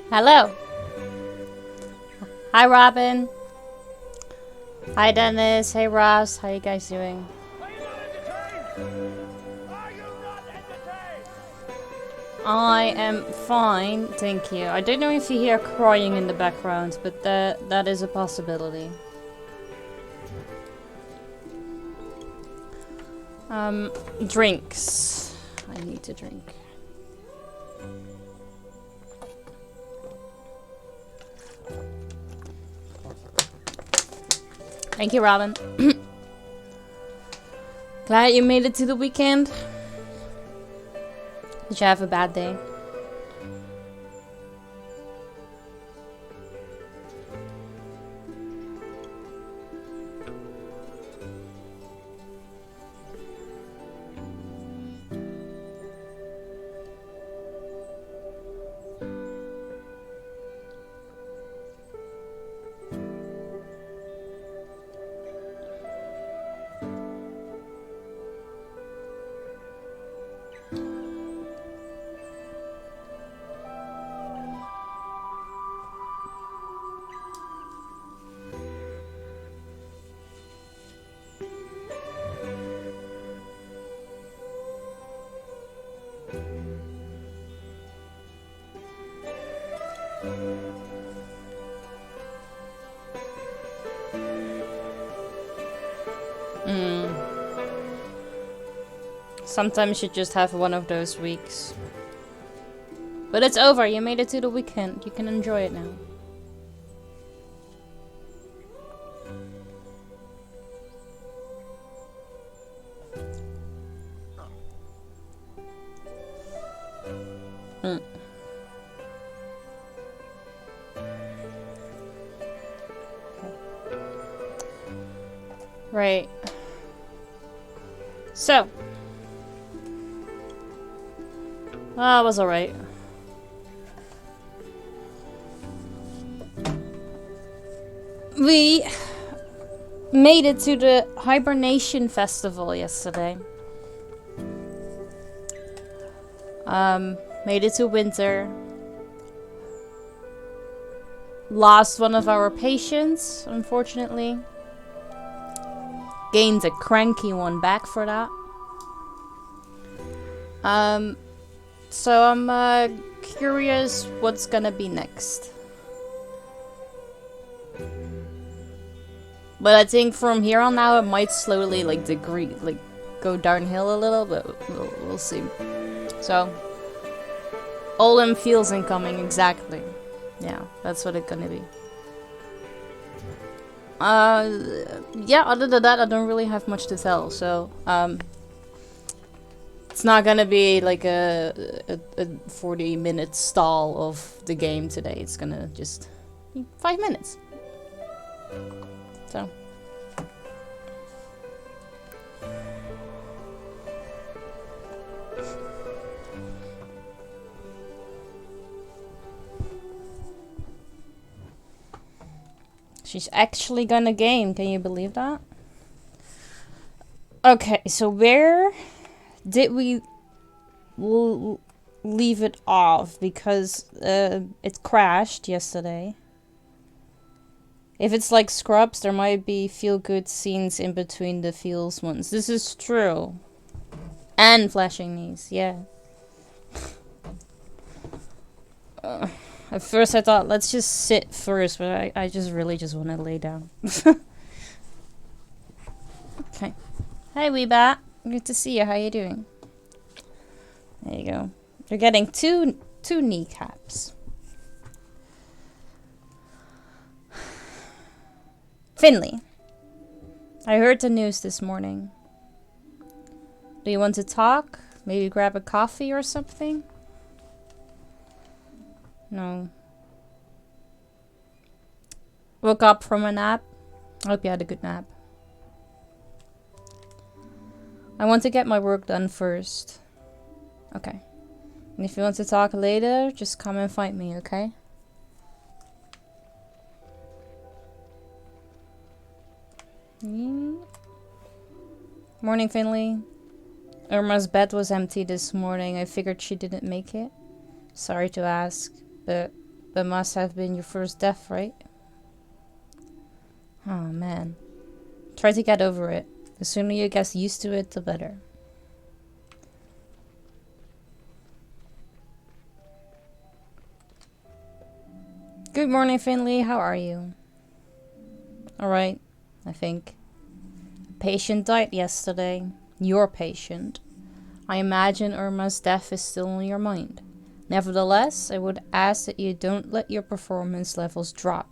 Hello. Hi, Robin. Hi, Dennis. Hey, Ross. How you guys doing? Are you not entertained? Are you not entertained? I am fine, thank you. I don't know if you hear crying in the background, but that is a possibility. Drinks. I need to drink. Thank you, Robin. Glad you made it to the weekend. Did you have a bad day? Sometimes you just have one of those weeks. But it's over. You made it to the weekend. You can enjoy it now. Right. So. Ah, it was alright. We made it to the Hibernation festival yesterday. Made it to winter. Lost one of our patients, unfortunately. Gained a cranky one back for that. So I'm curious what's gonna be next. But I think from here on out it might slowly go downhill a little, but we'll see. So all them feels incoming, exactly. Yeah, that's what it's gonna be. Yeah, other than that I don't really have much to tell, so it's not gonna be like a 40-minute stall of the game today. It's gonna just be 5 minutes. So. She's actually gonna game, can you believe that? Okay, so where did we leave it off? Because it crashed yesterday. If it's like Scrubs, there might be feel-good scenes in between the feels ones. This is true. And flashing knees, yeah. At first I thought, let's just sit first, but I just really just want to lay down. Okay. Hi, Weebat. Good to see you. How you doing? There you go. You're getting two kneecaps. Finley. I heard the news this morning. Do you want to talk? Maybe grab a coffee or something? No. Woke up from a nap? I hope you had a good nap. I want to get my work done first. Okay. And if you want to talk later, just come and find me, okay? Morning, Finley. Irma's bed was empty this morning. I figured she didn't make it. Sorry to ask, but that must have been your first death, right? Oh, man. Try to get over it. The sooner you get used to it, the better. Good morning, Finley. How are you? Alright, I think. A patient died yesterday. Your patient. I imagine Irma's death is still on your mind. Nevertheless, I would ask that you don't let your performance levels drop.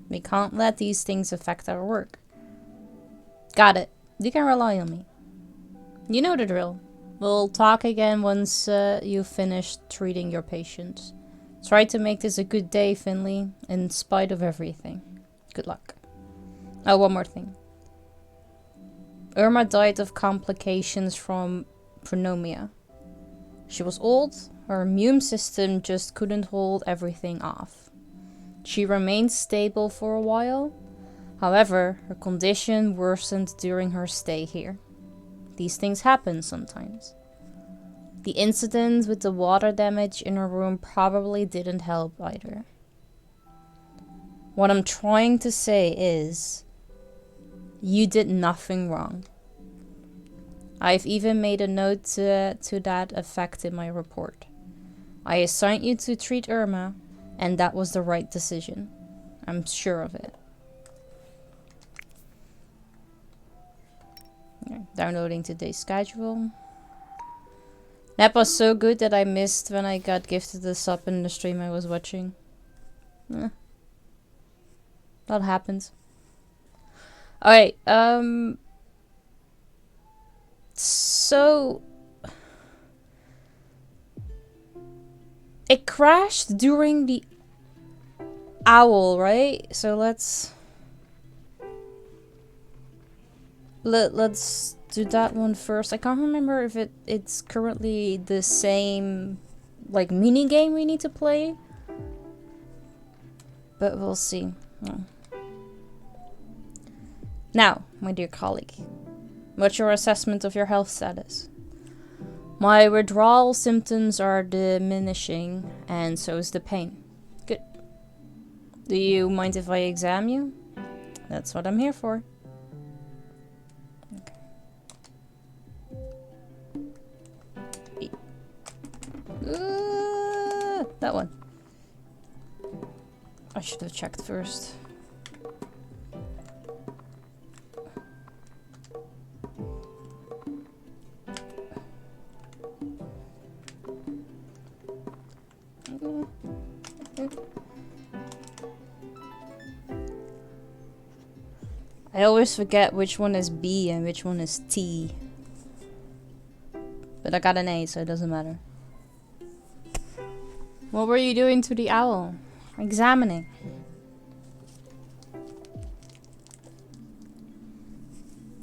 We can't let these things affect our work. Got it. You can rely on me. You know the drill. We'll talk again once you've finished treating your patients. Try to make this a good day, Finley, in spite of everything. Good luck. Oh, one more thing. Irma died of complications from pneumonia. She was old, her immune system just couldn't hold everything off. She remained stable for a while. However, her condition worsened during her stay here. These things happen sometimes. The incident with the water damage in her room probably didn't help either. What I'm trying to say is, you did nothing wrong. I've even made a note to that effect in my report. I assigned you to treat Irma, and that was the right decision. I'm sure of it. Downloading today's schedule. Nap was so good that I missed when I got gifted the sub in the stream I was watching. That happens. Alright, so it crashed during the owl, right? So let's do that one first. I can't remember if it's currently the same like mini game we need to play, but we'll see. Now, my dear colleague, what's your assessment of your health status? My withdrawal symptoms are diminishing, and so is the pain. Good. Do you mind if I examine you? That's what I'm here for. I should have checked first. I always forget which one is B and which one is T. But I got an A, so it doesn't matter. What were you doing to the owl? Examining.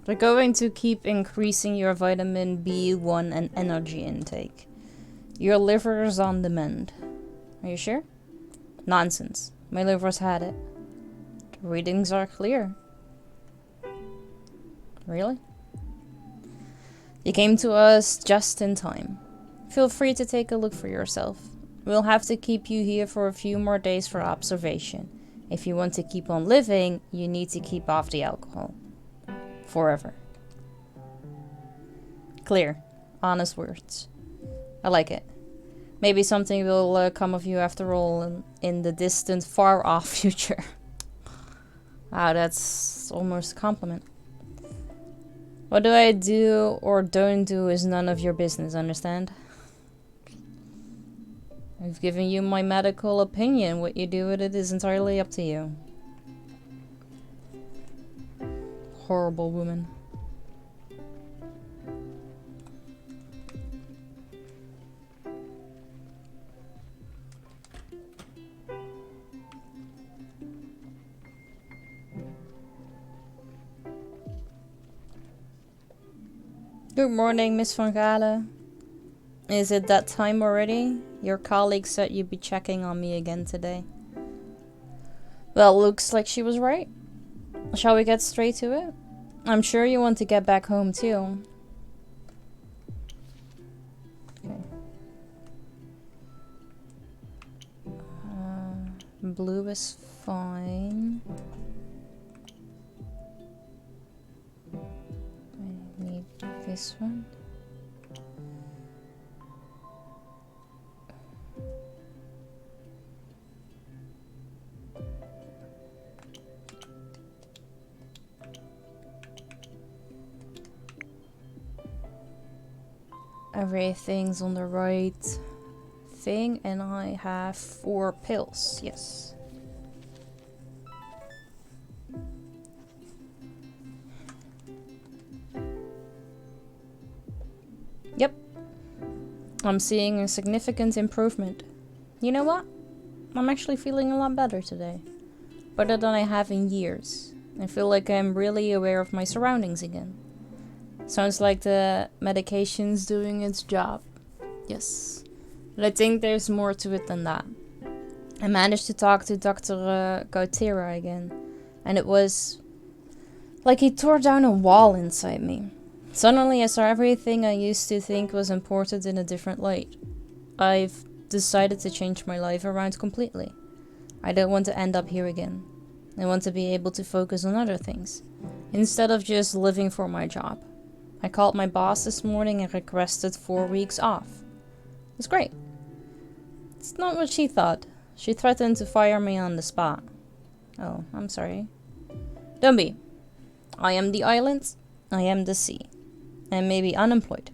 We're going to keep increasing your vitamin B1 and energy intake. Your liver is on the mend. Are you sure? Nonsense. My liver's had it. The readings are clear. Really? You came to us just in time. Feel free to take a look for yourself. We'll have to keep you here for a few more days for observation. If you want to keep on living, you need to keep off the alcohol. Forever. Clear. Honest words. I like it. Maybe something will come of you after all in the distant, far-off future. Wow, that's almost a compliment. What do I do or don't do is none of your business, understand? I've given you my medical opinion. What you do with it is entirely up to you. Horrible woman. Good morning, Miss Van Galen. Is it that time already? Your colleague said you'd be checking on me again today. Well, looks like she was right. Shall we get straight to it? I'm sure you want to get back home too. Okay. Blue is fine. I need this one. Everything's on the right thing, and I have 4 pills. Yes. Yep. I'm seeing a significant improvement. You know what? I'm actually feeling a lot better today. Better than I have in years. I feel like I'm really aware of my surroundings again. Sounds like the medication's doing its job. Yes. But I think there's more to it than that. I managed to talk to Dr. Gautera again. And it was like he tore down a wall inside me. Suddenly I saw everything I used to think was important in a different light. I've decided to change my life around completely. I don't want to end up here again. I want to be able to focus on other things, instead of just living for my job. I called my boss this morning and requested 4 weeks off. It's great. It's not what she thought. She threatened to fire me on the spot. Oh, I'm sorry. Don't be. I am the island. I am the sea. I may be unemployed.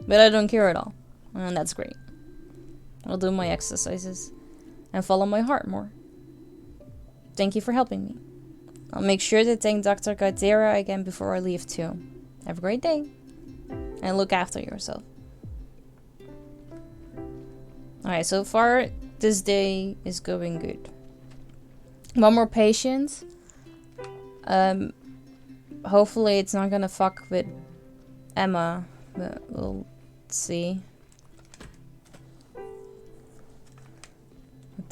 But I don't care at all. And that's great. I'll do my exercises and follow my heart more. Thank you for helping me. I'll make sure to thank Dr. Gautera again before I leave too. Have a great day. And look after yourself. Alright, so far this day is going good. One more patient. Hopefully it's not gonna fuck with Emma, but we'll see.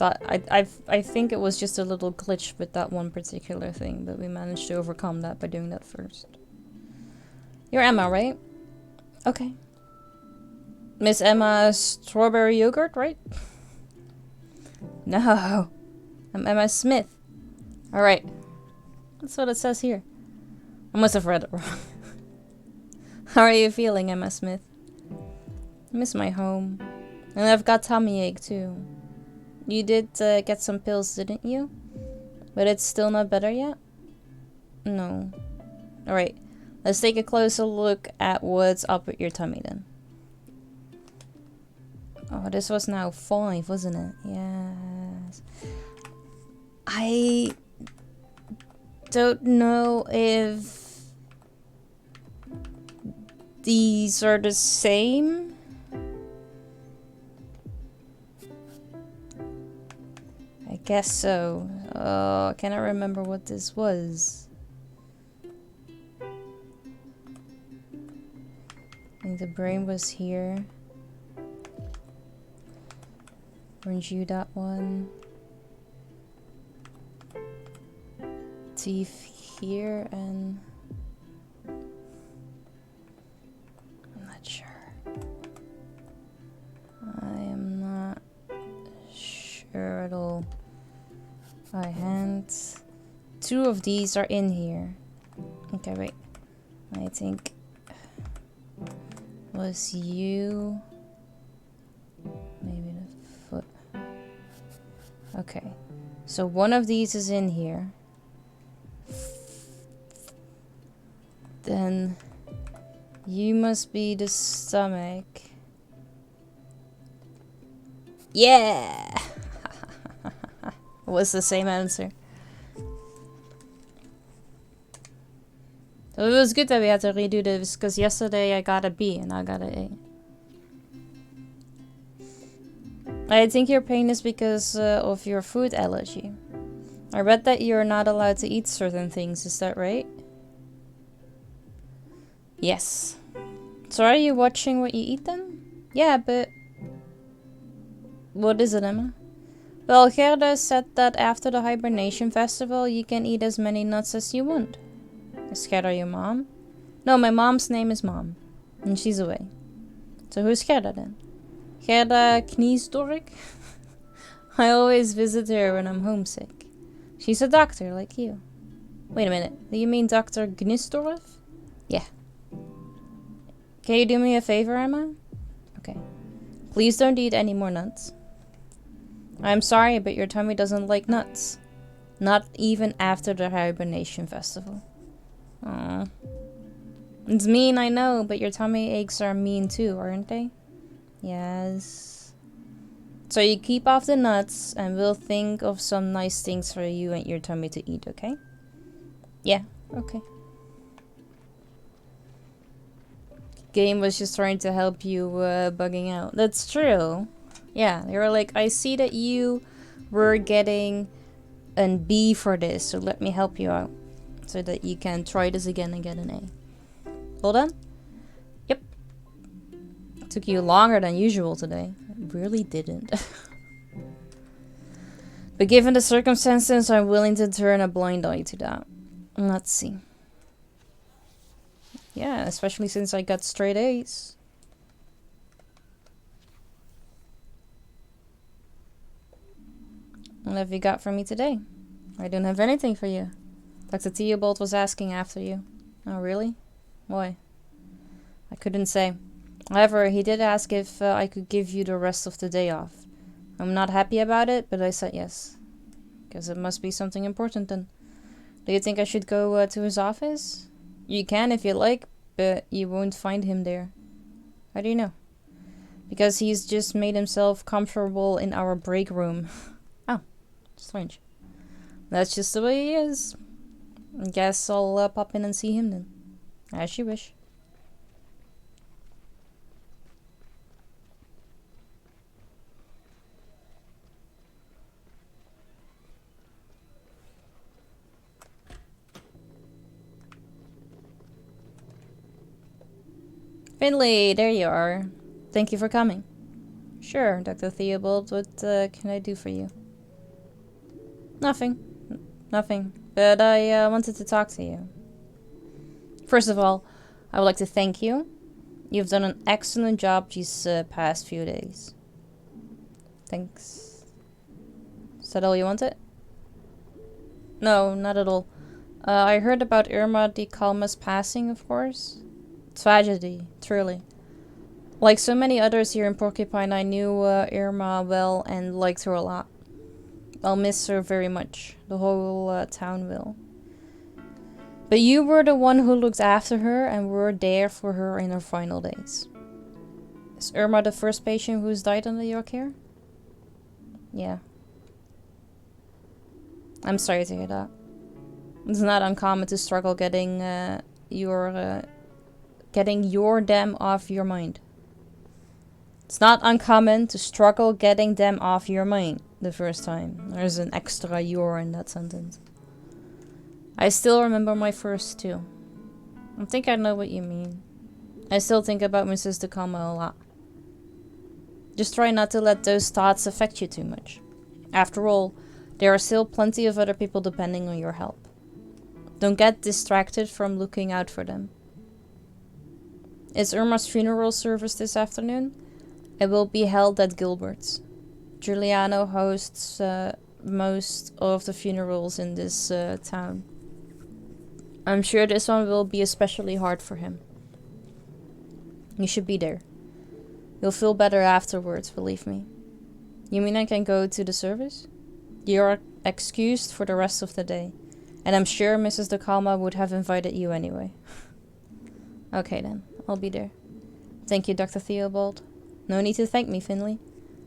I think it was just a little glitch with that one particular thing, but we managed to overcome that by doing that first. You're Emma, right? Okay. Miss Emma Strawberry Yogurt, right? No. I'm Emma Smith. Alright. That's what it says here. I must have read it wrong. How are you feeling, Emma Smith? I miss my home. And I've got tummy ache too. You did get some pills, didn't you? But it's still not better yet? No. Alright. Let's take a closer look at what's up with your tummy then. Oh, this was now 5, wasn't it? Yes. I don't know if these are the same. I guess so. I cannot remember what this was. I think the brain was here. Weren't you that one? Teeth here and... I'm not sure. I am not sure at all. My hands. 2 of these are in here. Okay, wait. I think was you. Maybe the foot. Okay. So one of these is in here. Then you must be the stomach. Yeah! Was the same answer. So it was good that we had to redo this because yesterday I got a B and I got an A. I think your pain is because of your food allergy. I read that you're not allowed to eat certain things, is that right? Yes. So are you watching what you eat then? Yeah, but... What is it, Emma? Well, Gerda said that after the Hibernation Festival, you can eat as many nuts as you want. Is Gerda your mom? No, my mom's name is Mom. And she's away. So who's Gerda then? Gerda Kniesdork? I always visit her when I'm homesick. She's a doctor, like you. Wait a minute, do you mean Dr. Gnisdorf? Yeah. Can you do me a favor, Emma? Okay. Please don't eat any more nuts. I'm sorry, but your tummy doesn't like nuts. Not even after the Hibernation Festival. Aww. It's mean, I know, but your tummy aches are mean too, aren't they? Yes. So you keep off the nuts and we'll think of some nice things for you and your tummy to eat, okay? Yeah, okay. Game was just trying to help you bugging out. That's true. Yeah, they were like, I see that you were getting an B for this, so let me help you out. So that you can try this again and get an A. Hold on. Yep. It took you longer than usual today. It really didn't. But given the circumstances, I'm willing to turn a blind eye to that. Let's see. Yeah, especially since I got straight A's. What have you got for me today? I don't have anything for you. Dr. Theobald was asking after you. Oh, really? Why? I couldn't say. However, he did ask if I could give you the rest of the day off. I'm not happy about it, but I said yes. Because it must be something important then. Do you think I should go to his office? You can if you like, but you won't find him there. How do you know? Because he's just made himself comfortable in our break room. Oh, strange. That's just the way he is. I guess I'll pop in and see him then. As you wish. Finley, there you are. Thank you for coming. Sure, Dr. Theobald, what can I do for you? Nothing. Nothing. But I wanted to talk to you. First of all, I would like to thank you. You've done an excellent job these past few days. Thanks. Is that all you wanted? No, not at all. I heard about Irma de Calma's passing, of course. Tragedy, truly. Like so many others here in Porcupine, I knew Irma well and liked her a lot. I'll miss her very much. The whole town will. But you were the one who looked after her and were there for her in her final days. Is Irma the first patient who's died under your care? Yeah. I'm sorry to hear that. It's not uncommon to struggle getting your them off your mind. It's not uncommon to struggle getting them off your mind the first time. There's an extra your in that sentence. I still remember my first two. I think I know what you mean. I still think about Mrs. DeCalma a lot. Just try not to let those thoughts affect you too much. After all, there are still plenty of other people depending on your help. Don't get distracted from looking out for them. Is Irma's funeral service this afternoon? It will be held at Gilbert's. Giuliano hosts most of the funerals in this town. I'm sure this one will be especially hard for him. You should be there. You'll feel better afterwards, believe me. You mean I can go to the service? You're excused for the rest of the day. And I'm sure Mrs. DeCalma would have invited you anyway. Okay then, I'll be there. Thank you, Dr. Theobald. No need to thank me, Finley.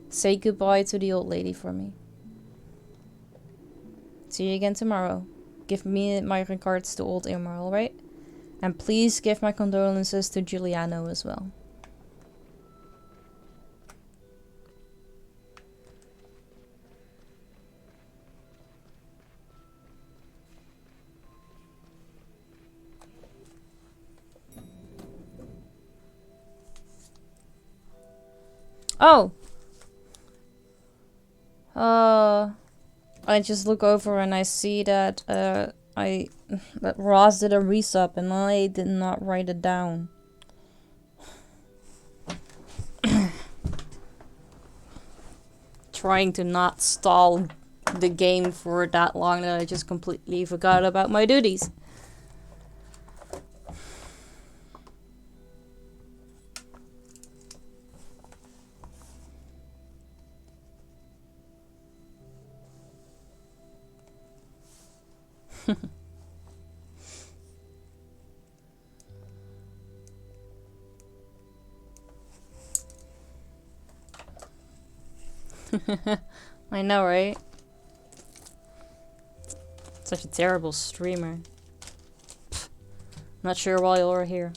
Say goodbye to the old lady for me. See you again tomorrow. Give me my regards to old Irma, alright? And please give my condolences to Giuliano as well. Oh! I just look over and I see that, that Ross did a resub and I did not write it down. Trying to not stall the game for that long that I just completely forgot about my duties. I know, right? Such a terrible streamer. Pfft. Not sure why you're here.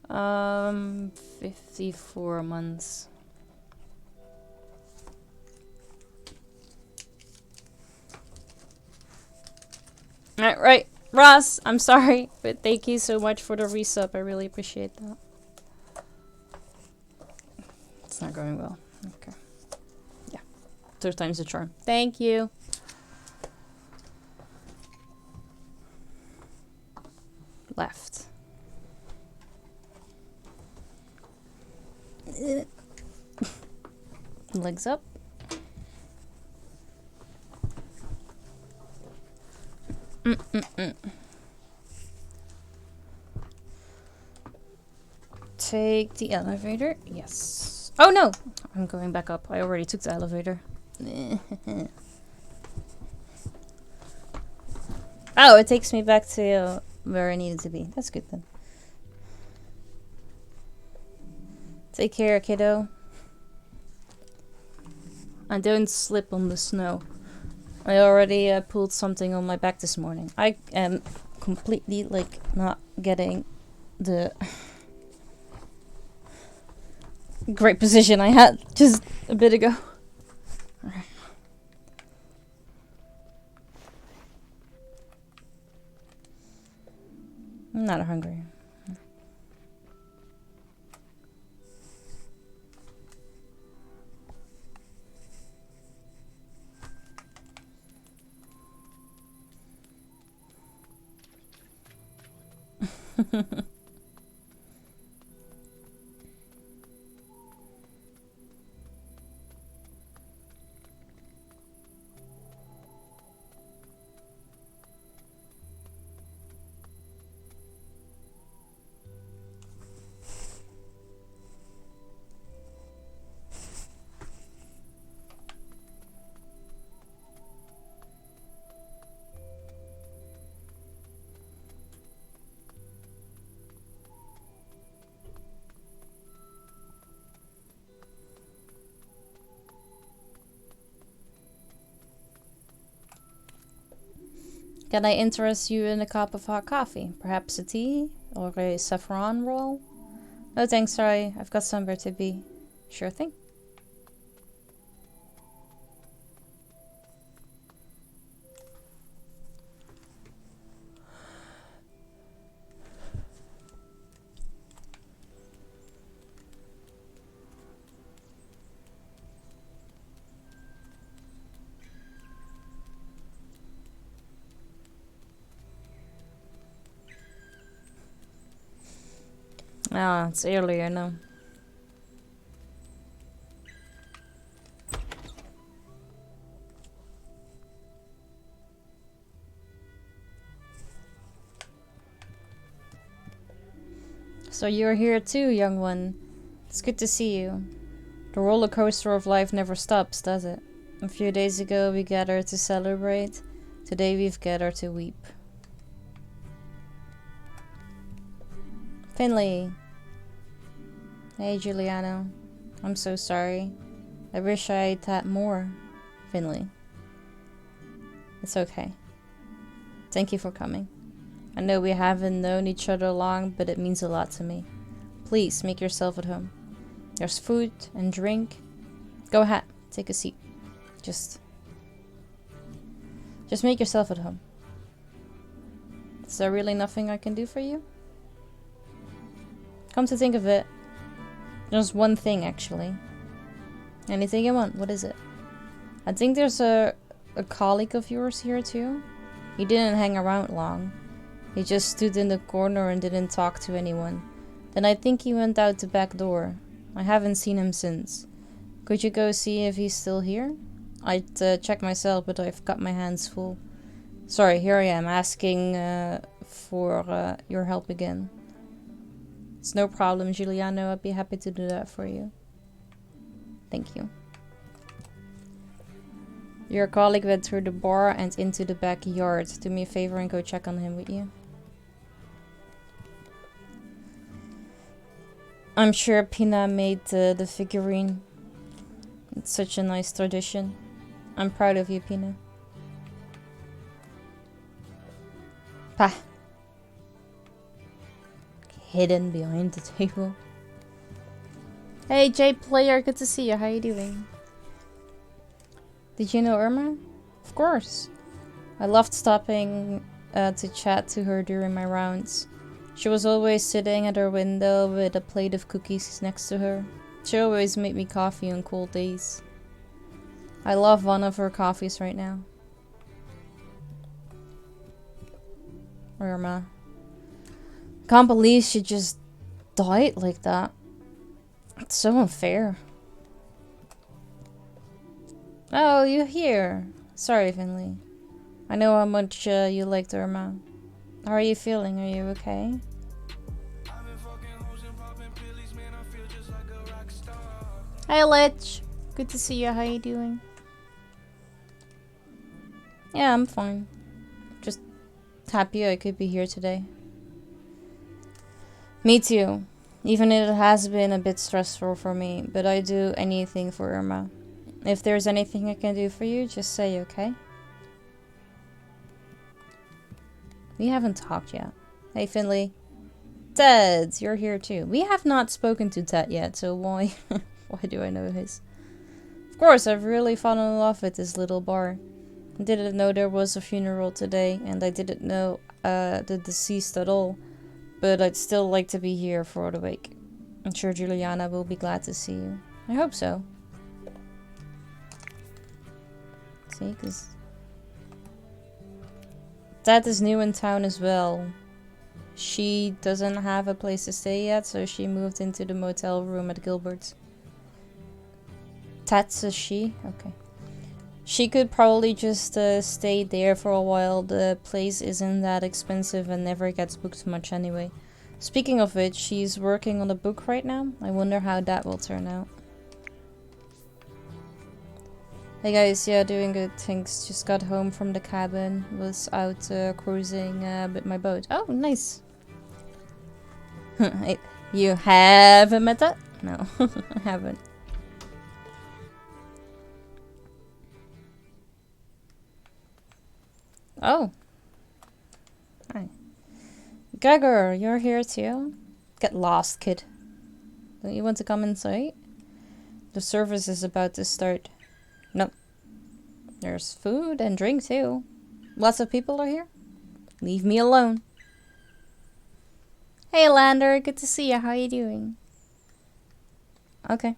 Um, 54 months. Right, Ross, I'm sorry, but thank you so much for the resub. I really appreciate that. It's not going well. Okay. Yeah. Third time's the charm. Thank you. Left. Legs up. Take the elevator. Yes. Oh no! I'm going back up. I already took the elevator. Oh, it takes me back to where I needed to be. That's good then. Take care, kiddo. And don't slip on the snow. I already pulled something on my back this morning. I am completely, like, not getting the great position I had just a bit ago. I'm not hungry. Can I interest you in a cup of hot coffee? Perhaps a tea? Or a saffron roll? No thanks, sorry. I've got somewhere to be. Sure thing. Ah, it's earlier now. So you're here too, young one. It's good to see you. The roller coaster of life never stops, does it? A few days ago we gathered to celebrate. Today we've gathered to weep. Finley. Hey, Giuliano. I'm so sorry. I wish I'd had more. Finley. It's okay. Thank you for coming. I know we haven't known each other long, but it means a lot to me. Please, make yourself at home. There's food and drink. Go ahead, take a seat. Just make yourself at home. Is there really nothing I can do for you? Come to think of it, there's one thing actually. Anything you want, what is it? I think there's a colleague of yours here too. He didn't hang around long. He just stood in the corner and didn't talk to anyone. Then I think he went out the back door. I haven't seen him since. Could you go see if he's still here? I'd check myself, but I've got my hands full. Sorry, here I am asking for your help again. It's no problem, Giuliano. I'd be happy to do that for you. Thank you. Your colleague went through the bar and into the backyard. Do me a favor and go check on him, would you? I'm sure Pina made the figurine. It's such a nice tradition. I'm proud of you, Pina. Pah. Hidden behind the table. Hey, J Player, good to see you. How you doing? Did you know Irma? Of course. I loved stopping to chat to her during my rounds. She was always sitting at her window with a plate of cookies next to her. She always made me coffee on cold days. I love one of her coffees right now. Irma. Can't believe she just died like that. It's so unfair. Oh, you're here. Sorry, Finley. I know how much you liked Irma. How are you feeling? Are you okay? Hey, Lich. Good to see you. How you doing? Yeah, I'm fine. Just happy I could be here today. Me too. Even if it has been a bit stressful for me, but I do anything for Irma. If there's anything I can do for you, just say, okay? We haven't talked yet. Hey, Finley. Ted, you're here too. We have not spoken to Ted yet, so why why do I know his? Of course, I've really fallen in love with this little bar. I didn't know there was a funeral today, and I didn't know the deceased at all. But I'd still like to be here for the wake. I'm sure Juliana will be glad to see you. I hope so. See, because Ted is new in town as well. She doesn't have a place to stay yet, so she moved into the motel room at Gilbert's. Tats is she? Okay. She could probably just stay there for a while. The place isn't that expensive and never gets booked much anyway. Speaking of which, she's working on a book right now. I wonder how that will turn out. Hey guys, yeah, doing good, thanks. Just got home from the cabin. Was out cruising with my boat. Oh, nice. You haven't met that? No, I haven't. Oh, Gregor, you're here too? Get lost, kid. Don't you want to come inside? The service is about to start. No. There's food and drink too. Lots of people are here. Leave me alone. Hey Lander, good to see you. How you doing? Okay.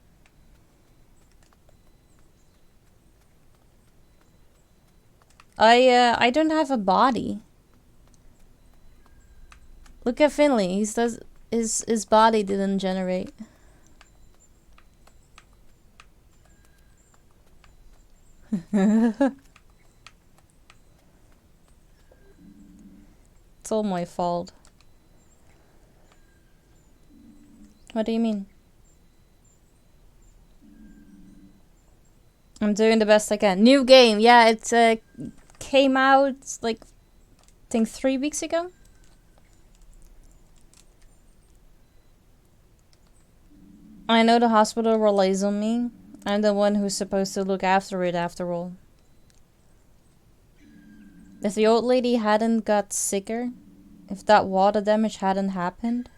I don't have a body. Look at Finley. His body didn't generate. It's all my fault. What do you mean? I'm doing the best I can. New game. Yeah, it came out like I think 3 weeks ago. I know the hospital relies on me. I'm the one who's supposed to look after it after all. If the old lady hadn't got sicker, if that water damage hadn't happened,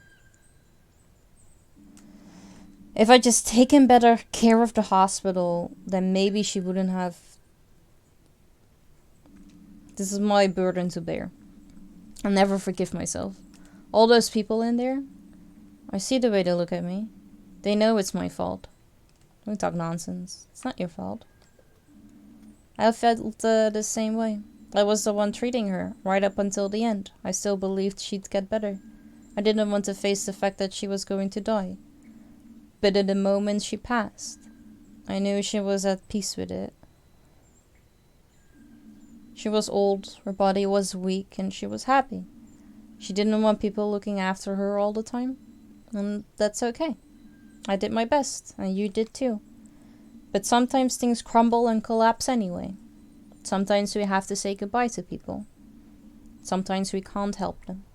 if I'd just taken better care of the hospital, then maybe she wouldn't have. This is my burden to bear. I'll never forgive myself. All those people in there, I see the way they look at me. They know it's my fault. Don't talk nonsense. It's not your fault. I felt the same way. I was the one treating her, right up until the end. I still believed she'd get better. I didn't want to face the fact that she was going to die. But in the moment she passed, I knew she was at peace with it. She was old, her body was weak, and she was happy. She didn't want people looking after her all the time, and that's okay. I did my best, and you did too. But sometimes things crumble and collapse anyway. Sometimes we have to say goodbye to people. Sometimes we can't help them.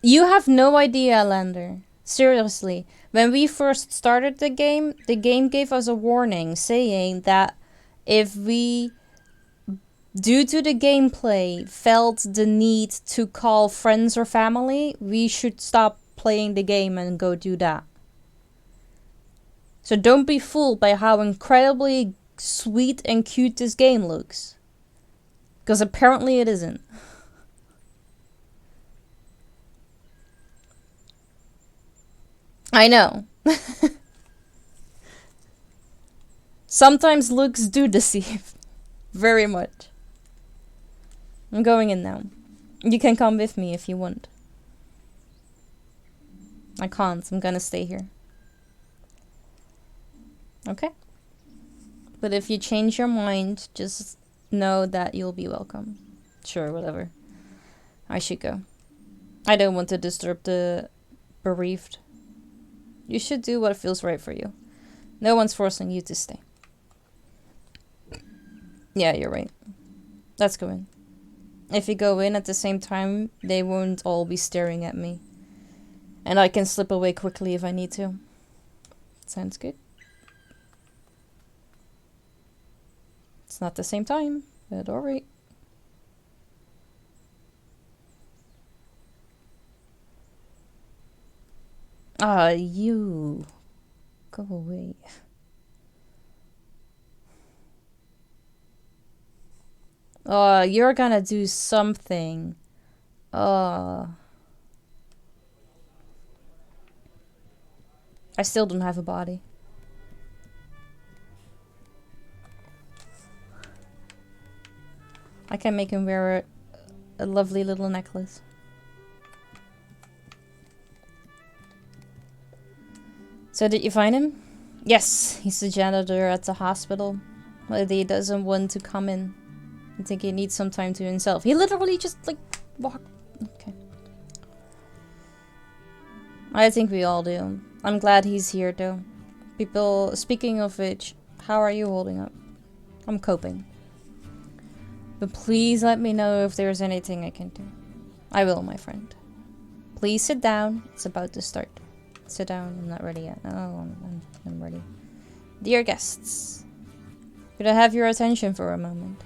You have no idea, Lander. Seriously, when we first started the game gave us a warning saying that if we, due to the gameplay, felt the need to call friends or family, we should stop playing the game and go do that. So don't be fooled by how incredibly sweet and cute this game looks. Because apparently it isn't. I know. Sometimes looks do deceive. Very much. I'm going in now. You can come with me if you want. I can't. I'm gonna stay here. Okay? But if you change your mind, just know that you'll be welcome. Sure, whatever. I should go. I don't want to disturb the bereaved. You should do what feels right for you. No one's forcing you to stay. Yeah, you're right. Let's go in. If you go in at the same time, they won't all be staring at me. And I can slip away quickly if I need to. Sounds good. It's not the same time, but alright. Ah, you. Go away. Oh, you're gonna do something. I still don't have a body. I can make him wear a lovely little necklace. So did you find him? Yes, he's the janitor at the hospital. But he doesn't want to come in. I think he needs some time to himself. He literally just like walked. Okay. I think we all do. I'm glad he's here though. People, speaking of which, how are you holding up? I'm coping. But please let me know if there's anything I can do. I will, my friend. Please sit down. It's about to start. Sit down. I'm not ready yet. No, I'm ready. Dear guests, could I have your attention for a moment?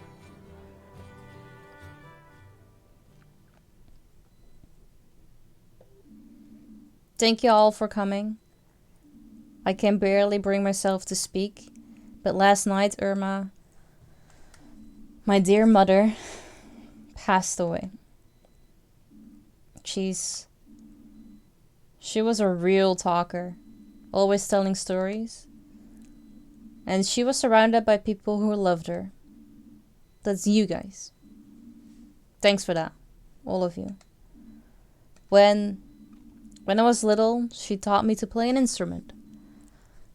Thank you all for coming. I can barely bring myself to speak, but last night Irma, my dear mother, passed away. She was a real talker, always telling stories. And she was surrounded by people who loved her. That's you guys. Thanks for that, all of you. When I was little, she taught me to play an instrument.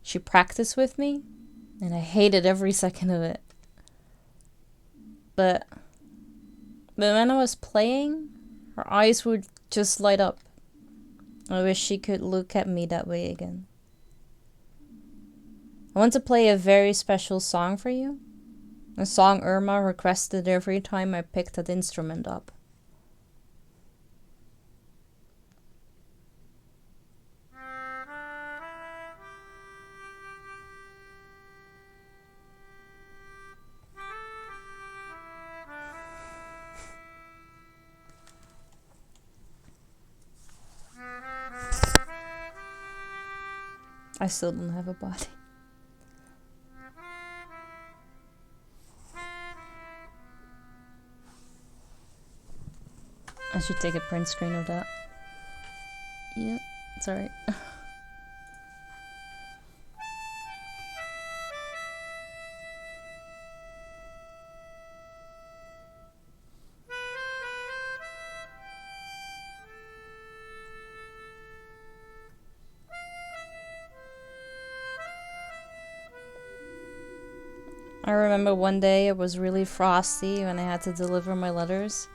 She practiced with me, and I hated every second of it. But when I was playing, her eyes would just light up. I wish she could look at me that way again. I want to play a very special song for you. A song Irma requested every time I picked that instrument up. I still don't have a body. I should take a print screen of that. Yeah, it's alright. I remember one day it was really frosty when I had to deliver my letters.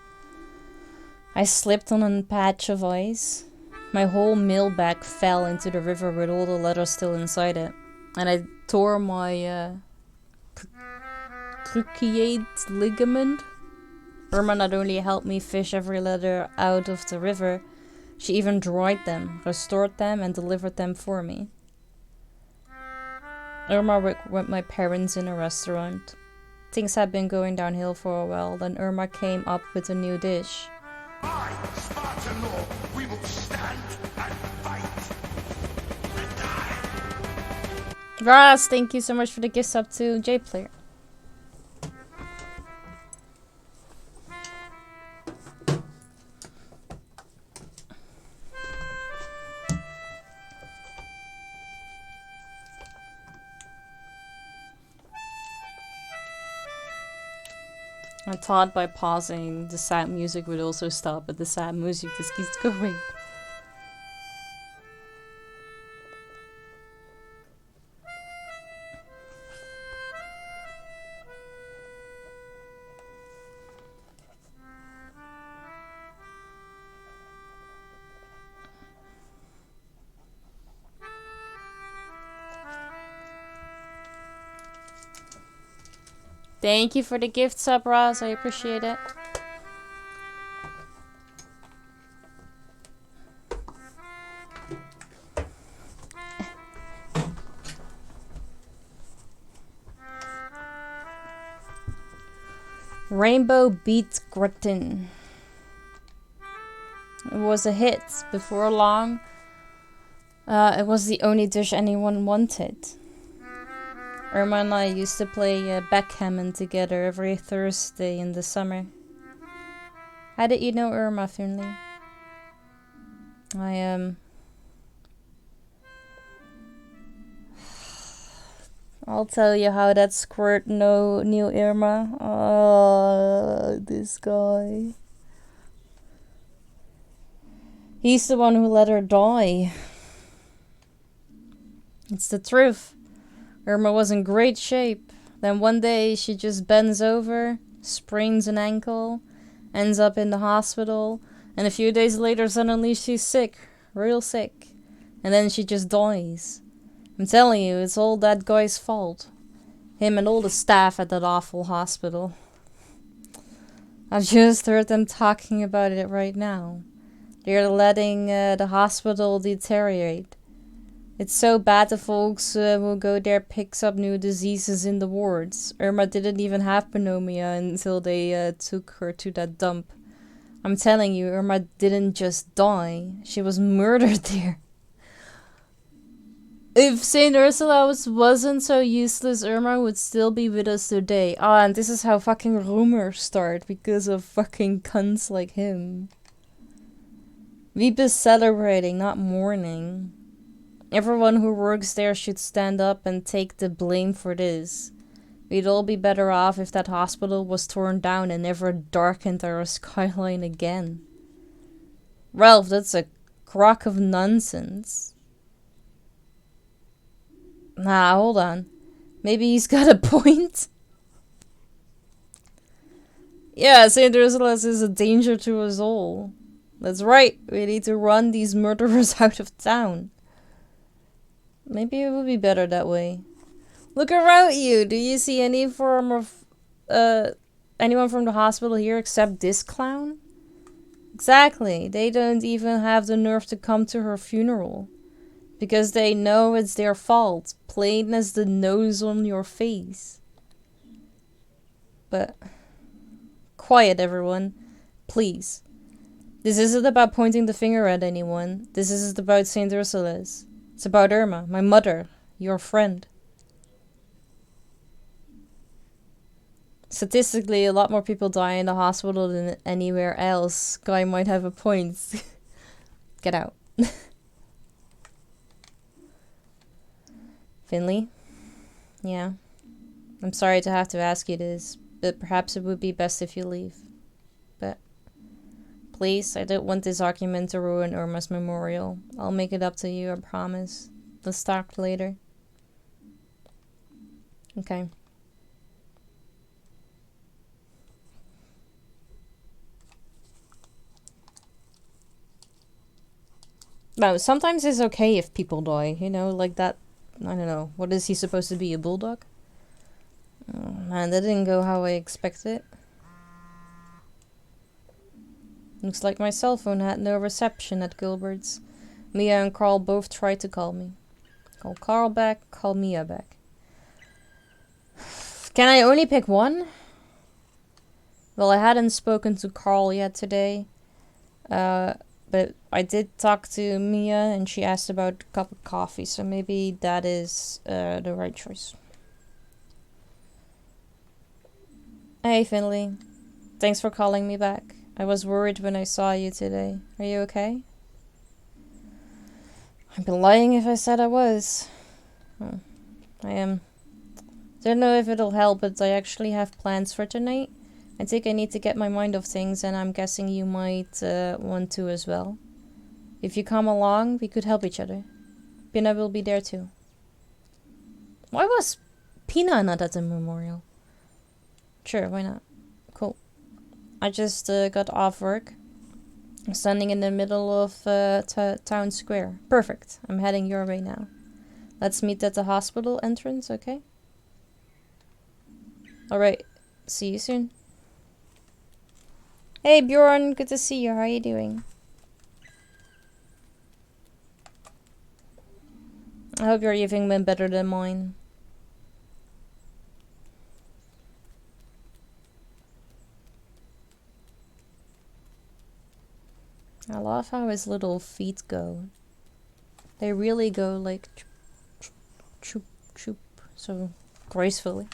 I slipped on a patch of ice. My whole mail bag fell into the river with all the letters still inside it. And I tore my cruciate ligament. Irma not only helped me fish every letter out of the river, she even dried them, restored them, and delivered them for me. Irma worked with my parents in a restaurant. Things had been going downhill for a while, then Irma came up with a new dish. I, Spartan Law, we will stand and fight and die. Raz, thank you so much for the gift sub to J-Player. I thought by pausing, the sad music would also stop, but the sad music just keeps going. Thank you for the gift sub, Roz. I appreciate it. Rainbow Beet Gratin. It was a hit. Before long, it was the only dish anyone wanted. Irma and I used to play backgammon together every Thursday in the summer. How did you know Irma, Finley? I'll tell you how that squirt knew Irma. Oh, this guy. He's the one who let her die. It's the truth. Irma was in great shape. Then one day she just bends over, sprains an ankle, ends up in the hospital, and a few days later suddenly she's sick, real sick. And then she just dies. I'm telling you, it's all that guy's fault. Him and all the staff at that awful hospital. I just heard them talking about it right now. They're letting the hospital deteriorate. It's so bad the folks who go there picks up new diseases in the wards. Irma didn't even have pneumonia until they took her to that dump. I'm telling you, Irma didn't just die. She was murdered there. If Saint Ursula wasn't so useless, Irma would still be with us today. Ah, and this is how fucking rumors start, because of fucking cunts like him. We be celebrating, not mourning. Everyone who works there should stand up and take the blame for this. We'd all be better off if that hospital was torn down and never darkened our skyline again. Ralph, that's a crock of nonsense. Nah, hold on. Maybe he's got a point. Yeah, Saint Ursula's is a danger to us all. That's right, we need to run these murderers out of town. Maybe it would be better that way. Look around you. Do you see any form of anyone from the hospital here except this clown? Exactly. They don't even have the nerve to come to her funeral. Because they know it's their fault. Plain as the nose on your face. But quiet, everyone. Please. This isn't about pointing the finger at anyone. This isn't about St. Ursula's. It's about Irma, my mother, your friend. Statistically, a lot more people die in the hospital than anywhere else. Guy might have a point. Get out. Finley? Yeah. I'm sorry to have to ask you this, but perhaps it would be best if you leave. But please, I don't want this argument to ruin Irma's memorial. I'll make it up to you, I promise. Let's talk later. Okay. No, sometimes it's okay if people die, you know, like that. I don't know. What is he supposed to be, a bulldog? Oh man, that didn't go how I expected. Looks like my cell phone had no reception at Gilbert's. Mia and Carl both tried to call me. Call Carl back, call Mia back. Can I only pick one? Well, I hadn't spoken to Carl yet today. But I did talk to Mia and she asked about a cup of coffee, so maybe that is the right choice. Hey Finley, thanks for calling me back. I was worried when I saw you today. Are you okay? I'd be lying if I said I was. Oh, I am. Don't know if it'll help, but I actually have plans for tonight. I think I need to get my mind off things, and I'm guessing you might want to as well. If you come along, we could help each other. Pina will be there too. Why was Pina not at the memorial? Sure, why not? Cool. I just got off work. I'm standing in the middle of town square. Perfect. I'm heading your way now. Let's meet at the hospital entrance, okay? Alright. See you soon. Hey Bjorn, good to see you. How are you doing? I hope your evening went better than mine. I love how his little feet go. They really go like choop, choop, choop, so gracefully.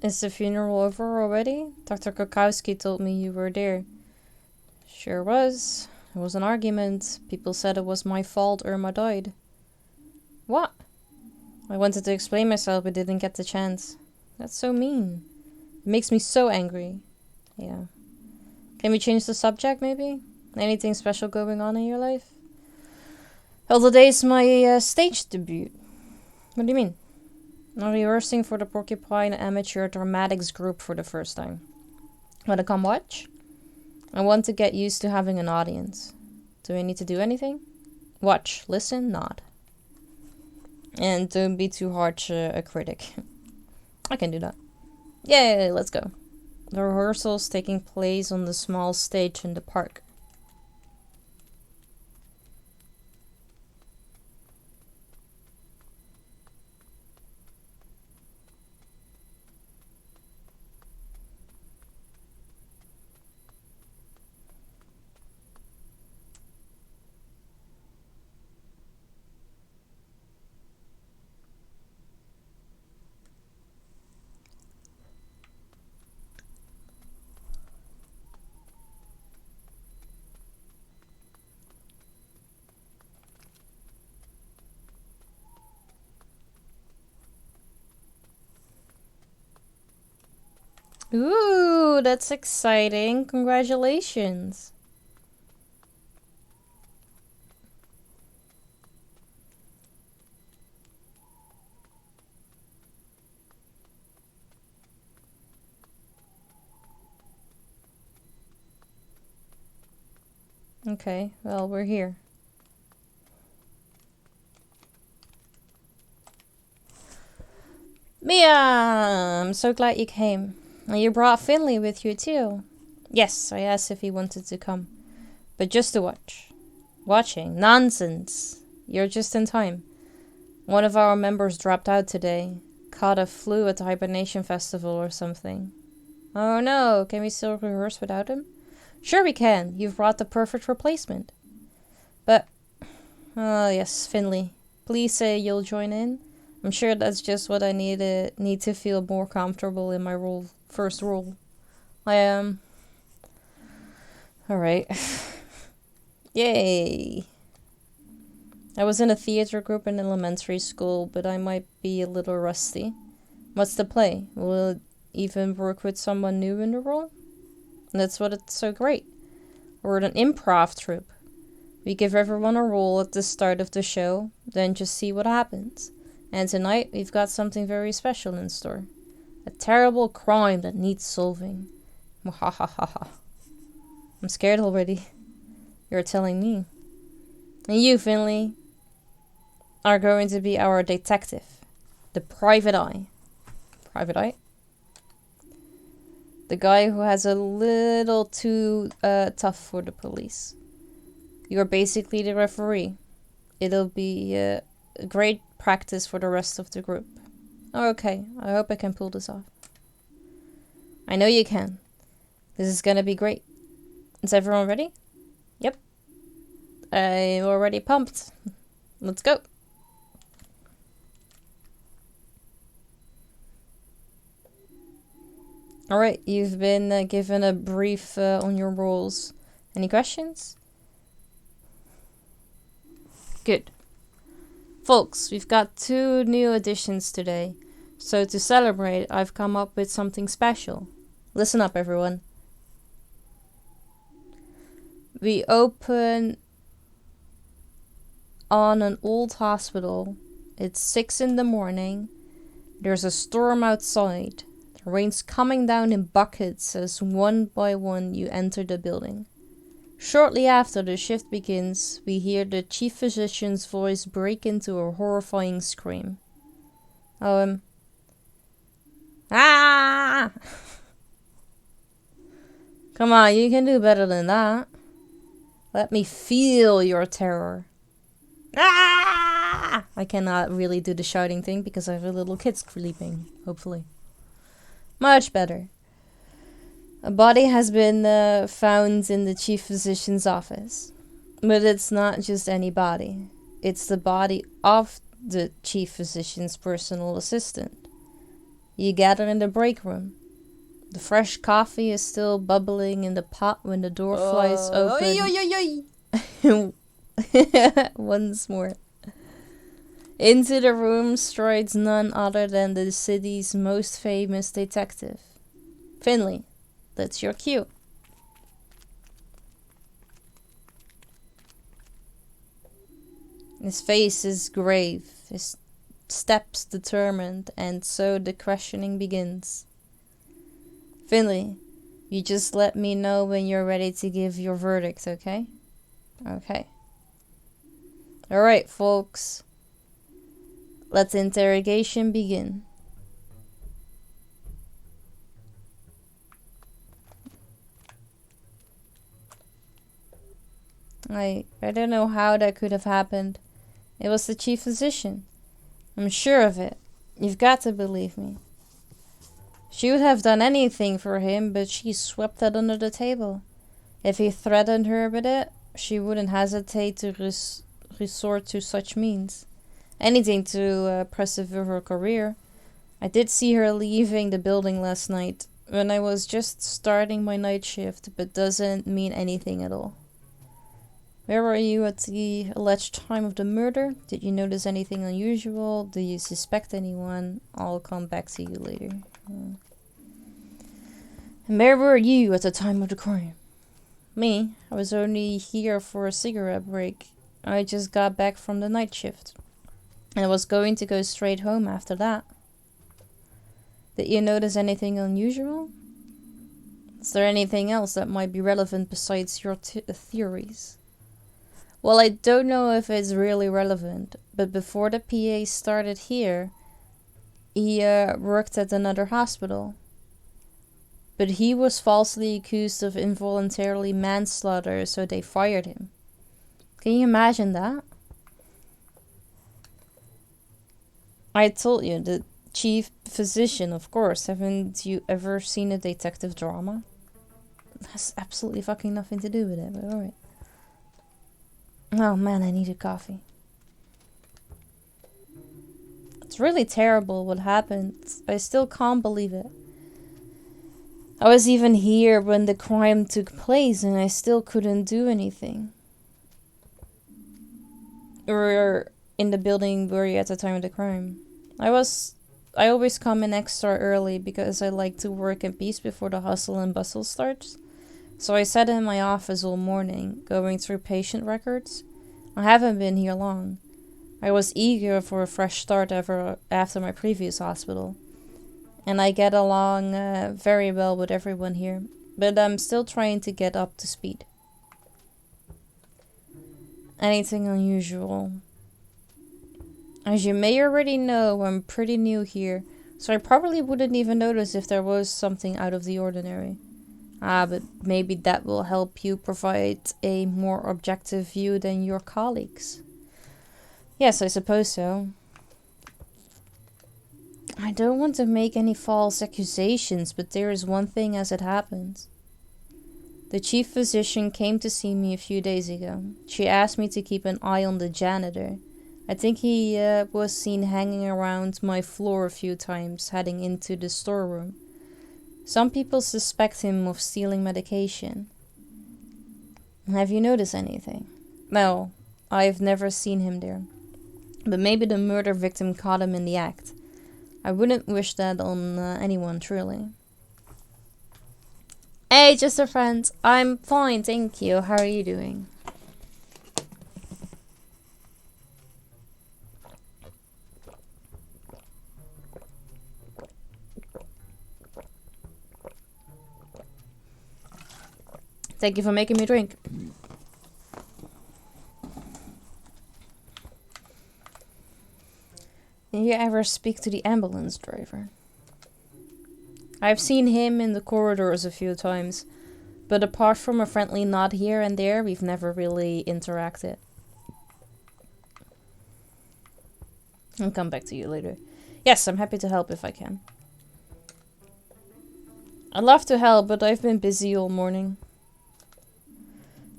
Is the funeral over already? Dr. Kokowski told me you were there. Sure was. It was an argument. People said it was my fault Irma died. What? I wanted to explain myself but didn't get the chance. That's so mean. makes me so angry. Yeah. Can we change the subject, maybe? Anything special going on in your life? Well, today's my stage debut. What do you mean? I'm rehearsing for the Porcupine Amateur Dramatics Group for the first time. Wanna come watch? I want to get used to having an audience. Do I need to do anything? Watch, listen, nod. And don't be too harsh a critic. I can do that. Yay, let's go. The rehearsal's taking place on the small stage in the park. Ooh, that's exciting. Congratulations. Okay, well, we're here. Mia! I'm so glad you came. And you brought Finley with you too. Yes, I asked if he wanted to come. But just to watch. Watching? Nonsense! You're just in time. One of our members dropped out today. Caught a flu at the Hibernation Festival or something. Oh no, can we still rehearse without him? Sure we can. You've brought the perfect replacement. But, oh yes, Finley. Please say you'll join in. I'm sure that's just what I need to feel more comfortable in my first role. I am. Alright. Yay. I was in a theater group in elementary school, but I might be a little rusty. What's the play? Will it even work with someone new in the role? That's what it's so great. We're an improv troupe. We give everyone a role at the start of the show, then just see what happens. And tonight, we've got something very special in store. A terrible crime that needs solving. Mwahahaha. I'm scared already. You're telling me. And you, Finley, are going to be our detective. The private eye. Private eye? The guy who has a little too tough for the police. You're basically the referee. It'll be a great practice for the rest of the group. Okay, I hope I can pull this off. I know you can. This is gonna be great. Is everyone ready? Yep. I'm already pumped. Let's go. Alright, you've been given a brief on your roles. Any questions? Good. Folks, we've got 2 new additions today. So to celebrate, I've come up with something special. Listen up, everyone. We open on an old hospital. It's 6 in the morning. There's a storm outside. The rain's coming down in buckets as one by one you enter the building. Shortly after the shift begins, we hear the chief physician's voice break into a horrifying scream. Ah! Come on, you can do better than that. Let me feel your terror. Ah! I cannot really do the shouting thing because I have a little kid sleeping, hopefully. Much better. A body has been found in the chief physician's office. But it's not just any body. It's the body of the chief physician's personal assistant. You gather in the break room. The fresh coffee is still bubbling in the pot when the door flies open. Once more. Into the room strides none other than the city's most famous detective. Finley, that's your cue. His face is grave, his steps determined, and so the questioning begins. Finley, you just let me know when you're ready to give your verdict, okay? Okay. Alright, folks. Let the interrogation begin. I don't know how that could have happened. It was the chief physician. I'm sure of it. You've got to believe me. She would have done anything for him, but she swept that under the table. If he threatened her with it, she wouldn't hesitate to resort to such means. Anything to preserve her career. I did see her leaving the building last night, when I was just starting my night shift, but doesn't mean anything at all. Where were you at the alleged time of the murder? Did you notice anything unusual? Do you suspect anyone? I'll come back to you later. And where were you at the time of the crime? Me? I was only here for a cigarette break. I just got back from the night shift. And I was going to go straight home after that. Did you notice anything unusual? Is there anything else that might be relevant besides your theories? Well, I don't know if it's really relevant, but before the PA started here, he worked at another hospital. But he was falsely accused of involuntarily manslaughter, so they fired him. Can you imagine that? I told you, the chief physician, of course. Haven't you ever seen a detective drama? It has absolutely fucking nothing to do with it, but alright. Oh man, I need a coffee. It's really terrible what happened. I still can't believe it. I was even here when the crime took place and I still couldn't do anything. Or in the building were you at the time of the crime? I always come in extra early because I like to work in peace before the hustle and bustle starts. So I sat in my office all morning, going through patient records. I haven't been here long. I was eager for a fresh start after my previous hospital. And I get along very well with everyone here. But I'm still trying to get up to speed. Anything unusual? As you may already know, I'm pretty new here, so I probably wouldn't even notice if there was something out of the ordinary. But maybe that will help you provide a more objective view than your colleagues. Yes, I suppose so. I don't want to make any false accusations, but there is one thing as it happens. The chief physician came to see me a few days ago. She asked me to keep an eye on the janitor. I think he was seen hanging around my floor a few times, heading into the storeroom. Some people suspect him of stealing medication. Have you noticed anything? No, I've never seen him there. But maybe the murder victim caught him in the act. I wouldn't wish that on anyone, truly. Hey, just a friend. I'm fine, thank you. How are you doing? Thank you for making me drink. Did you ever speak to the ambulance driver? I've seen him in the corridors a few times, but apart from a friendly nod here and there, we've never really interacted. I'll come back to you later. Yes, I'm happy to help if I can. I'd love to help, but I've been busy all morning.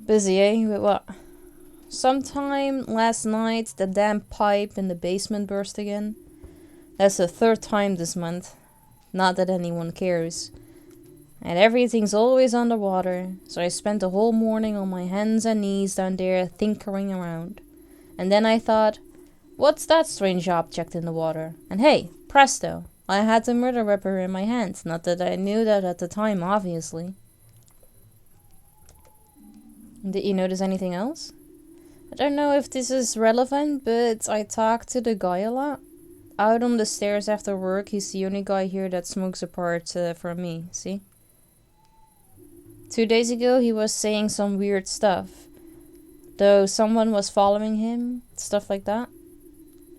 Busy, eh? With what? Sometime last night, the damn pipe in the basement burst again. That's the third time this month. Not that anyone cares. And everything's always underwater, so I spent the whole morning on my hands and knees down there tinkering around. And then I thought, what's that strange object in the water? And hey, presto, I had the murder weapon in my hand. Not that I knew that at the time, obviously. Did you notice anything else? I don't know if this is relevant, but I talk to the guy a lot. Out on the stairs after work, he's the only guy here that smokes apart from me, see? 2 days ago, he was saying some weird stuff. Though someone was following him, stuff like that.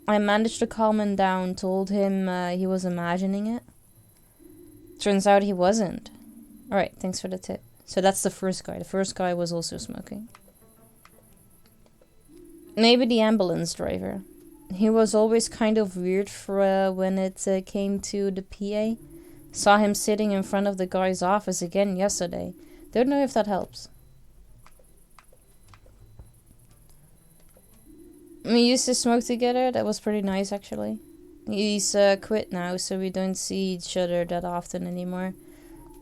I managed to calm him down, told him he was imagining it. Turns out he wasn't. Alright, thanks for the tip. So that's the first guy. The first guy was also smoking. Maybe the ambulance driver. He was always kind of weird for when it came to the PA. Saw him sitting in front of the guy's office again yesterday. Don't know if that helps. We used to smoke together. That was pretty nice, actually. He's quit now, so we don't see each other that often anymore.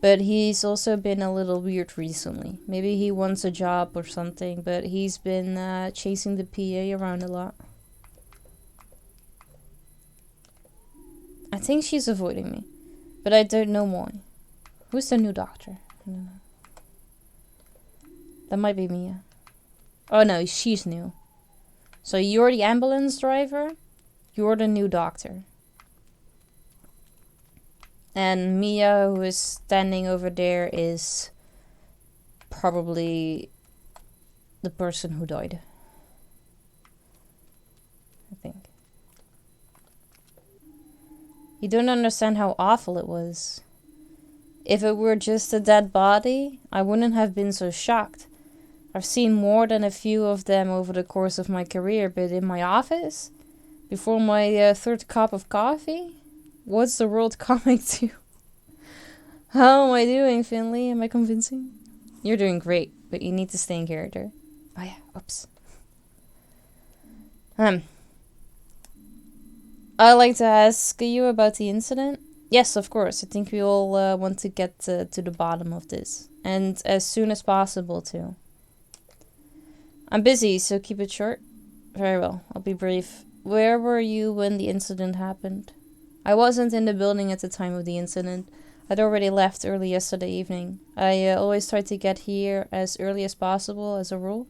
But he's also been a little weird recently. Maybe he wants a job or something, but he's been chasing the PA around a lot. I think she's avoiding me, but I don't know why. Who's the new doctor? I don't know. That might be Mia. Oh no, she's new. So you're the ambulance driver, you're the new doctor. And Mia, who is standing over there, is probably the person who died. I think. You don't understand how awful it was. If it were just a dead body, I wouldn't have been so shocked. I've seen more than a few of them over the course of my career, but in my office, before my third cup of coffee, what's the world coming to? How am I doing, Finley? Am I convincing? You're doing great, but you need to stay in character. Oh yeah, oops. I'd like to ask you about the incident. Yes, of course. I think we all want to get to the bottom of this. And as soon as possible, too. I'm busy, so keep it short. Very well, I'll be brief. Where were you when the incident happened? I wasn't in the building at the time of the incident. I'd already left early yesterday evening. I always try to get here as early as possible, as a rule.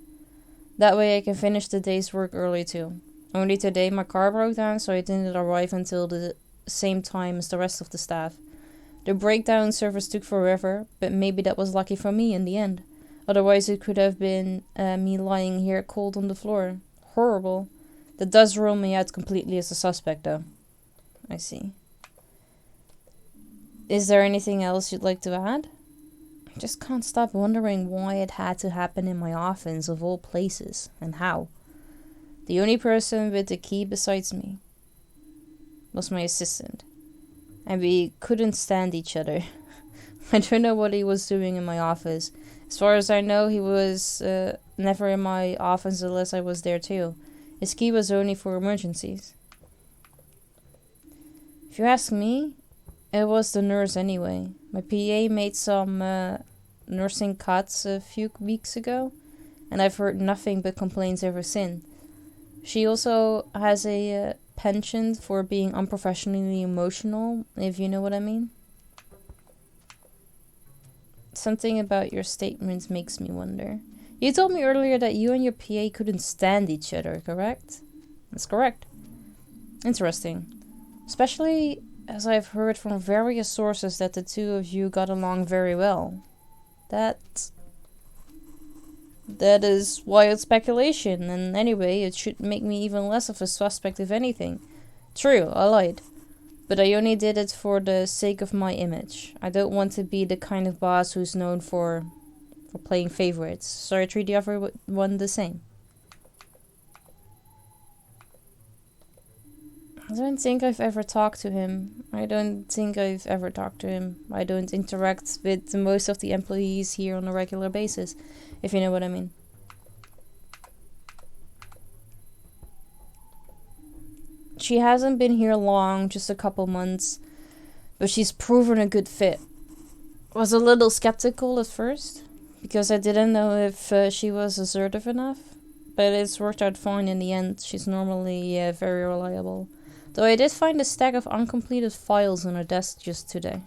That way I can finish the day's work early, too. Only today my car broke down, so I didn't arrive until the same time as the rest of the staff. The breakdown service took forever, but maybe that was lucky for me in the end. Otherwise it could have been me lying here cold on the floor. Horrible. That does rule me out completely as a suspect, though. I see. Is there anything else you'd like to add? I just can't stop wondering why it had to happen in my office of all places, and how. The only person with the key besides me was my assistant. And we couldn't stand each other. I don't know what he was doing in my office. As far as I know, he was never in my office unless I was there too. His key was only for emergencies. If you ask me, it was the nurse anyway. My PA made some nursing cuts a few weeks ago, and I've heard nothing but complaints ever since. She also has a penchant for being unprofessionally emotional, if you know what I mean. Something about your statements makes me wonder. You told me earlier that you and your PA couldn't stand each other, correct? That's correct. Interesting. Especially as I've heard from various sources that the two of you got along very well. That is wild speculation, and anyway, it should make me even less of a suspect if anything. True, I lied. But I only did it for the sake of my image. I don't want to be the kind of boss who's known for playing favorites, so I treat the other one the same. I don't think I've ever talked to him. I don't interact with most of the employees here on a regular basis, if you know what I mean. She hasn't been here long, just a couple months, but she's proven a good fit. Was a little skeptical at first, because I didn't know if she was assertive enough, but it's worked out fine in the end. She's normally very reliable. Though I did find a stack of uncompleted files on her desk just today.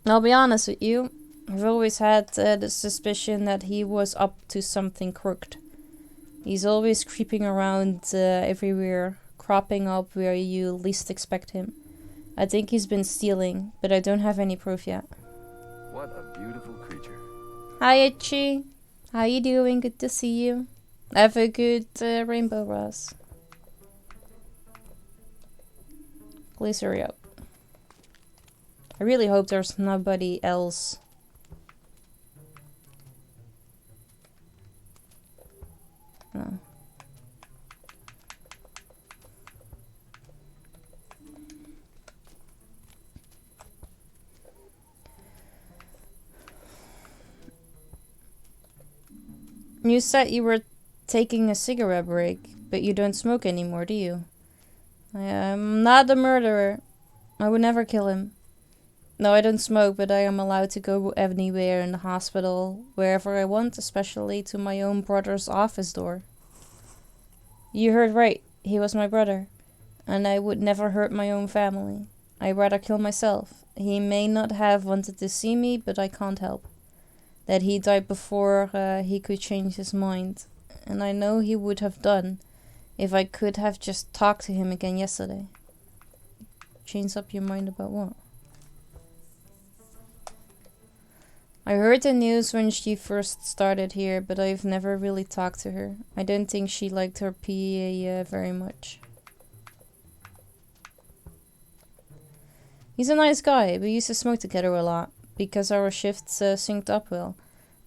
I'll be honest with you, I've always had the suspicion that he was up to something crooked. He's always creeping around everywhere, cropping up where you least expect him. I think he's been stealing, but I don't have any proof yet. What a beautiful creature. Hi, Itchy. How you doing? Good to see you. Have a good rainbow, Ross. Please hurry up. I really hope there's nobody else. No. You said you were taking a cigarette break, but you don't smoke anymore, do you? I am not a murderer. I would never kill him. No, I don't smoke, but I am allowed to go anywhere in the hospital, wherever I want, especially to my own brother's office door. You heard right. He was my brother. And I would never hurt my own family. I'd rather kill myself. He may not have wanted to see me, but I can't help. That he died before he could change his mind. And I know he would have done if I could have just talked to him again yesterday. Change up your mind about what? I heard the news when she first started here, but I've never really talked to her. I don't think she liked her PA very much. He's a nice guy. We used to smoke together a lot, because our shifts synced up well.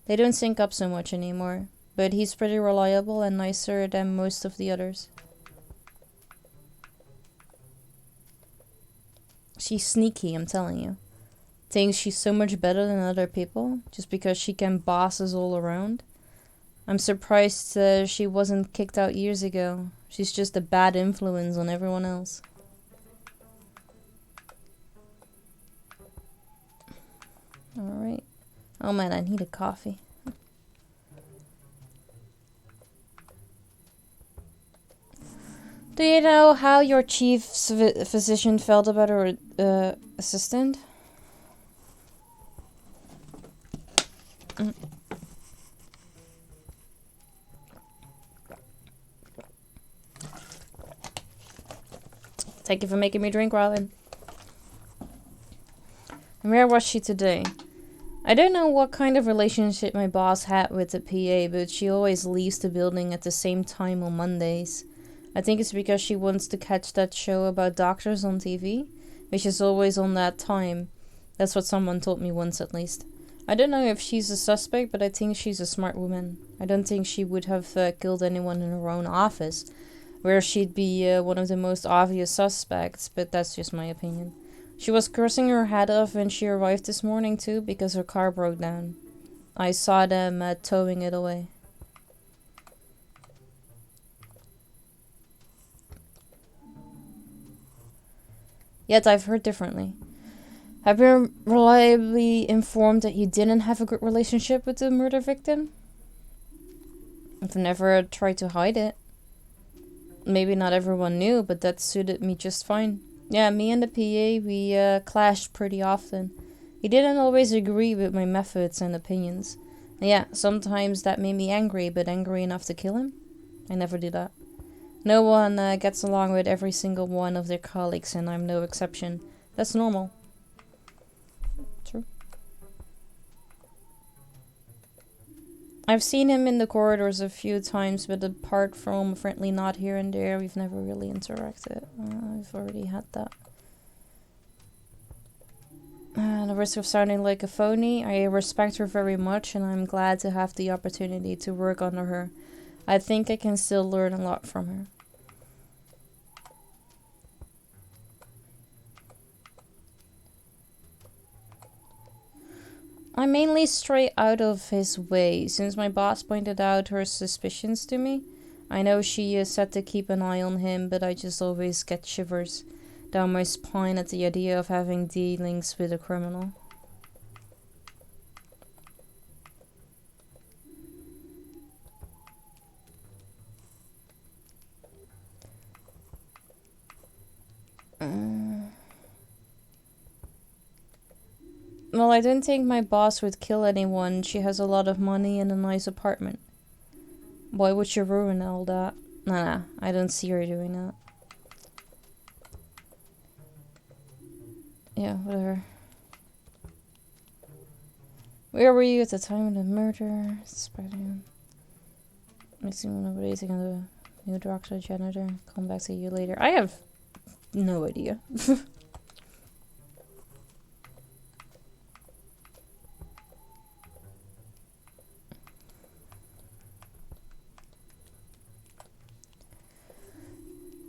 They don't sync up so much anymore, but he's pretty reliable and nicer than most of the others. She's sneaky, I'm telling you. Thinks she's so much better than other people, just because she can boss us all around. I'm surprised she wasn't kicked out years ago. She's just a bad influence on everyone else. Alright. Oh man, I need a coffee. Do you know how your chief physician felt about her assistant? Thank you for making me drink, Robin. And where was she today? I don't know what kind of relationship my boss had with the PA, but she always leaves the building at the same time on Mondays. I think it's because she wants to catch that show about doctors on TV, which is always on that time. That's what someone told me once at least. I don't know if she's a suspect, but I think she's a smart woman. I don't think she would have killed anyone in her own office, where she'd be one of the most obvious suspects, but that's just my opinion. She was cursing her head off when she arrived this morning too, because her car broke down. I saw them towing it away. Yet I've heard differently. I've been reliably informed that you didn't have a good relationship with the murder victim. I've never tried to hide it. Maybe not everyone knew, but that suited me just fine. Yeah, me and the PA, we clashed pretty often. He didn't always agree with my methods and opinions. And yeah, sometimes that made me angry, but angry enough to kill him? I never do that. No one gets along with every single one of their colleagues, and I'm no exception. That's normal. True. I've seen him in the corridors a few times, but apart from a friendly nod here and there, we've never really interacted. I've already had that. The risk of sounding like a phony, I respect her very much, and I'm glad to have the opportunity to work under her. I think I can still learn a lot from her. I mainly stray out of his way, since my boss pointed out her suspicions to me. I know she is set to keep an eye on him, but I just always get shivers down my spine at the idea of having dealings with a criminal. Well, I don't think my boss would kill anyone. She has a lot of money and a nice apartment. Why would she ruin all that? Nah, I don't see her doing that. Yeah, whatever. Where were you at the time of the murder? Spider-Man. Mixing one of raising the new doctor janitor. Come back to you later. I have no idea.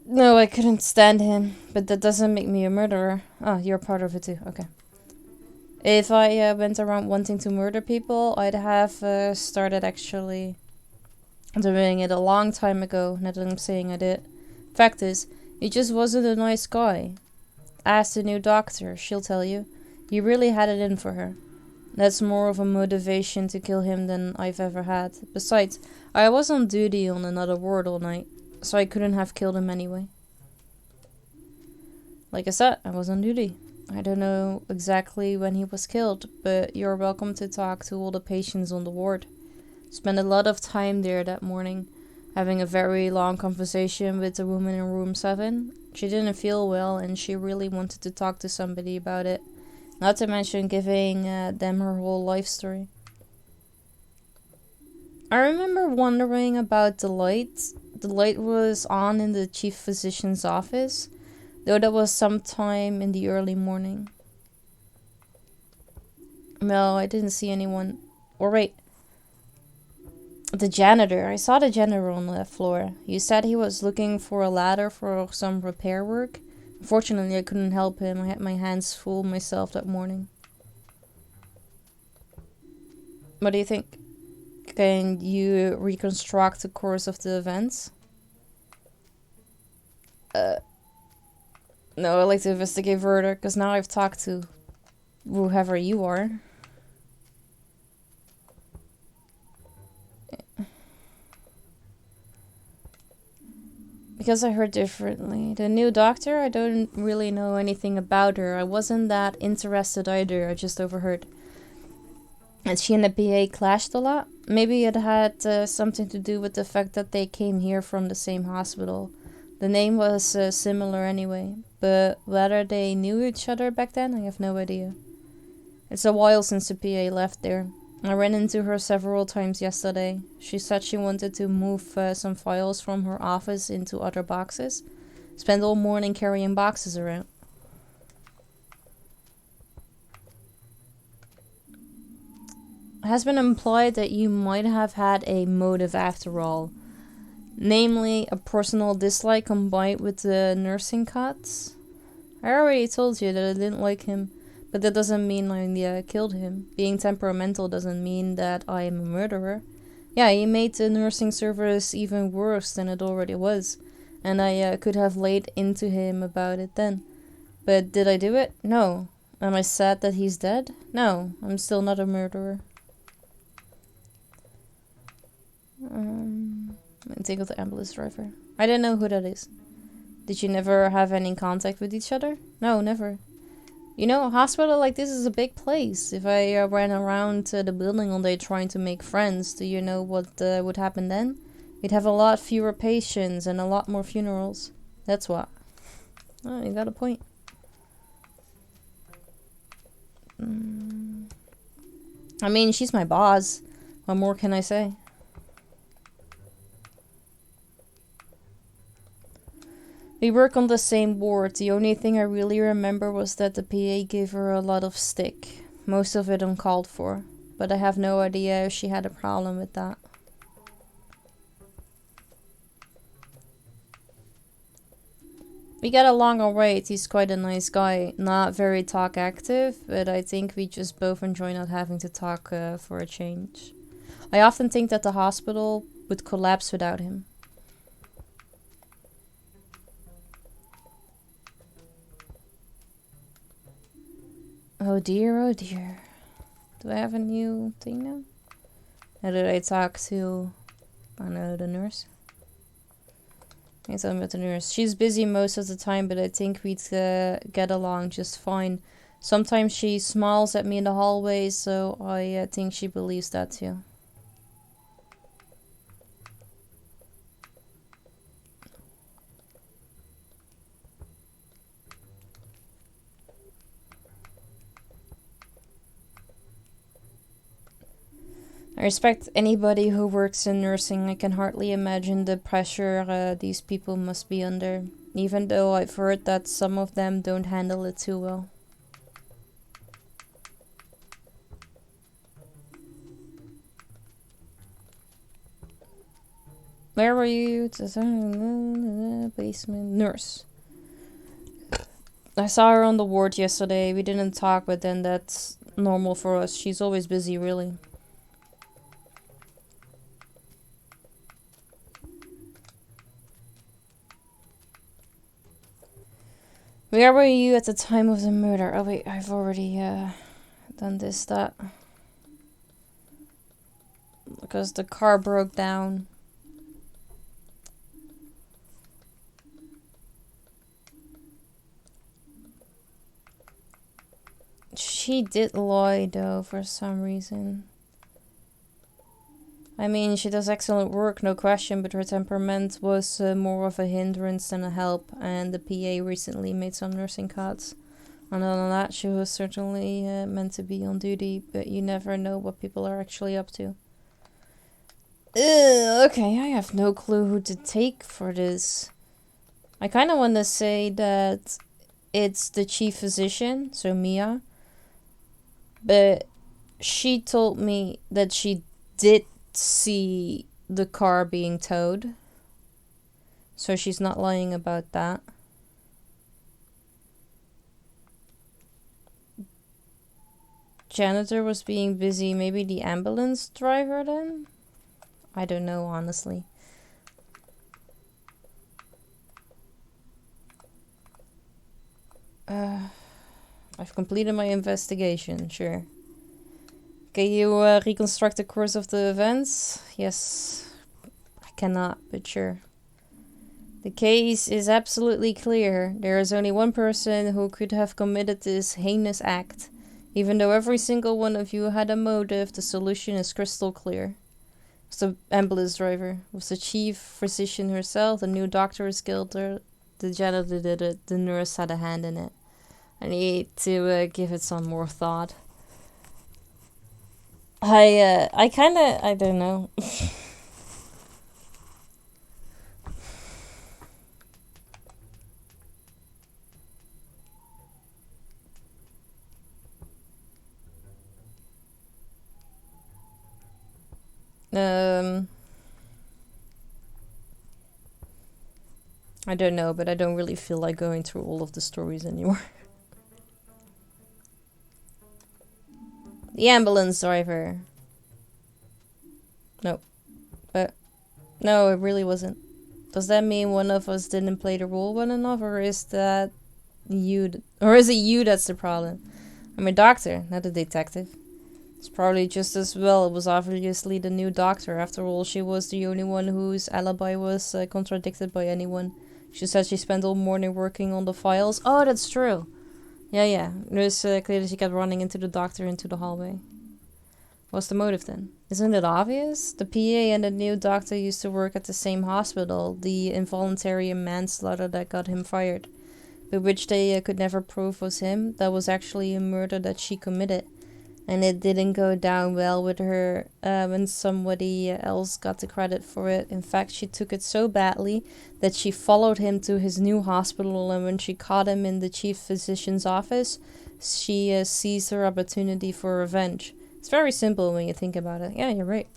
No, I couldn't stand him, but that doesn't make me a murderer. Oh, you're part of it too. Okay. If I went around wanting to murder people, I'd have started actually doing it a long time ago. Not that I'm saying I did. Fact is, he just wasn't a nice guy. Ask the new doctor, she'll tell you. He really had it in for her. That's more of a motivation to kill him than I've ever had. Besides, I was on duty on another ward all night, so I couldn't have killed him anyway. Like I said, I was on duty. I don't know exactly when he was killed, but you're welcome to talk to all the patients on the ward. Spent a lot of time there that morning, having a very long conversation with the woman in room 7. She didn't feel well and she really wanted to talk to somebody about it. Not to mention giving them her whole life story. I remember wondering about the light. The light was on in the chief physician's office, though that was sometime in the early morning. No, I didn't see anyone. Or wait. The janitor. I saw the janitor on the floor. You said he was looking for a ladder for some repair work. Unfortunately, I couldn't help him. I had my hands full myself that morning. What do you think? Can you reconstruct the course of the events? No, I'd like to investigate further, because now I've talked to whoever you are. Because I heard differently. The new doctor, I don't really know anything about her. I wasn't that interested either, I just overheard. And she and the PA clashed a lot. Maybe it had something to do with the fact that they came here from the same hospital. The name was similar anyway. But whether they knew each other back then, I have no idea. It's a while since the PA left there. I ran into her several times yesterday. She said she wanted to move some files from her office into other boxes. Spent all morning carrying boxes around. It has been implied that you might have had a motive after all. Namely, a personal dislike combined with the nursing cuts. I already told you that I didn't like him. But that doesn't mean I killed him. Being temperamental doesn't mean that I am a murderer. Yeah, he made the nursing service even worse than it already was. And I could have laid into him about it then. But did I do it? No. Am I sad that he's dead? No, I'm still not a murderer. I think of the ambulance driver. I don't know who that is. Did you never have any contact with each other? No, never. You know, a hospital like this is a big place. If I ran around the building all day trying to make friends, do you know what would happen then? We'd have a lot fewer patients and a lot more funerals. That's what. Oh, you got a point. I mean, she's my boss. What more can I say? We work on the same ward. The only thing I really remember was that the PA gave her a lot of stick. Most of it uncalled for. But I have no idea if she had a problem with that. We get along alright. He's quite a nice guy. Not very talk active, but I think we just both enjoy not having to talk for a change. I often think that the hospital would collapse without him. Oh dear, oh dear. Do I have a new thing now? How did I talk to, I don't know, the nurse? I tell me about the nurse. She's busy most of the time, but I think we'd get along just fine. Sometimes she smiles at me in the hallway, so I think she believes that too. I respect anybody who works in nursing. I can hardly imagine the pressure these people must be under, even though I've heard that some of them don't handle it too well. Where were you? Basement nurse. I saw her on the ward yesterday. We didn't talk, but then that's normal for us. She's always busy, really. Where were you at the time of the murder? Oh wait, I've already done that. Because the car broke down. She did lie though, for some reason. I mean, she does excellent work, no question, but her temperament was more of a hindrance than a help, and the PA recently made some nursing cuts. And other than that, she was certainly meant to be on duty, but you never know what people are actually up to. Okay, I have no clue who to take for this. I kind of want to say that it's the chief physician, so Mia, but she told me that she did see the car being towed, so she's not lying about that. Janitor was being busy. Maybe the ambulance driver then? I don't know, honestly. I've completed my investigation, sure. Can you reconstruct the course of the events? Yes, I cannot, but sure. The case is absolutely clear. There is only one person who could have committed this heinous act. Even though every single one of you had a motive, the solution is crystal clear. It's the ambulance driver. It was the chief physician herself, the new doctor is guilty, the janitor did it, the nurse had a hand in it. I need to give it some more thought. I don't know. I don't know, but I don't really feel like going through all of the stories anymore. The ambulance driver. No. But no, it really wasn't. Does that mean one of us didn't play the role well enough, or is that you? Or is it you that's the problem? I'm a doctor, not a detective. It's probably just as well. It was obviously the new doctor. After all, she was the only one whose alibi was contradicted by anyone. She said she spent all morning working on the files. Oh, that's true. Yeah. It was clear that she kept running into the doctor into the hallway. What's the motive then? Isn't it obvious? The PA and the new doctor used to work at the same hospital, the involuntary manslaughter that got him fired, but which they could never prove was him. That was actually a murder that she committed, and it didn't go down well with her when somebody else got the credit for it. In fact, she took it so badly that she followed him to his new hospital, and when she caught him in the chief physician's office, she seized her opportunity for revenge. It's very simple when you think about it. Yeah, you're right.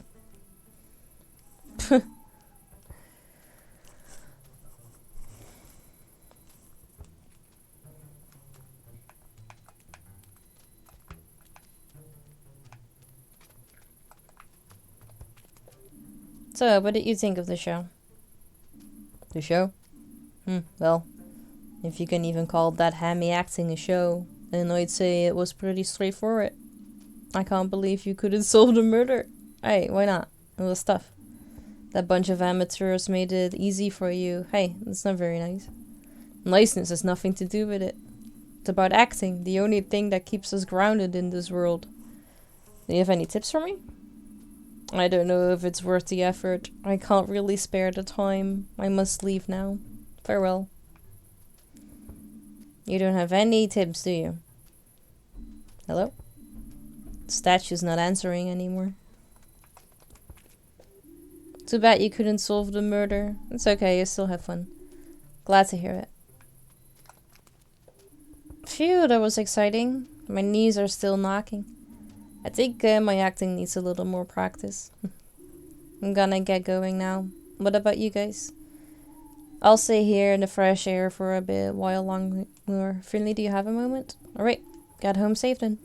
So, what did you think of the show? The show? Well, if you can even call that hammy acting a show, then I'd say it was pretty straightforward. I can't believe you couldn't solve the murder. Hey, why not? It was tough. That bunch of amateurs made it easy for you. Hey, that's not very nice. Niceness has nothing to do with it. It's about acting, the only thing that keeps us grounded in this world. Do you have any tips for me? I don't know if it's worth the effort. I can't really spare the time. I must leave now. Farewell. You don't have any tips, do you? Hello? The statue's not answering anymore. Too bad you couldn't solve the murder. It's okay, you still have fun. Glad to hear it. Phew, that was exciting. My knees are still knocking. I think my acting needs a little more practice. I'm gonna get going now. What about you guys? I'll stay here in the fresh air for a bit while longer. Finley, do you have a moment? Alright, get home safe then.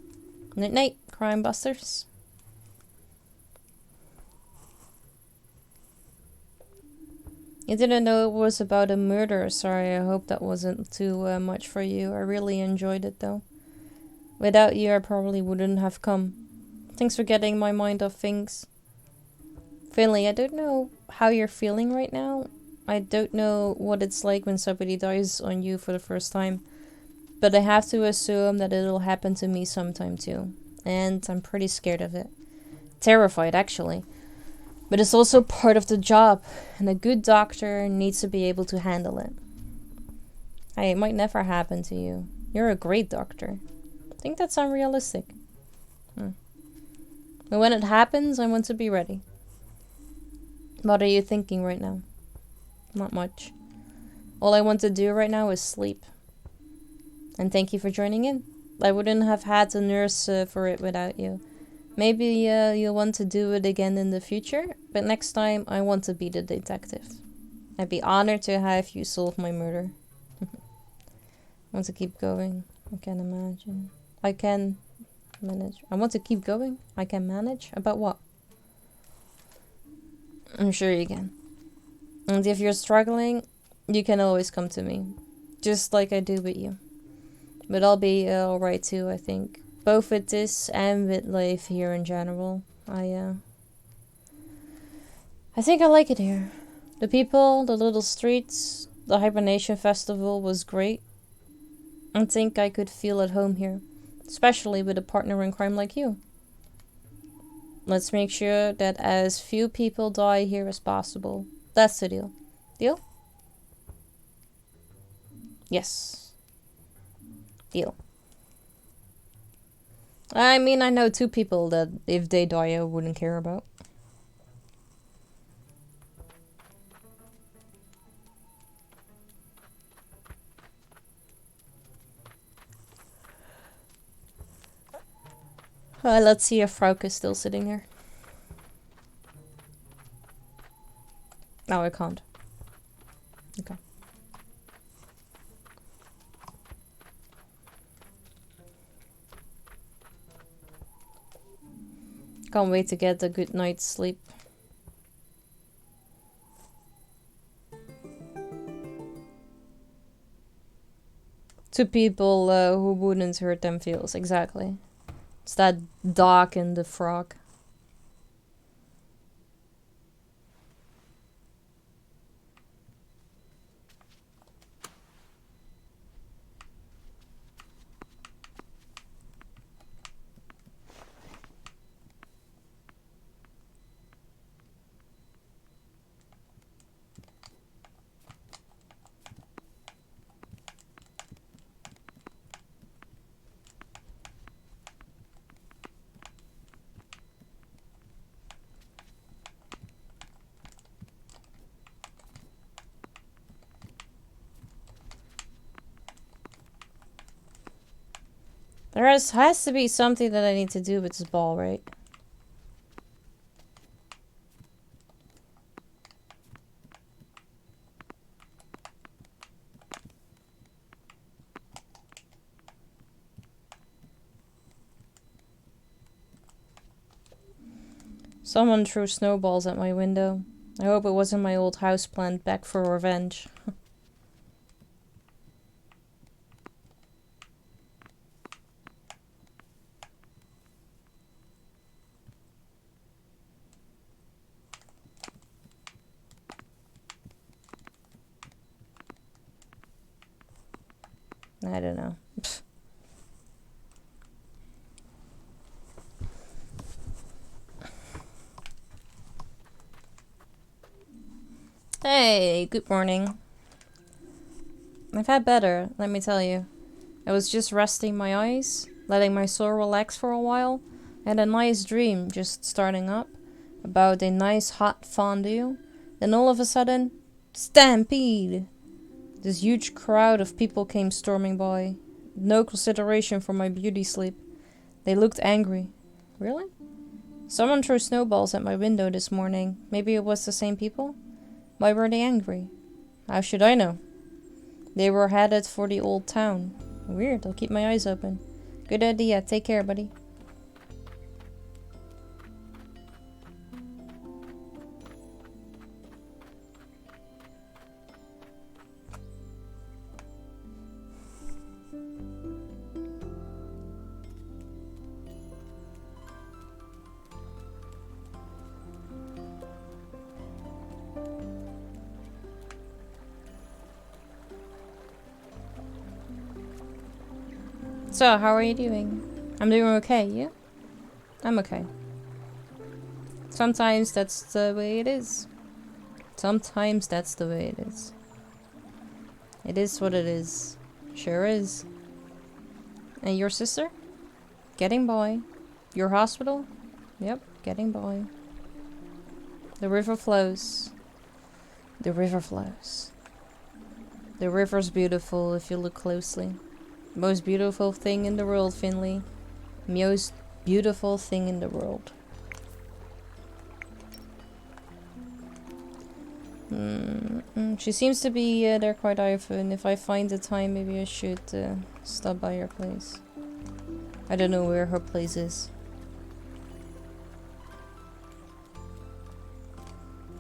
Night night, crime busters. You didn't know it was about a murder. Sorry, I hope that wasn't too much for you. I really enjoyed it though. Without you, I probably wouldn't have come. Thanks for getting my mind off things. Finley, I don't know how you're feeling right now. I don't know what it's like when somebody dies on you for the first time. But I have to assume that it'll happen to me sometime too. And I'm pretty scared of it. Terrified, actually. But it's also part of the job, and a good doctor needs to be able to handle it. Hey, it might never happen to you. You're a great doctor. I think that's unrealistic. But when it happens, I want to be ready. What are you thinking right now? Not much. All I want to do right now is sleep. And thank you for joining in. I wouldn't have had a nurse for it without you. Maybe you'll want to do it again in the future, but next time I want to be the detective. I'd be honored to have you solve my murder. I want to keep going. I can imagine. I can manage. I want to keep going. I can manage. About what? I'm sure you can. And if you're struggling, you can always come to me. Just like I do with you. But I'll be alright too, I think. Both with this and with life here in general. I think I like it here. The people, the little streets, the Hibernation Festival was great. I think I could feel at home here. Especially with a partner in crime like you. Let's make sure that as few people die here as possible. That's the deal. Deal? Yes. Deal. I mean, I know 2 people that if they die I wouldn't care about. Let's see if Frauke is still sitting there. No, I can't. Okay. Can't wait to get a good night's sleep. To people who wouldn't hurt them feels, exactly. It's that dog and the frog. There has to be something that I need to do with this ball, right? Someone threw snowballs at my window. I hope it wasn't my old houseplant back for revenge. I don't know. Hey, good morning. I've had better, let me tell you. I was just resting my eyes, letting my soul relax for a while, and a nice dream just starting up about a nice hot fondue. Then all of a sudden, stampede! This huge crowd of people came storming by. No consideration for my beauty sleep. They looked angry. Really? Someone threw snowballs at my window this morning. Maybe it was the same people? Why were they angry? How should I know? They were headed for the old town. Weird, I'll keep my eyes open. Good idea, take care, buddy. So, how are you doing? I'm doing okay, you? I'm okay. Sometimes that's the way it is. Sometimes that's the way it is. It is what it is. Sure is. And your sister? Getting by. Your hospital? Yep, getting by. The river flows. The river flows. The river's beautiful if you look closely. Most beautiful thing in the world, Finley. Most beautiful thing in the world. She seems to be there quite often. If I find the time, maybe I should stop by her place. I don't know where her place is.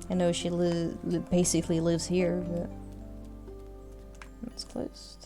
I know she basically lives here, but it's closed.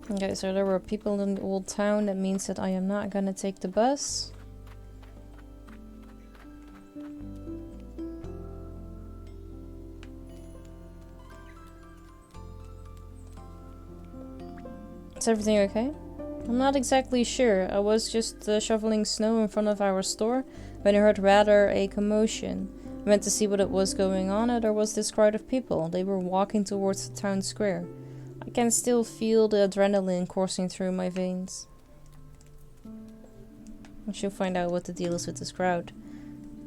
Okay, so there were people in the old town. That means that I am not gonna take the bus. Is everything okay? I'm not exactly sure. I was just shoveling snow in front of our store when I heard rather a commotion. I went to see what it was going on, and there was this crowd of people. They were walking towards the town square. I can still feel the adrenaline coursing through my veins. I should find out what the deal is with this crowd.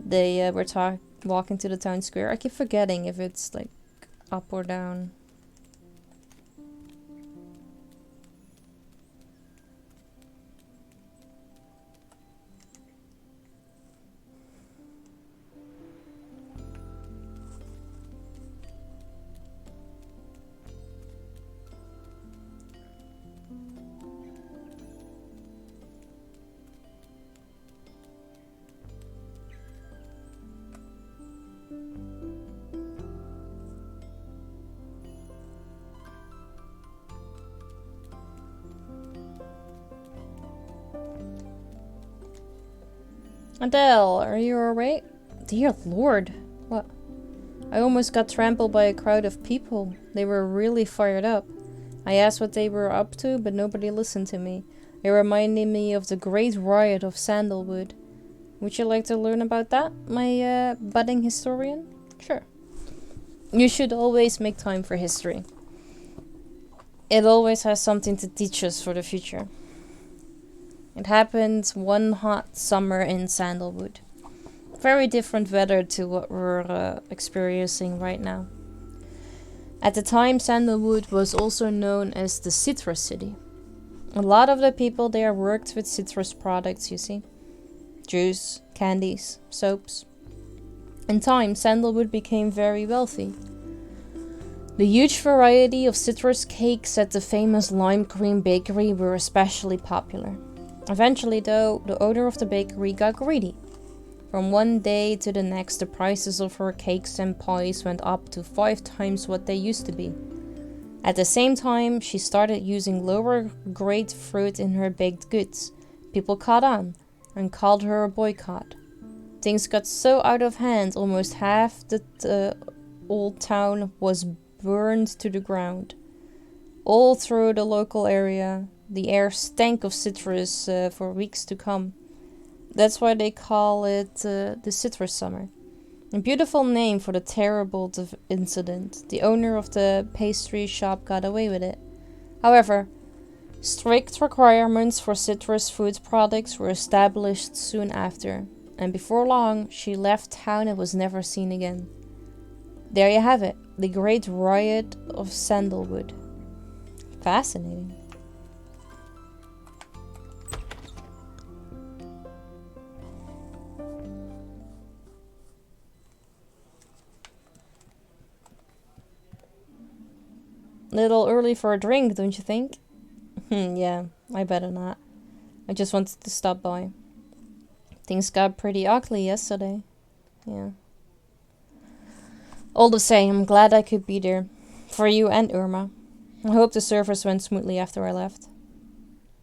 They were walking to the town square. I keep forgetting if it's like up or down. Adele, are you alright? Dear Lord, what? I almost got trampled by a crowd of people. They were really fired up. I asked what they were up to, but nobody listened to me. It reminded me of the Great Riot of Sandalwood. Would you like to learn about that, my budding historian? Sure. You should always make time for history. It always has something to teach us for the future. It happened one hot summer in Sandalwood. Very different weather to what we're experiencing right now. At the time, Sandalwood was also known as the Citrus City. A lot of the people there worked with citrus products, you see. Juice, candies, soaps. In time, Sandalwood became very wealthy. The huge variety of citrus cakes at the famous Lime Cream Bakery were especially popular. Eventually, though, the owner of the bakery got greedy. From one day to the next, the prices of her cakes and pies went up to 5 times what they used to be. At the same time, she started using lower grade fruit in her baked goods. People caught on and called her a boycott. Things got so out of hand, almost half the old town was burned to the ground. All through the local area, the air stank of citrus for weeks to come. That's why they call it the citrus summer. A beautiful name for the terrible incident. The owner of the pastry shop got away with it. However, strict requirements for citrus food products were established soon after, and before long, she left town and was never seen again. There you have it, the Great Riot of Sandalwood. Fascinating. Little early for a drink, don't you think? Yeah, I better not. I just wanted to stop by. Things got pretty ugly yesterday. Yeah. All the same, I'm glad I could be there. For you and Irma. I hope the service went smoothly after I left.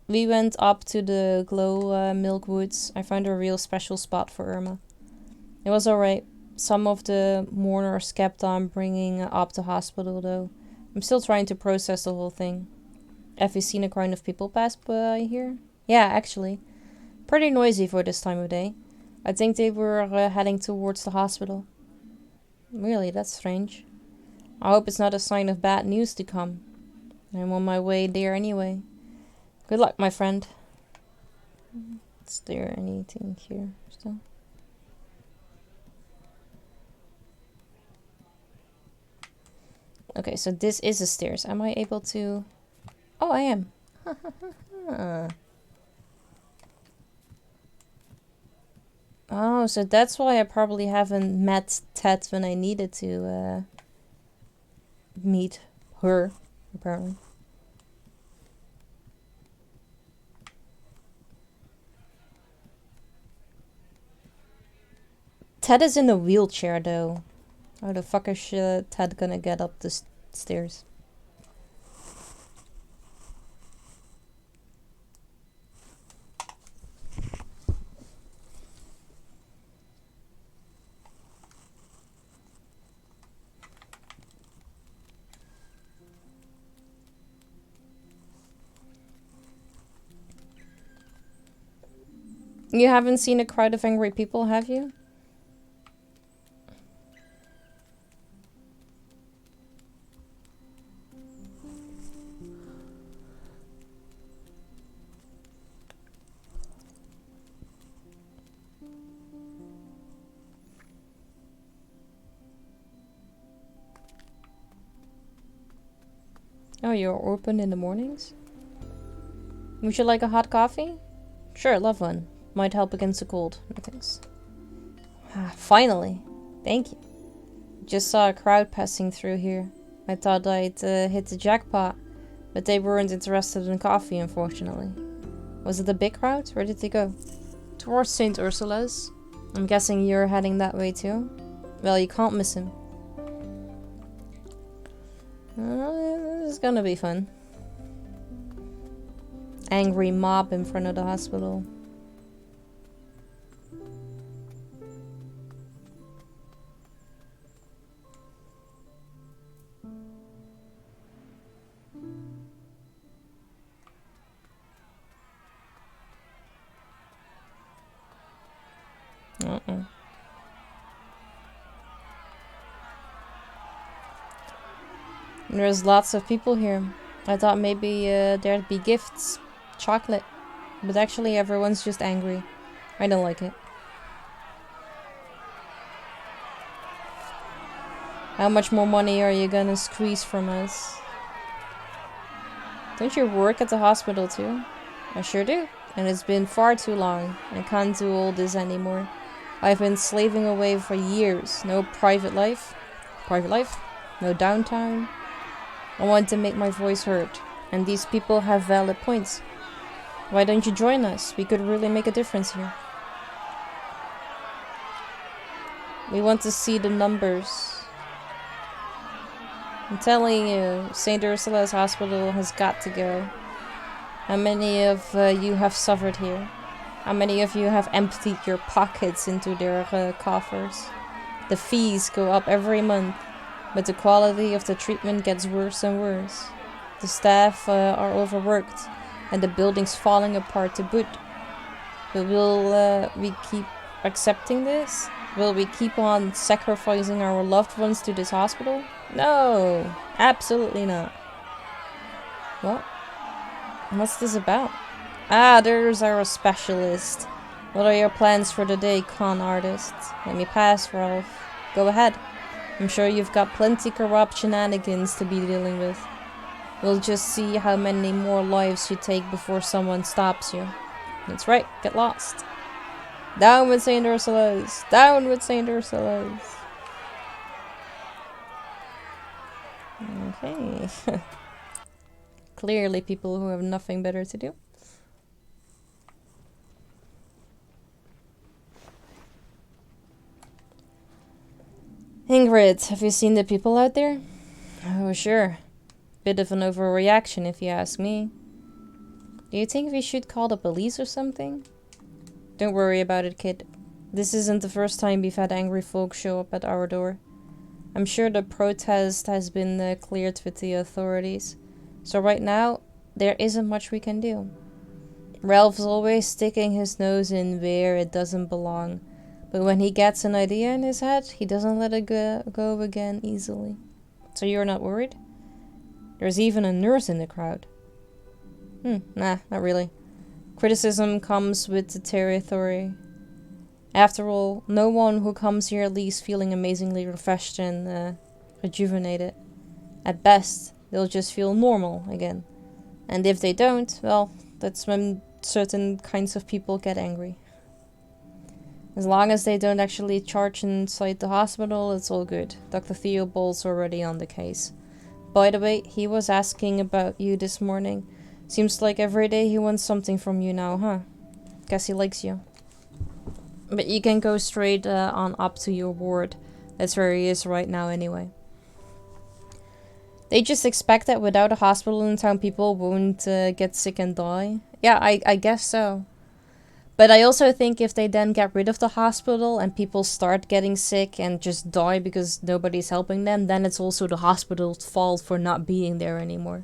We went up to the Glow Milk Woods. I found a real special spot for Irma. It was alright. Some of the mourners kept on bringing her up to hospital though. I'm still trying to process the whole thing. Have you seen a crowd of people pass by here? Yeah, actually. Pretty noisy for this time of day. I think they were heading towards the hospital. Really, that's strange. I hope it's not a sign of bad news to come. I'm on my way there anyway. Good luck, my friend. Is there anything here still? Okay, so this is the stairs. Am I able to... Oh, I am. Oh, so that's why I probably haven't met Ted when I needed to meet her, apparently. Ted is in a wheelchair, though. How the fuck is Ted gonna get up the stairs? You haven't seen a crowd of angry people, have you? Oh, you're open in the mornings? Would you like a hot coffee? Sure, love one. Might help against the cold. No thanks. Ah, finally. Thank you. Just saw a crowd passing through here. I thought I'd hit the jackpot, but they weren't interested in coffee, unfortunately. Was it a big crowd? Where did they go? Towards St. Ursula's. I'm guessing you're heading that way too? Well, you can't miss him. This is gonna be fun. Angry mob in front of the hospital. There's lots of people here. I thought maybe there'd be gifts, chocolate, but actually everyone's just angry. I don't like it. How much more money are you gonna squeeze from us? Don't you work at the hospital too? I sure do. And it's been far too long. I can't do all this anymore. I've been slaving away for years. No private life. Private life? No downtime. I want to make my voice heard, and these people have valid points. Why don't you join us? We could really make a difference here. We want to see the numbers. I'm telling you, St. Ursula's hospital has got to go. How many of you have suffered here? How many of you have emptied your pockets into their coffers? The fees go up every month, but the quality of the treatment gets worse and worse. The staff are overworked, and the building's falling apart to boot. But will we keep accepting this? Will we keep on sacrificing our loved ones to this hospital? No, absolutely not. What? What's this about? Ah, there's our specialist. What are your plans for the day, con artist? Let me pass, Ralph. Go ahead. I'm sure you've got plenty corrupt shenanigans to be dealing with. We'll just see how many more lives you take before someone stops you. That's right, get lost. Down with St. Ursula's! Down with St. Ursula's! Okay. Clearly people who have nothing better to do. Ingrid, have you seen the people out there? Oh, sure. Bit of an overreaction if you ask me. Do you think we should call the police or something? Don't worry about it, kid. This isn't the first time we've had angry folks show up at our door. I'm sure the protest has been cleared with the authorities. So right now, there isn't much we can do. Ralph's always sticking his nose in where it doesn't belong. But when he gets an idea in his head, he doesn't let it go again easily. So you're not worried? There's even a nurse in the crowd. Nah, not really. Criticism comes with the territory. After all, no one who comes here leaves feeling amazingly refreshed and rejuvenated. At best, they'll just feel normal again. And if they don't, well, that's when certain kinds of people get angry. As long as they don't actually charge inside the hospital, it's all good. Dr. Theobald's already on the case. By the way, he was asking about you this morning. Seems like every day he wants something from you now, huh? Guess he likes you. But you can go straight on up to your ward. That's where he is right now anyway. They just expect that without a hospital in town, people won't get sick and die. Yeah, I guess so. But I also think if they then get rid of the hospital and people start getting sick and just die because nobody's helping them, then it's also the hospital's fault for not being there anymore.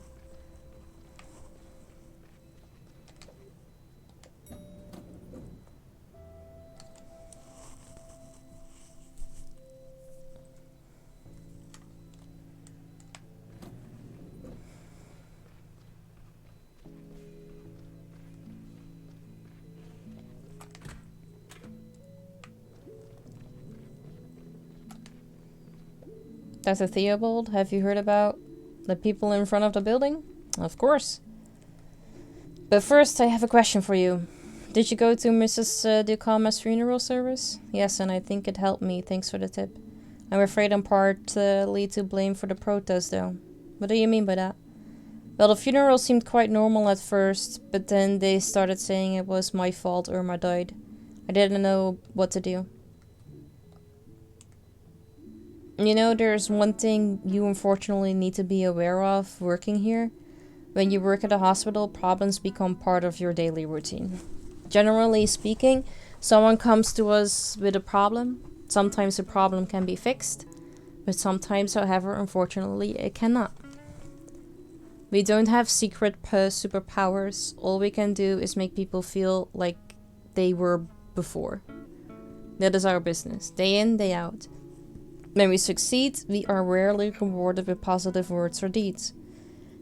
Dr. Theobald, have you heard about the people in front of the building? Of course. But first, I have a question for you. Did you go to Mrs. Ducalma's funeral service? Yes, and I think it helped me. Thanks for the tip. I'm afraid I'm partly to blame for the protest, though. What do you mean by that? Well, the funeral seemed quite normal at first, but then they started saying it was my fault Irma died. I didn't know what to do. You know, there's one thing you unfortunately need to be aware of working here. When you work at a hospital, problems become part of your daily routine. Generally speaking, someone comes to us with a problem. Sometimes the problem can be fixed, but sometimes, however, unfortunately, it cannot. We don't have secret superpowers. All we can do is make people feel like they were before. That is our business, day in, day out. When we succeed, we are rarely rewarded with positive words or deeds.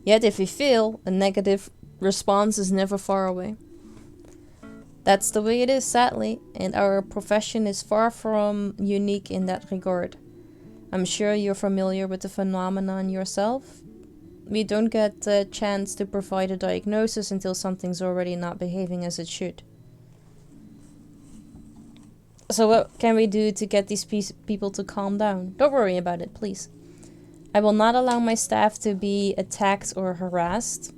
Yet if we fail, a negative response is never far away. That's the way it is, sadly, and our profession is far from unique in that regard. I'm sure you're familiar with the phenomenon yourself. We don't get a chance to provide a diagnosis until something's already not behaving as it should. So what can we do to get these people to calm down? Don't worry about it, please. I will not allow my staff to be attacked or harassed.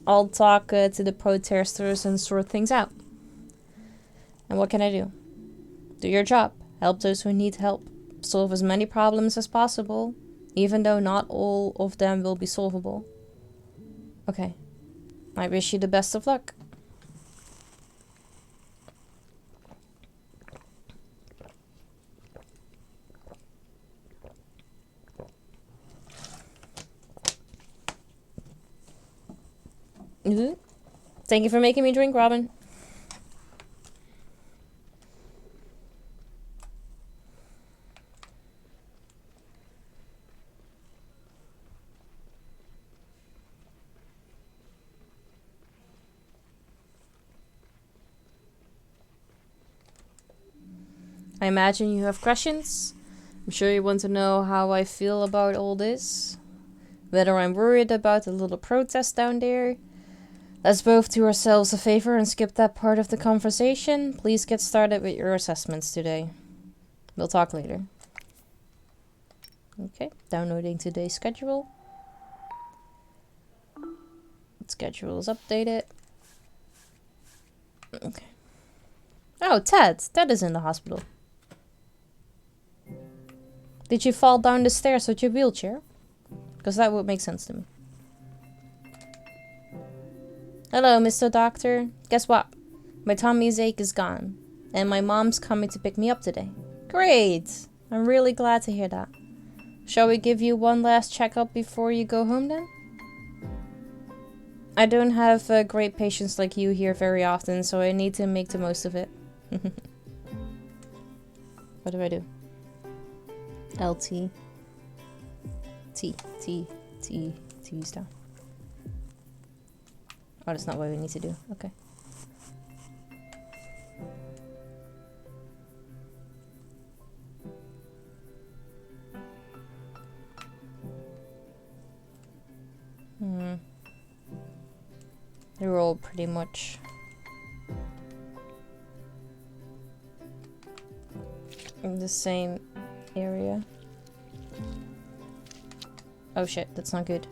I'll talk to the protesters and sort things out. And what can I do? Do your job. Help those who need help. Solve as many problems as possible, even though not all of them will be solvable. Okay. I wish you the best of luck. Thank you for making me drink, Robin. I imagine you have questions. I'm sure you want to know how I feel about all this. Whether I'm worried about the little protest down there. Let's both do ourselves a favor and skip that part of the conversation. Please get started with your assessments today. We'll talk later. Okay, downloading today's schedule. Schedule is updated. Okay. Oh, Ted. Ted is in the hospital. Did you fall down the stairs with your wheelchair? Because that would make sense to me. Hello, Mr. Doctor. Guess what? My tummy's ache is gone. And my mom's coming to pick me up today. Great! I'm really glad to hear that. Shall we give you one last checkup before you go home then? I don't have great patients like you here very often, so I need to make the most of it. What do I do? LT. T down. Oh, that's not what we need to do. Okay. They're all pretty much in the same area. Oh shit, that's not good.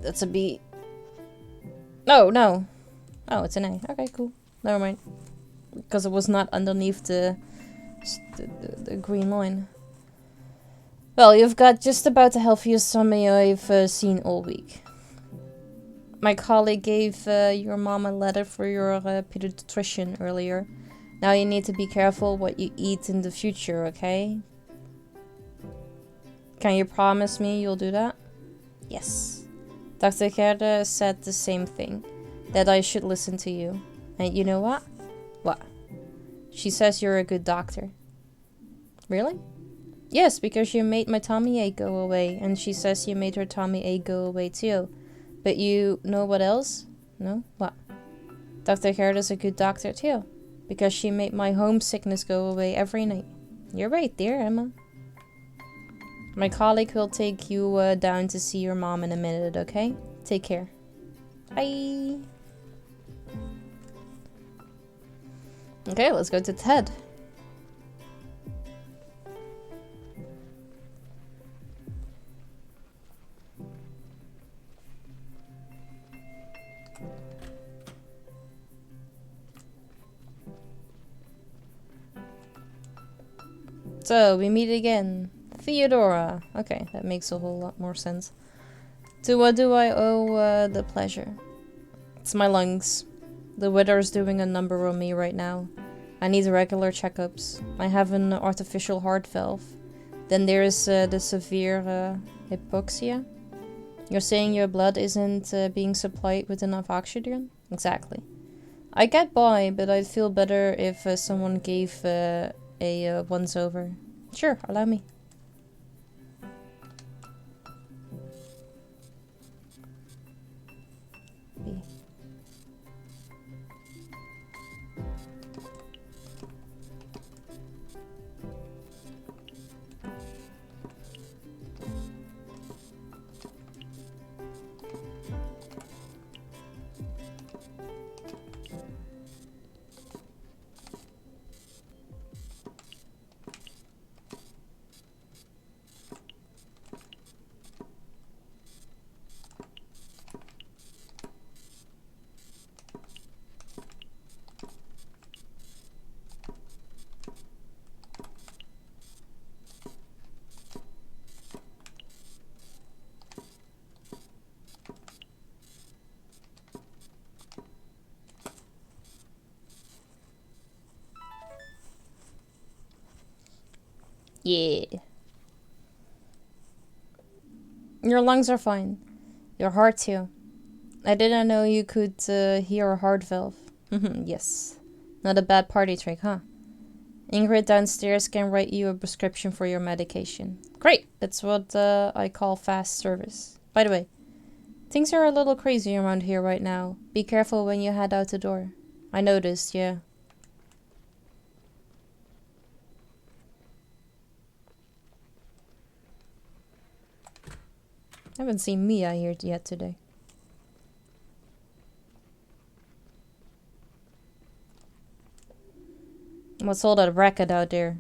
That's a B. No. Oh, it's an A. Okay, cool. Never mind. Because it was not underneath the green line. Well, you've got just about the healthiest tummy I've seen all week. My colleague gave your mom a letter for your pediatrician earlier. Now you need to be careful what you eat in the future, okay? Can you promise me you'll do that? Yes. Dr. Gerde said the same thing. That I should listen to you. And you know what? What? She says you're a good doctor. Really? Yes, because you made my tummy ache go away. And she says you made her tummy ache go away too. But you know what else? No? What? Dr. Gerda's a good doctor too. Because she made my homesickness go away every night. You're right, dear Emma. My colleague will take you down to see your mom in a minute, okay? Take care. Bye. Okay, let's go to Ted. So, we meet again. Theodora. Okay, that makes a whole lot more sense. To what do I owe the pleasure? It's my lungs. The weather's doing a number on me right now. I need regular checkups. I have an artificial heart valve. Then there's the severe hypoxia. You're saying your blood isn't being supplied with enough oxygen? Exactly. I get by, but I'd feel better if someone gave a once-over. Sure, allow me. B. Yeah. Your lungs are fine. Your heart too. I didn't know you could hear a heart valve. Yes. Not a bad party trick, huh? Ingrid downstairs can write you a prescription for your medication. Great! That's what I call fast service. By the way, things are a little crazy around here right now. Be careful when you head out the door. I noticed, yeah. I haven't seen Mia here yet today. What's all that racket out there?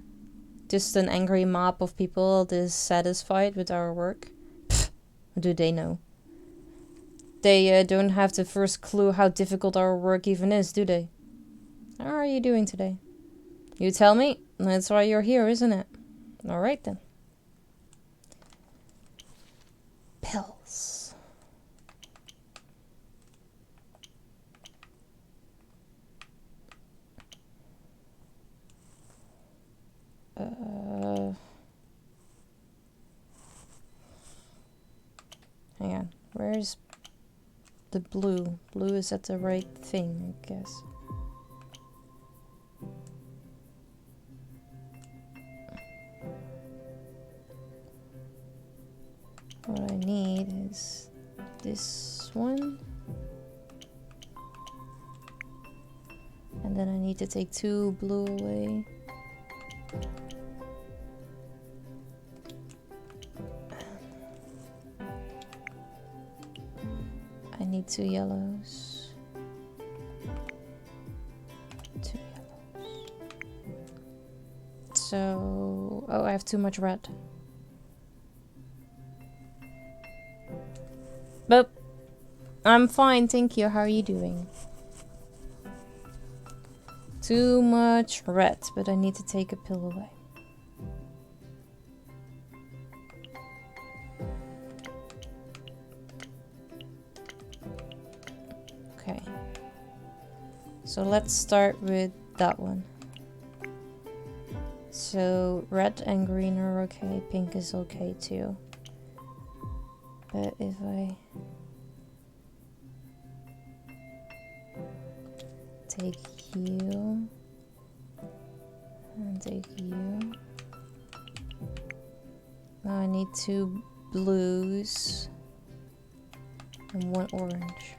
Just an angry mob of people dissatisfied with our work? Pfft, what do they know? They don't have the first clue how difficult our work even is, do they? How are you doing today? You tell me. That's why you're here, isn't it? Alright then. Pills. Hang on. Where's the blue? Blue is at the right thing, I guess. What I need is this one. And then I need to take 2 blue away. I need 2 yellows. 2 yellows. So... oh, I have too much red. But I'm fine, thank you. How are you doing? Too much red, but I need to take a pill away. Okay. So let's start with that one. So red and green are okay, pink is okay too. But if I take you and take you, now I need 2 blues and 1 orange.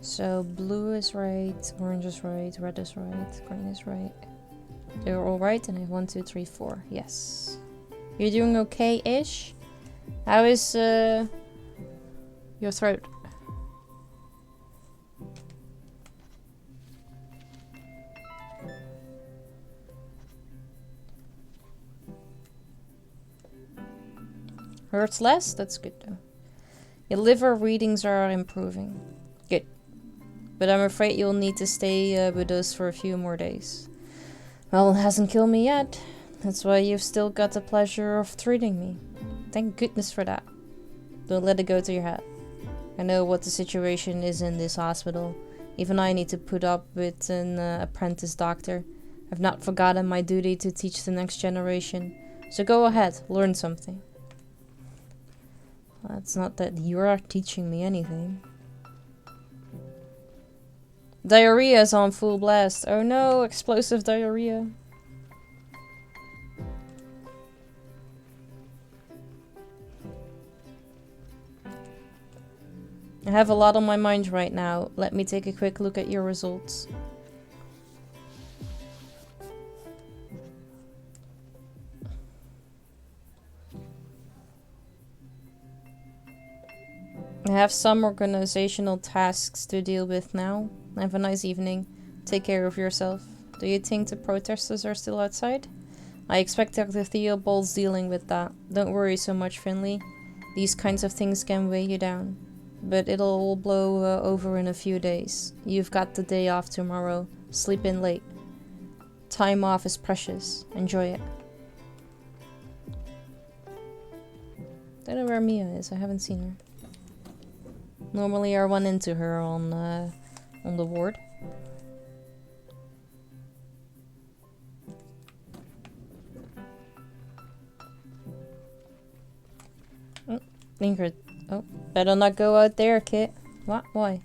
So blue is right, orange is right, red is right, green is right. They're all right, and I have 1, 2, 3, 4. Yes. You're doing okay-ish? How is your throat? Hurts less? That's good though. Your liver readings are improving. Good. But I'm afraid you'll need to stay with us for a few more days. Well, it hasn't killed me yet. That's why you've still got the pleasure of treating me. Thank goodness for that. Don't let it go to your head. I know what the situation is in this hospital. Even I need to put up with an apprentice doctor. I've not forgotten my duty to teach the next generation. So go ahead, learn something. Well, it's not that you're teaching me anything. Diarrhea is on full blast. Oh no, explosive diarrhea. I have a lot on my mind right now. Let me take a quick look at your results. I have some organizational tasks to deal with now. Have a nice evening. Take care of yourself. Do you think the protesters are still outside? I expect Dr. Theobald's dealing with that. Don't worry so much, Finley. These kinds of things can weigh you down. But it'll all blow over in a few days. You've got the day off tomorrow. Sleep in late. Time off is precious. Enjoy it. Don't know where Mia is. I haven't seen her. Normally I run into her on the ward. Ingrid. Oh, better not go out there, Kit. What? Why?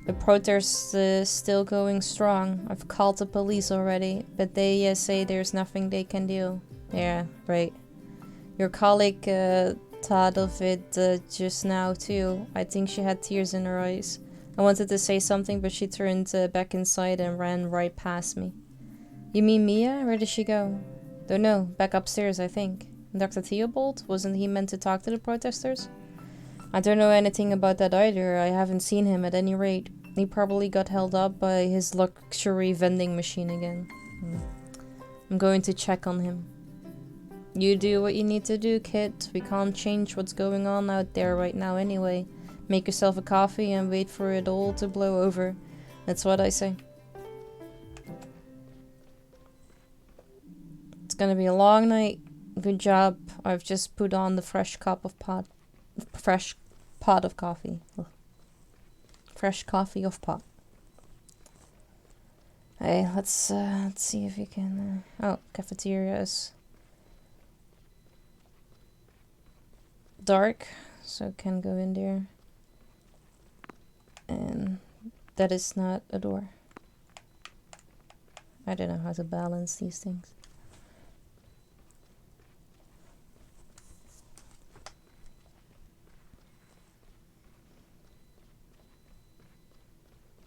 The protest is still going strong. I've called the police already, but they say there's nothing they can do. Yeah, right. Your colleague thought of it just now too. I think she had tears in her eyes. I wanted to say something, but she turned back inside and ran right past me. You mean Mia? Where did she go? Don't know. Back upstairs, I think. Dr. Theobald? Wasn't he meant to talk to the protesters? I don't know anything about that either. I haven't seen him at any rate. He probably got held up by his luxury vending machine again. I'm going to check on him. You do what you need to do, Kit. We can't change what's going on out there right now anyway. Make yourself a coffee and wait for it all to blow over. That's what I say. It's gonna be a long night. Good job. I've just put on the fresh pot of coffee. Ugh. Fresh coffee of pot. Hey, let's see if you can. Oh, cafeteria is dark, so can go in there. And that is not a door. I don't know how to balance these things.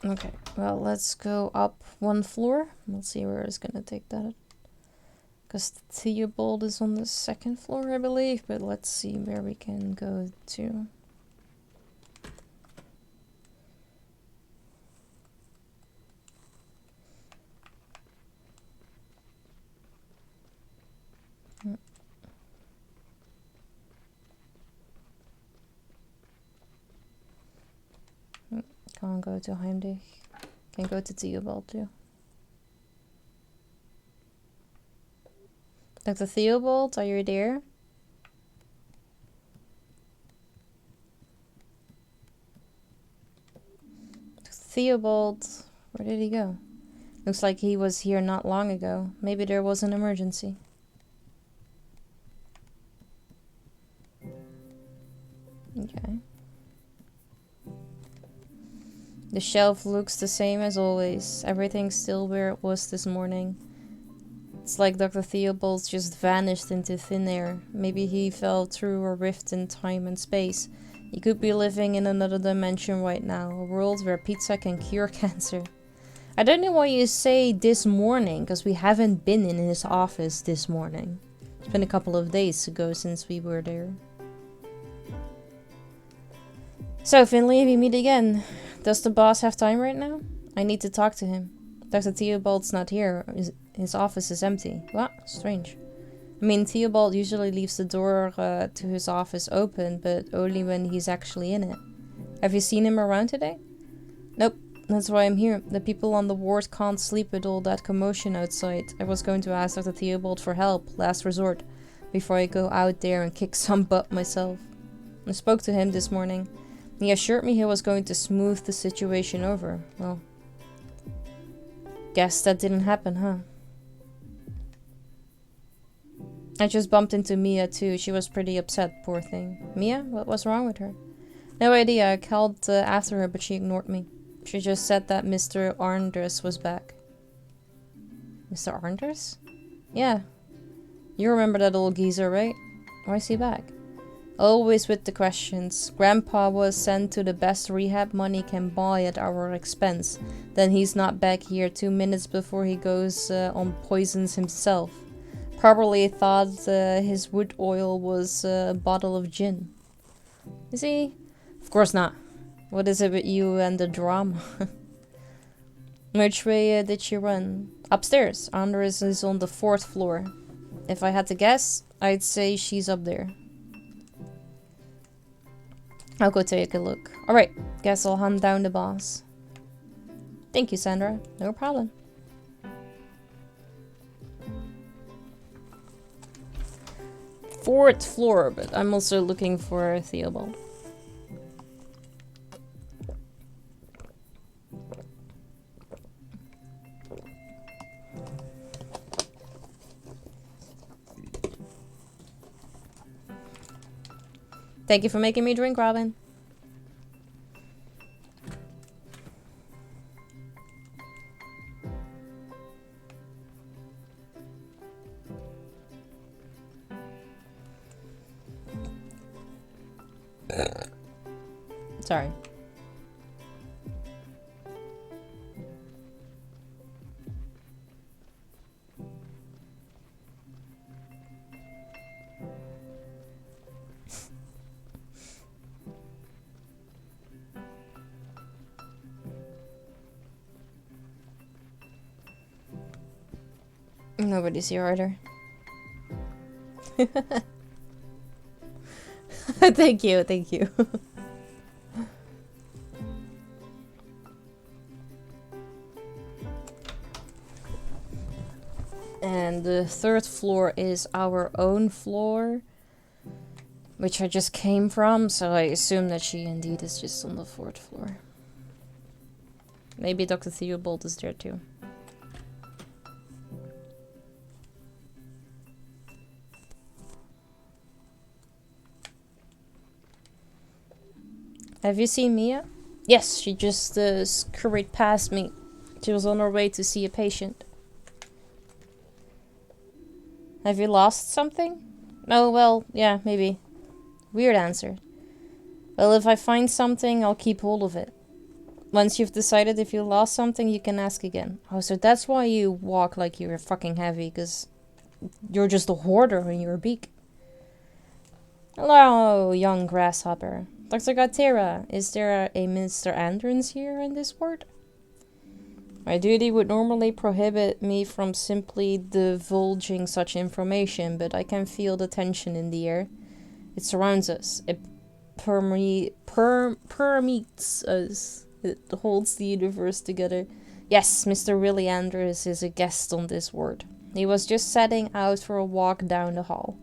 Okay, well, let's go up one floor. We'll see where it's gonna take that. Because Theobald is on the second floor, I believe, but let's see where we can go to. Can't go to Heimdich. Can go to Theobald too. Dr. Theobald, are you there? Theobald, where did he go? Looks like he was here not long ago. Maybe there was an emergency. Okay. The shelf looks the same as always. Everything's still where it was this morning. It's like Dr. Theobald just vanished into thin air. Maybe he fell through a rift in time and space. He could be living in another dimension right now, a world where pizza can cure cancer. I don't know why you say this morning, because we haven't been in his office this morning. It's been a couple of days ago since we were there. So, Finley, we meet again. Does the boss have time right now? I need to talk to him. Dr. Theobald's not here. His office is empty. What? Strange. I mean, Theobald usually leaves the door to his office open, but only when he's actually in it. Have you seen him around today? Nope. That's why I'm here. The people on the ward can't sleep with all that commotion outside. I was going to ask Dr. Theobald for help, last resort, before I go out there and kick some butt myself. I spoke to him this morning. He assured me he was going to smooth the situation over. Well, guess that didn't happen, huh? I just bumped into Mia too. She was pretty upset, poor thing. Mia? What was wrong with her? No idea. I called after her, but she ignored me. She just said that Mr. Arnders was back. Mr. Arnders? Yeah. You remember that old geezer, right? Why is he back? Always with the questions. Grandpa was sent to the best rehab money can buy at our expense. Then he's not back here 2 minutes before he goes on poisons himself. Probably thought his wood oil was a bottle of gin. Is he? Of course not. What is it with you and the drama? Which way did she run? Upstairs. Anders is on the 4th floor. If I had to guess, I'd say she's up there. I'll go take a look. Alright, guess I'll hunt down the boss. Thank you, Sandra. No problem. Fourth floor, but I'm also looking for Theobald. Thank you for making me drink, Robin. Sorry. Nobody's here either. Thank you, thank you. And the third floor is our own floor, which I just came from, so I assume that she indeed is just on the fourth floor. Maybe Dr. Theobald is there too. Have you seen Mia? Yes, she just scurried past me. She was on her way to see a patient. Have you lost something? Oh, well, yeah, maybe. Weird answer. Well, if I find something, I'll keep hold of it. Once you've decided if you lost something, you can ask again. Oh, so that's why you walk like you're fucking heavy, because you're just a hoarder in your beak. Hello, young grasshopper. Dr. Gatera, is there a Mr. Andrens here in this ward? My duty would normally prohibit me from simply divulging such information, but I can feel the tension in the air. It surrounds us. It permeates us. It holds the universe together. Yes, Mr. Willie Andres is a guest on this ward. He was just setting out for a walk down the hall.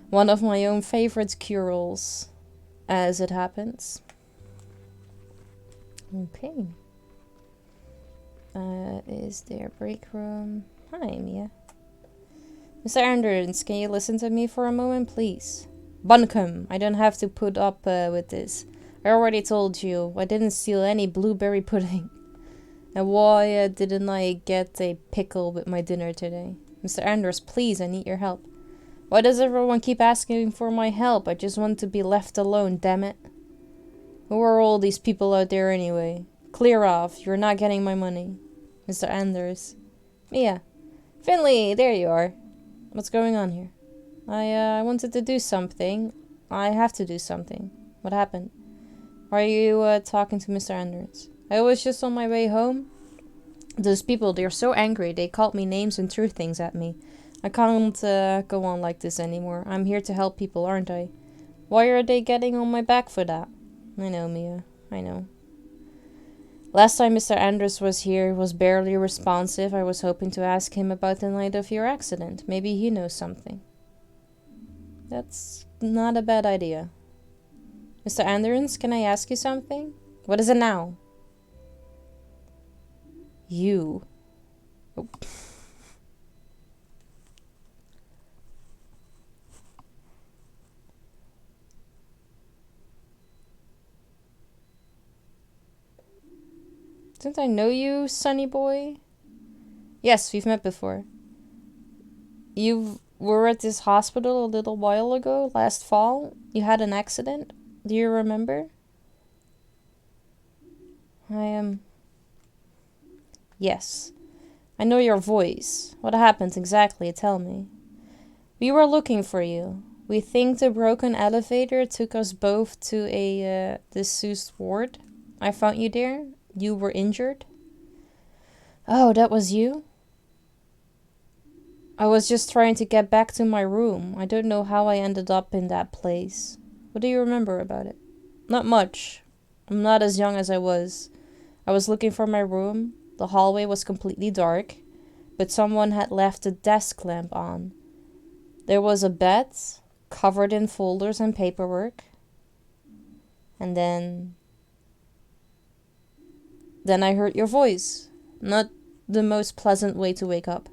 One of my own favorite curals, as it happens. Okay. Is there a break room? Hi, Mia. Mr. Andrens, can you listen to me for a moment, please? Buncombe, I don't have to put up with this. I already told you, I didn't steal any blueberry pudding. And why didn't I get a pickle with my dinner today? Mr. Andrens, please, I need your help. Why does everyone keep asking for my help? I just want to be left alone, damn it. Who are all these people out there anyway? Clear off, you're not getting my money. Mr. Anders. Mia. Finley, there you are. What's going on here? I wanted to do something. I have to do something. What happened? Are you talking to Mr. Anders? I was just on my way home. Those people, they're so angry. They called me names and threw things at me. I can't go on like this anymore. I'm here to help people, aren't I? Why are they getting on my back for that? I know, Mia. I know. Last time Mr. Andres was here, he was barely responsive. I was hoping to ask him about the night of your accident. Maybe he knows something. That's not a bad idea. Mr. Andrens, can I ask you something? What is it now? You. Oh. Don't I know you, sonny boy? Yes, we've met before. You were at this hospital a little while ago, last fall. You had an accident. Do you remember? I am... Yes. I know your voice. What happened exactly? Tell me. We were looking for you. We think the broken elevator took us both to a disused ward. I found you there. You were injured? Oh, that was you? I was just trying to get back to my room. I don't know how I ended up in that place. What do you remember about it? Not much. I'm not as young as I was. I was looking for my room. The hallway was completely dark, but someone had left a desk lamp on. There was a bed, covered in folders and paperwork. And then I heard your voice. Not the most pleasant way to wake up.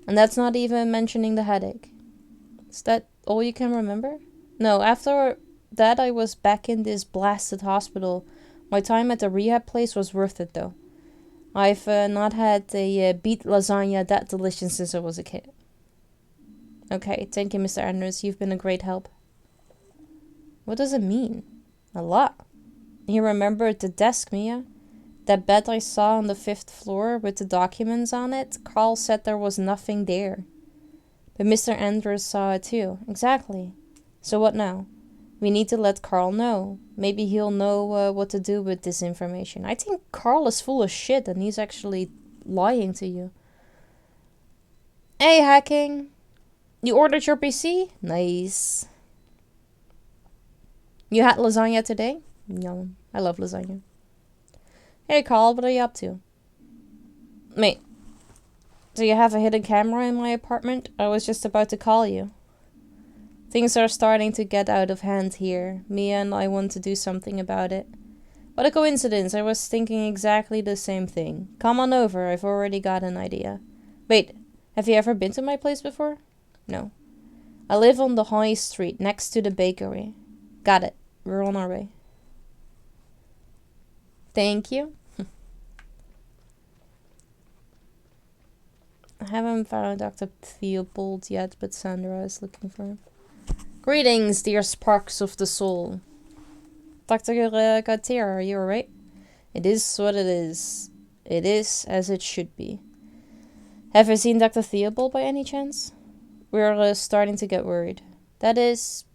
And that's not even mentioning the headache. Is that all you can remember? No, after that I was back in this blasted hospital. My time at the rehab place was worth it, though. I've not had a beet lasagna that delicious since I was a kid. Okay, thank you, Mr. Anders. You've been a great help. What does it mean? A lot. You remember the desk, Mia? That bed I saw on the 5th floor with the documents on it? Carl said there was nothing there. But Mr. Anders saw it too. Exactly. So what now? We need to let Carl know. Maybe he'll know what to do with this information. I think Carl is full of shit and he's actually lying to you. Hey, Hacking. You ordered your PC? Nice. You had lasagna today? Yum. I love lasagna. Hey, Carl, what are you up to? Mate, do you have a hidden camera in my apartment? I was just about to call you. Things are starting to get out of hand here. Mia and I want to do something about it. What a coincidence, I was thinking exactly the same thing. Come on over, I've already got an idea. Wait, have you ever been to my place before? No. I live on the high street, next to the bakery. Got it. We're on our way. Thank you. I haven't found Dr. Theobald yet, but Sandra is looking for him. Greetings, dear sparks of the soul. Dr. Gautier, are you alright? It is what it is. It is as it should be. Have you seen Dr. Theobald by any chance? We're starting to get worried. That is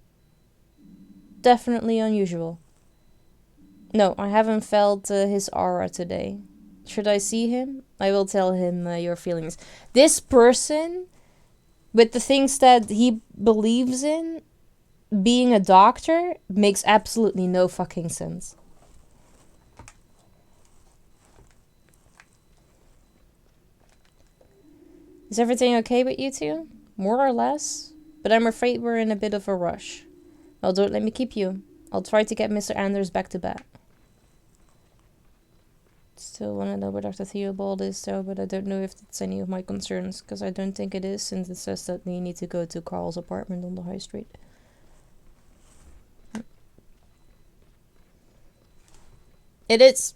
definitely unusual. No, I haven't felt his aura today. Should I see him? I will tell him your feelings. This person, with the things that he believes in, being a doctor, makes absolutely no fucking sense. Is everything okay with you two? More or less. But I'm afraid we're in a bit of a rush. Well, don't let me keep you. I'll try to get Mr. Anders back to bed. Still want to know where Dr. Theobald is, though, but I don't know if it's any of my concerns, because I don't think it is, since it says that we need to go to Carl's apartment on the high street. It is.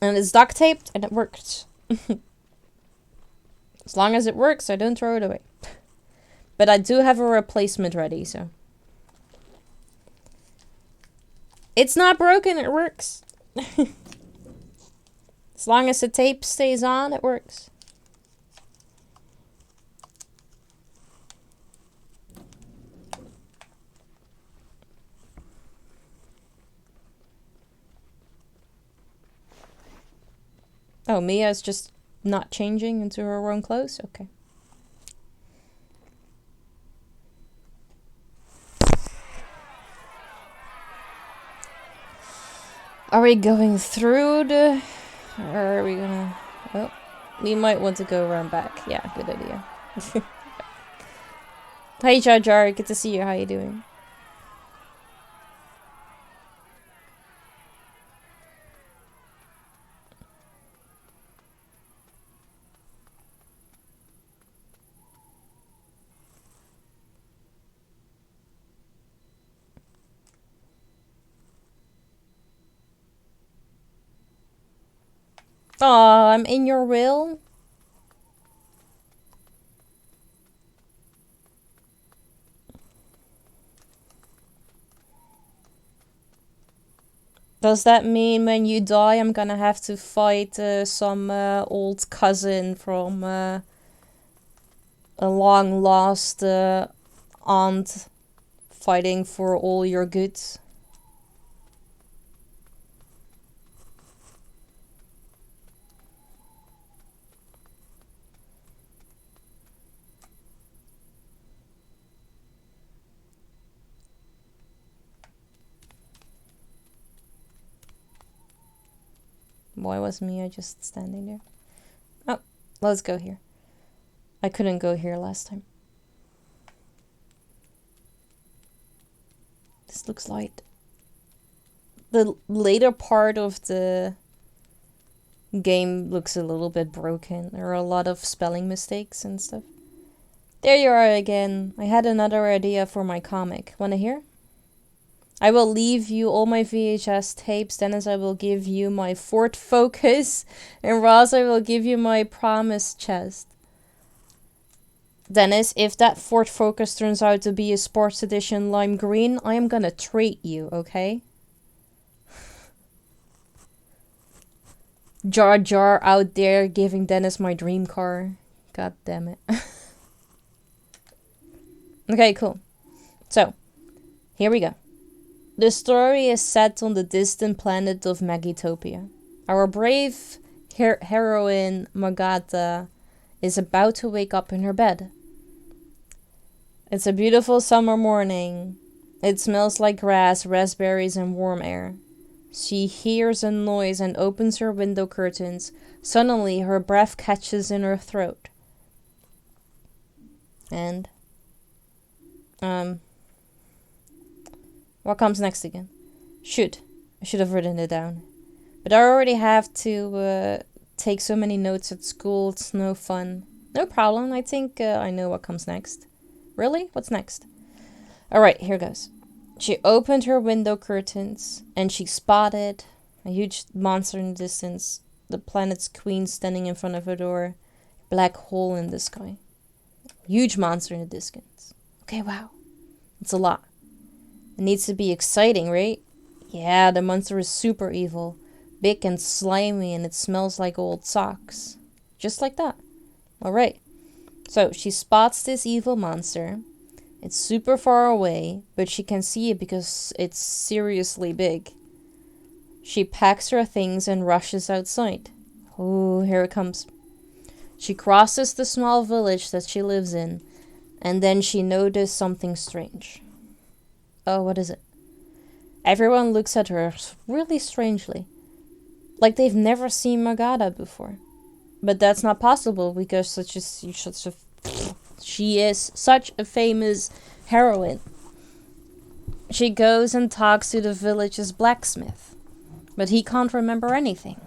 And it's duct taped, and it works. As long as it works, I don't throw it away. But I do have a replacement ready, so. It's not broken, it works. As long as the tape stays on, it works. Oh, Mia's just not changing into her own clothes? Okay. Are we going through the... Or are we gonna... Oh, we might want to go around back. Yeah, good idea. Hi, Jar Jar. Good to see you. How you doing? Aw, I'm in your will. Does that mean when you die I'm gonna have to fight some old cousin from a long lost aunt fighting for all your goods? Why was Mia just standing there? Oh, let's go here. I couldn't go here last time. This looks light. The later part of the game looks a little bit broken. There are a lot of spelling mistakes and stuff. There you are again. I had another idea for my comic. Wanna hear? I will leave you all my VHS tapes. Dennis, I will give you my Ford Focus. And Ross, I will give you my Promise chest. Dennis, if that Ford Focus turns out to be a Sports Edition lime green, I am gonna treat you, okay? Jar Jar out there giving Dennis my dream car. God damn it. Okay, cool. So, here we go. The story is set on the distant planet of Magitopia. Our brave heroine, Magata, is about to wake up in her bed. It's a beautiful summer morning. It smells like grass, raspberries, and warm air. She hears a noise and opens her window curtains. Suddenly, her breath catches in her throat. And, what comes next again? Shoot, I should have written it down. But I already have to take so many notes at school. It's no fun. No problem. I think I know what comes next. Really? What's next? Alright, here goes. She opened her window curtains and she spotted a huge monster in the distance. The planet's queen standing in front of her door. Black hole in the sky. Huge monster in the distance. Okay, wow. It's a lot. It needs to be exciting, right? Yeah, the monster is super evil. Big and slimy and it smells like old socks. Just like that. Alright. So, she spots this evil monster. It's super far away, but she can see it because it's seriously big. She packs her things and rushes outside. Oh, here it comes. She crosses the small village that she lives in, and then she noticed something strange. Oh, what is it? Everyone looks at her really strangely. Like they've never seen Magada before. But that's not possible because she is such a famous heroine. She goes and talks to the village's blacksmith. But he can't remember anything.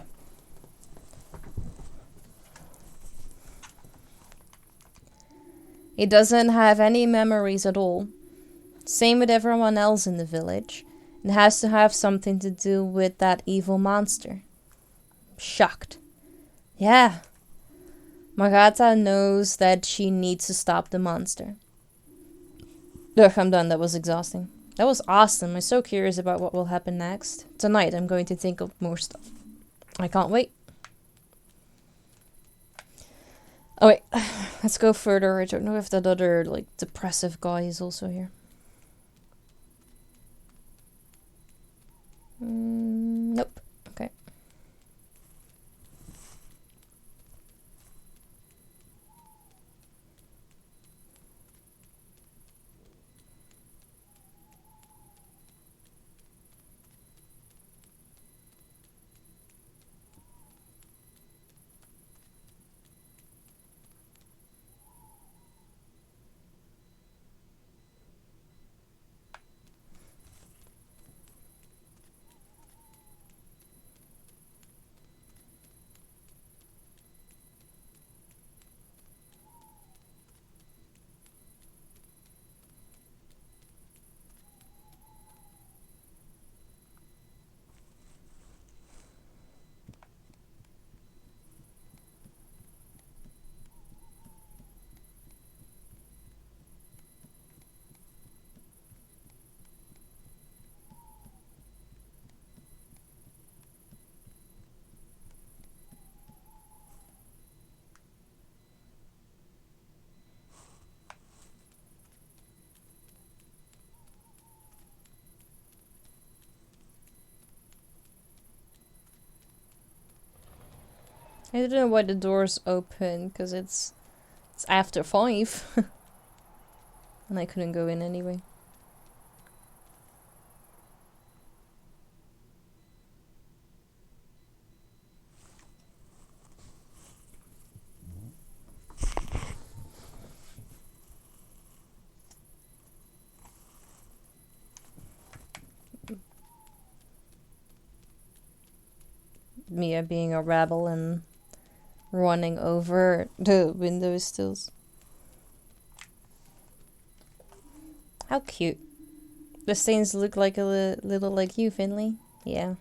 He doesn't have any memories at all. Same with everyone else in the village. It has to have something to do with that evil monster. Shocked. Yeah. Magata knows that she needs to stop the monster. Ugh, I'm done. That was exhausting. That was awesome. I'm so curious about what will happen next. Tonight I'm going to think of more stuff. I can't wait. Oh wait, let's go further. I don't know if that other, like, depressive guy is also here. Nope. Okay. I don't know why the door's open, because it's after 5. And I couldn't go in anyway. Mia being a rebel and running over the window sills. How cute. The stains look like a little like you, Finley. Yeah.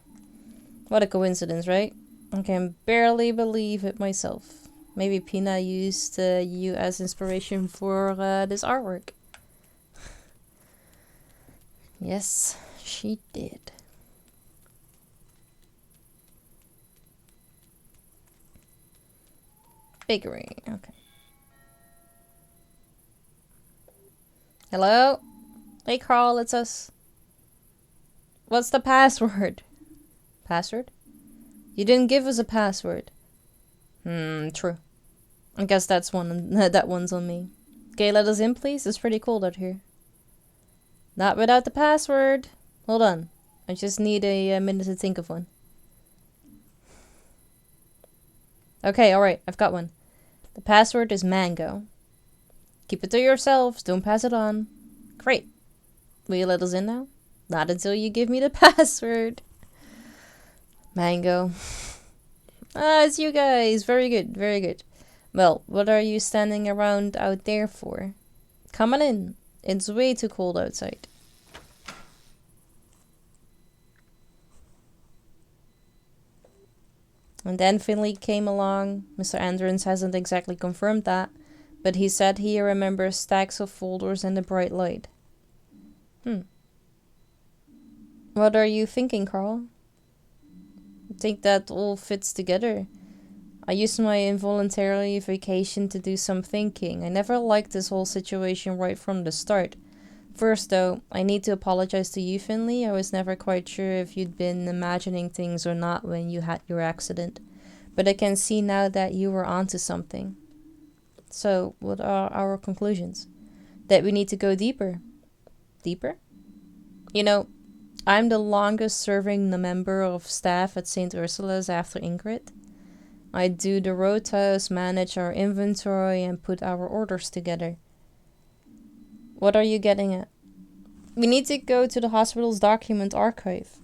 What a coincidence, right? I can barely believe it myself. Maybe Pina used you as inspiration for this artwork. Yes, she did. Bakery, okay. Hello? Hey Carl, it's us. What's the password? Password? You didn't give us a password. True. I guess that's that one's on me. Okay, let us in, please. It's pretty cold out here. Not without the password. Hold on. I just need a minute to think of one. Okay, alright. I've got one. The password is mango. Keep it to yourselves. Don't pass it on. Great. Will you let us in now? Not until you give me the password. Mango. Ah, it's you guys. Very good. Very good. Well, what are you standing around out there for? Come on in. It's way too cold outside. And then Finley came along. Mr. Andrens hasn't exactly confirmed that, but he said he remembers stacks of folders and a bright light. What are you thinking, Carl? I think that all fits together. I used my involuntary vacation to do some thinking. I never liked this whole situation right from the start. First, though, I need to apologize to you, Finley. I was never quite sure if you'd been imagining things or not when you had your accident. But I can see now that you were onto something. So, what are our conclusions? That we need to go deeper. Deeper? You know, I'm the longest serving member of staff at St. Ursula's after Ingrid. I do the rotas, manage our inventory, and put our orders together. What are you getting at? We need to go to the hospital's document archive.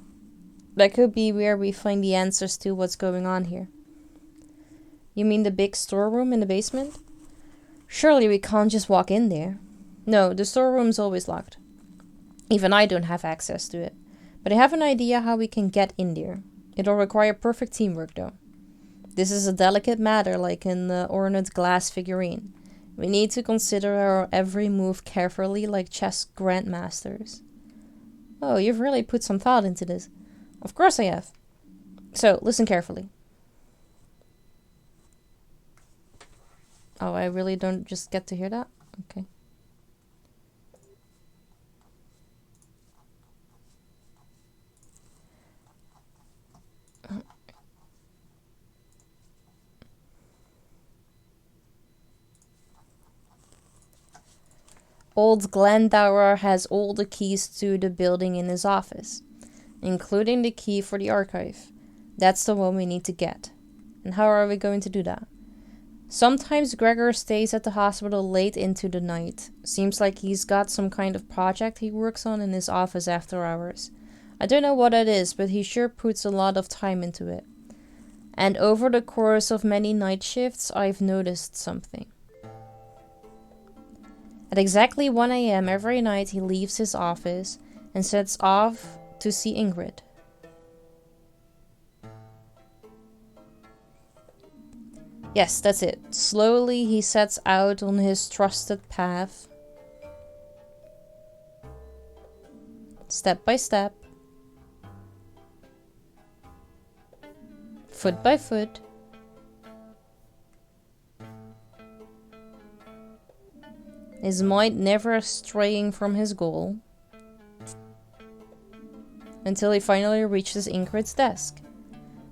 That could be where we find the answers to what's going on here. You mean the big storeroom in the basement? Surely we can't just walk in there. No, the storeroom's always locked. Even I don't have access to it. But I have an idea how we can get in there. It'll require perfect teamwork, though. This is a delicate matter, like an ornate glass figurine. We need to consider our every move carefully, like chess grandmasters. Oh, you've really put some thought into this. Of course I have. So, listen carefully. Oh, I really don't just get to hear that? Okay. Old Glendower has all the keys to the building in his office, including the key for the archive. That's the one we need to get. And how are we going to do that? Sometimes Gregor stays at the hospital late into the night. Seems like he's got some kind of project he works on in his office after hours. I don't know what it is, but he sure puts a lot of time into it. And over the course of many night shifts, I've noticed something. At exactly 1 a.m. every night he leaves his office and sets off to see Ingrid. Yes, that's it. Slowly he sets out on his trusted path. Step by step. Foot by foot. His mind never straying from his goal. Until he finally reaches Ingrid's desk.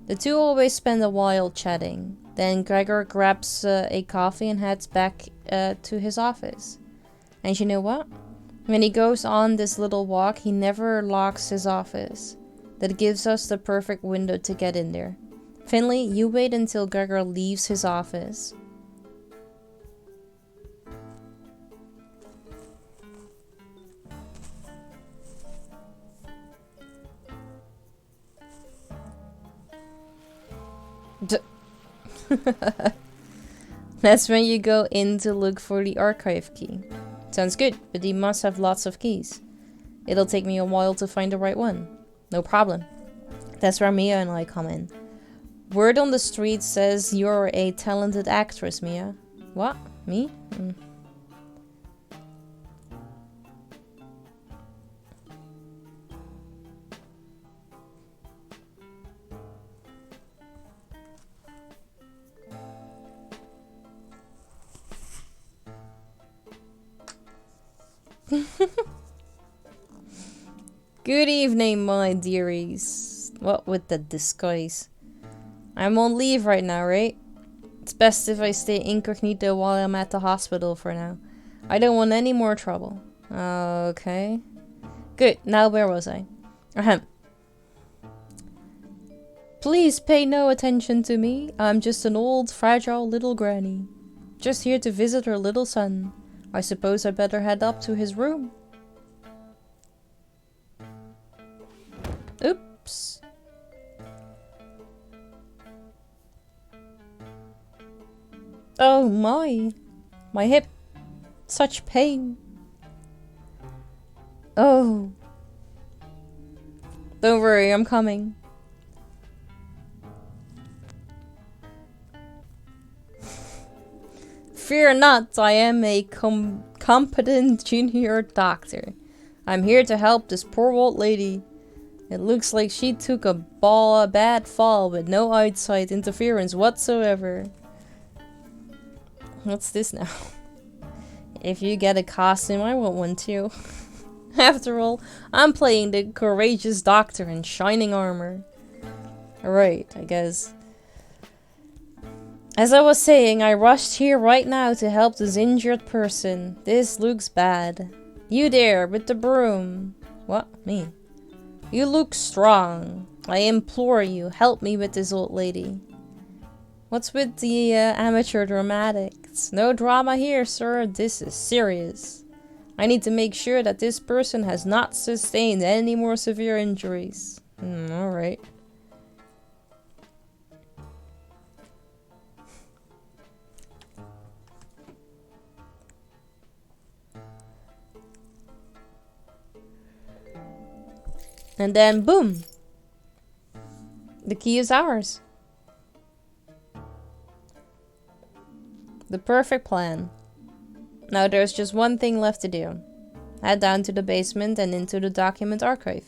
The two always spend a while chatting. Then Gregor grabs a coffee and heads back to his office. And you know what? When he goes on this little walk, he never locks his office. That gives us the perfect window to get in there. Finley, you wait until Gregor leaves his office. That's when you go in to look for the archive key. Sounds good, but he must have lots of keys. It'll take me a while to find the right one. No problem. That's where Mia and I come in. Word on the street says you're a talented actress, Mia. What? Me? Good evening, my dearies. What with the disguise? I'm on leave right now, right? It's best if I stay incognito while I'm at the hospital for now. I don't want any more trouble. Okay. Good. Now where was I? Ahem. Please pay no attention to me. I'm just an old, fragile little granny. Just here to visit her little son. I suppose I better head up to his room. Oops. Oh my. My hip. Such pain. Oh. Don't worry, I'm coming. Fear not, I am a competent junior doctor. I'm here to help this poor old lady. It looks like she took a bad fall with no outside interference whatsoever. What's this now? If you get a costume, I want one too. After all, I'm playing the courageous doctor in shining armor. Alright, I guess. As I was saying, I rushed here right now to help this injured person. This looks bad. You there, with the broom. What? Me? You look strong. I implore you, help me with this old lady. What's with the amateur dramatics? No drama here, sir. This is serious. I need to make sure that this person has not sustained any more severe injuries. Alright. And then, boom! The key is ours. The perfect plan. Now there's just one thing left to do. Head down to the basement and into the document archive.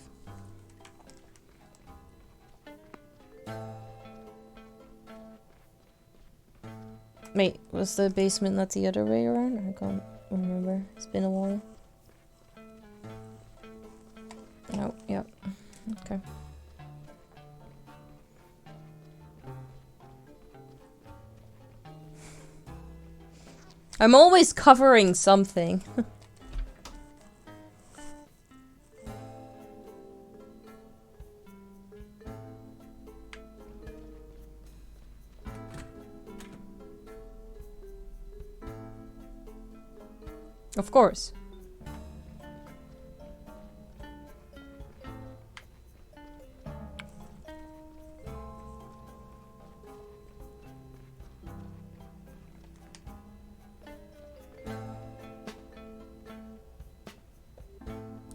Wait, was the basement not the other way around? I can't remember. It's been a while. Oh, yep. Okay. I'm always covering something. Of course.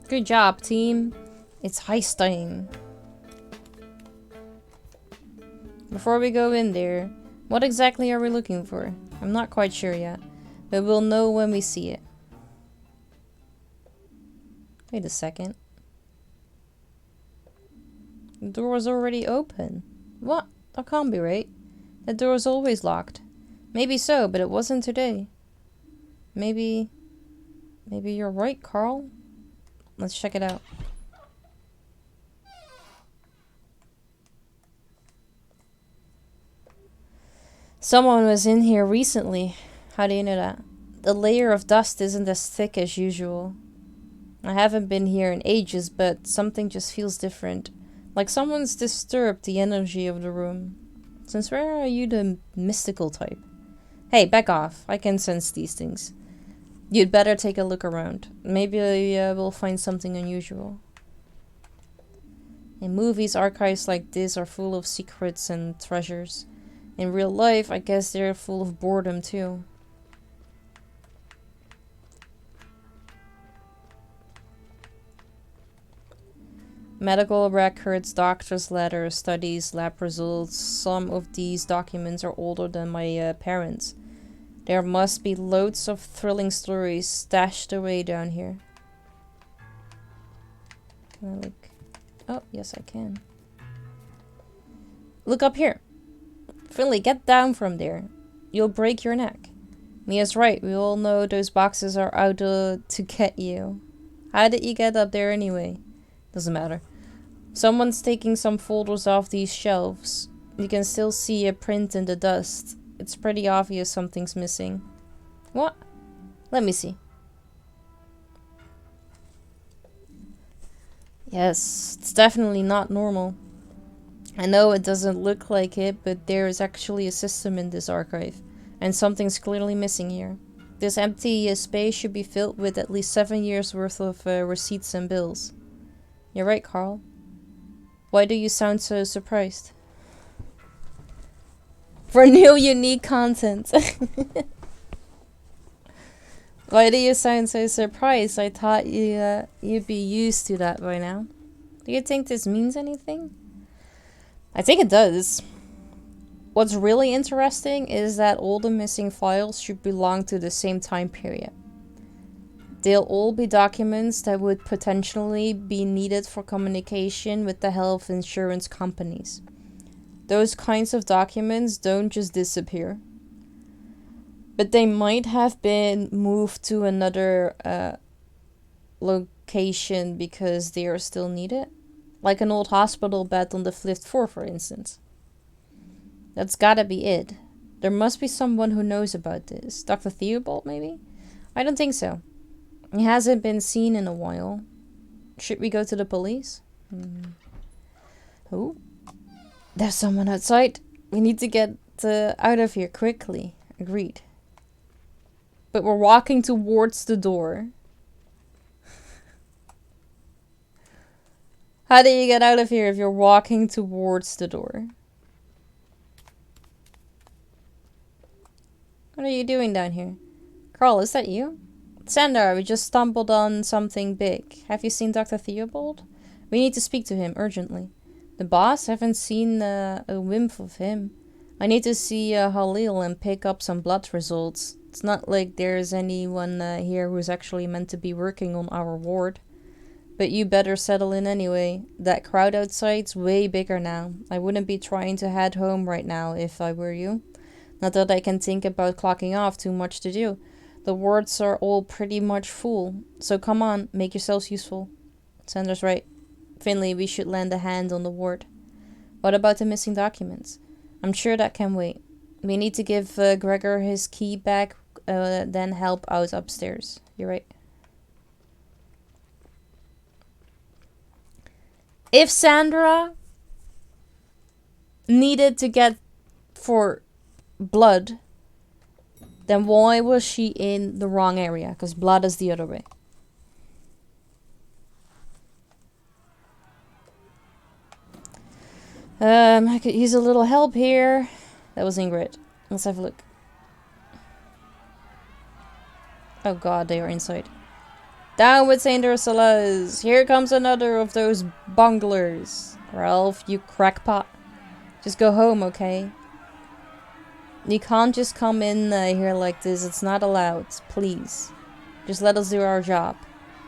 Good job, team. It's heist time. Before we go in there, what exactly are we looking for? I'm not quite sure yet, but we'll know when we see it. Wait a second. The door was already open. What? That can't be right. That door is always locked. Maybe so, but it wasn't today. Maybe you're right, Carl. Let's check it out. Someone was in here recently. How do you know that? The layer of dust isn't as thick as usual. I haven't been here in ages, but something just feels different. Like someone's disturbed the energy of the room. Since where are you the mystical type? Hey, back off. I can sense these things. You'd better take a look around. Maybe we'll find something unusual. In movies, archives like this are full of secrets and treasures. In real life, I guess they're full of boredom too. Medical records, doctor's letters, studies, lab results. Some of these documents are older than my parents. There must be loads of thrilling stories stashed away down here. Can I look? Oh, yes I can. Look up here. Finley, get down from there. You'll break your neck. Mia's right. We all know those boxes are out to get you. How did you get up there anyway? Doesn't matter. Someone's taking some folders off these shelves. You can still see a print in the dust. It's pretty obvious something's missing. What? Let me see. Yes, it's definitely not normal. I know it doesn't look like it, but there is actually a system in this archive. And something's clearly missing here. This empty space should be filled with at least 7 years worth of receipts and bills. You're right, Carl. Why do you sound so surprised? For new unique content. Why do you sound so surprised? I thought you'd be used to that by now. Do you think this means anything? I think it does. What's really interesting is that all the missing files should belong to the same time period. They'll all be documents that would potentially be needed for communication with the health insurance companies. Those kinds of documents don't just disappear. But they might have been moved to another location because they are still needed. Like an old hospital bed on the 5th floor, for instance. That's gotta be it. There must be someone who knows about this. Dr. Theobald, maybe? I don't think so. He hasn't been seen in a while. Should we go to the police? Oh, there's someone outside. We need to get out of here quickly. Agreed. But we're walking towards the door. How do you get out of here if you're walking towards the door? What are you doing down here? Carl, is that you? Sandra, we just stumbled on something big. Have you seen Dr. Theobald? We need to speak to him urgently. The boss? Haven't seen a whiff of him. I need to see Halil and pick up some blood results. It's not like there's anyone here who's actually meant to be working on our ward. But you better settle in anyway. That crowd outside's way bigger now. I wouldn't be trying to head home right now if I were you. Not that I can think about clocking off, too much to do. The wards are all pretty much full. So come on, make yourselves useful. Sandra's right. Finley, we should lend a hand on the ward. What about the missing documents? I'm sure that can wait. We need to give Gregor his key back, then help out upstairs. You're right. If Sandra needed to get for blood, then why was she in the wrong area? Because blood is the other way. I could use a little help here. That was Ingrid. Let's have a look. Oh god, they are inside. Down with Saint Ursula's! Here comes another of those bunglers. Ralph, you crackpot. Just go home, okay? You can't just come in here like this. It's not allowed. Please. Just let us do our job.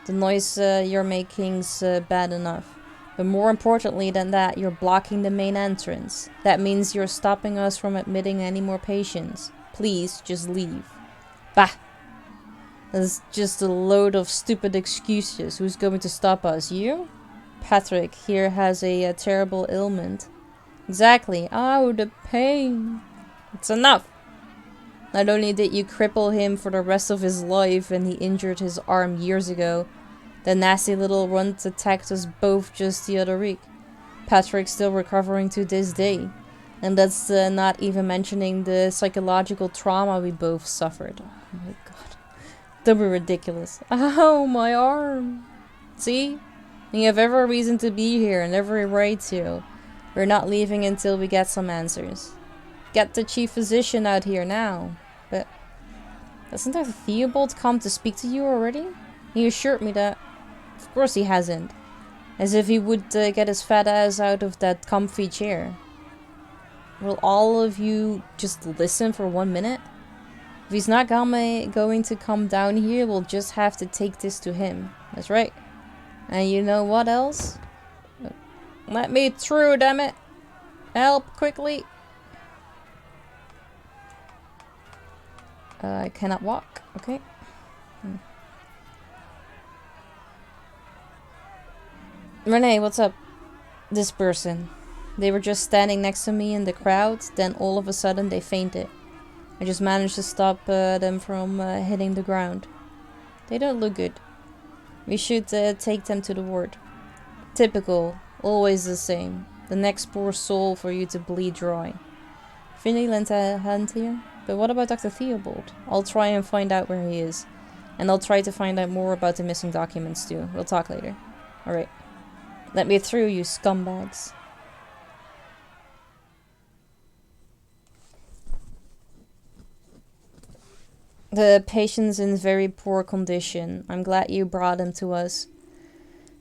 The noise you're making's bad enough. But more importantly than that, you're blocking the main entrance. That means you're stopping us from admitting any more patients. Please, just leave. Bah! That's just a load of stupid excuses. Who's going to stop us? You? Patrick here has a terrible ailment. Exactly. Oh, the pain. It's enough. Not only did you cripple him for the rest of his life and he injured his arm years ago, the nasty little runt attacked us both just the other week. Patrick's still recovering to this day. And that's not even mentioning the psychological trauma we both suffered. Oh my god. Don't be ridiculous. Ow, my arm. See? You have every reason to be here and every right to. We're not leaving until we get some answers. Get the chief physician out here now. But hasn't Dr. Theobald come to speak to you already? He assured me that. Of course he hasn't. As if he would get his fat ass out of that comfy chair. Will all of you just listen for 1 minute? If he's not going to come down here, we'll just have to take this to him. That's right. And you know what else? Let me through, damn it! Help, quickly! I cannot walk. Okay. Renee, what's up? This person. They were just standing next to me in the crowd, then all of a sudden they fainted. I just managed to stop them from hitting the ground. They don't look good. We should take them to the ward. Typical. Always the same. The next poor soul for you to bleed dry. Finley lent a hand here. But what about Dr. Theobald? I'll try and find out where he is. And I'll try to find out more about the missing documents too. We'll talk later. Alright. Let me through, you scumbags. The patient's in very poor condition. I'm glad you brought him to us.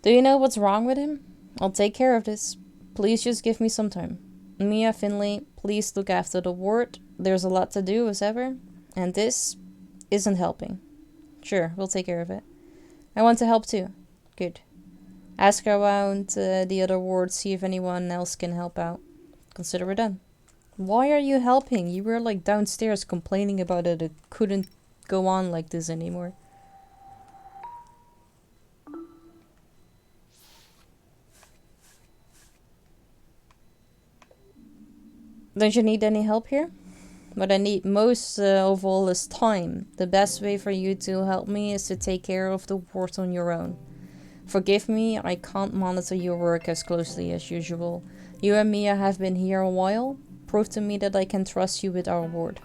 Do you know what's wrong with him? I'll take care of this. Please just give me some time. Mia, Finley, please look after the ward. There's a lot to do as ever. And this isn't helping. Sure, we'll take care of it. I want to help too. Good. Ask around the other wards, see if anyone else can help out. Consider it done. Why are you helping? You were like downstairs complaining about it. It couldn't go on like this anymore. Don't you need any help here? What I need most of all is time. The best way for you to help me is to take care of the ward on your own. Forgive me, I can't monitor your work as closely as usual. You and Mia have been here a while. Prove to me that I can trust you with our ward.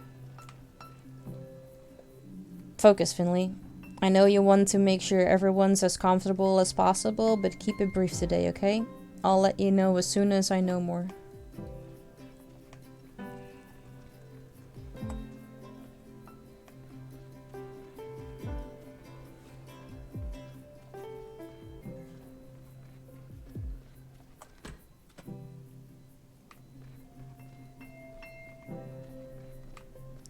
Focus, Finley. I know you want to make sure everyone's as comfortable as possible, but keep it brief today, okay? I'll let you know as soon as I know more.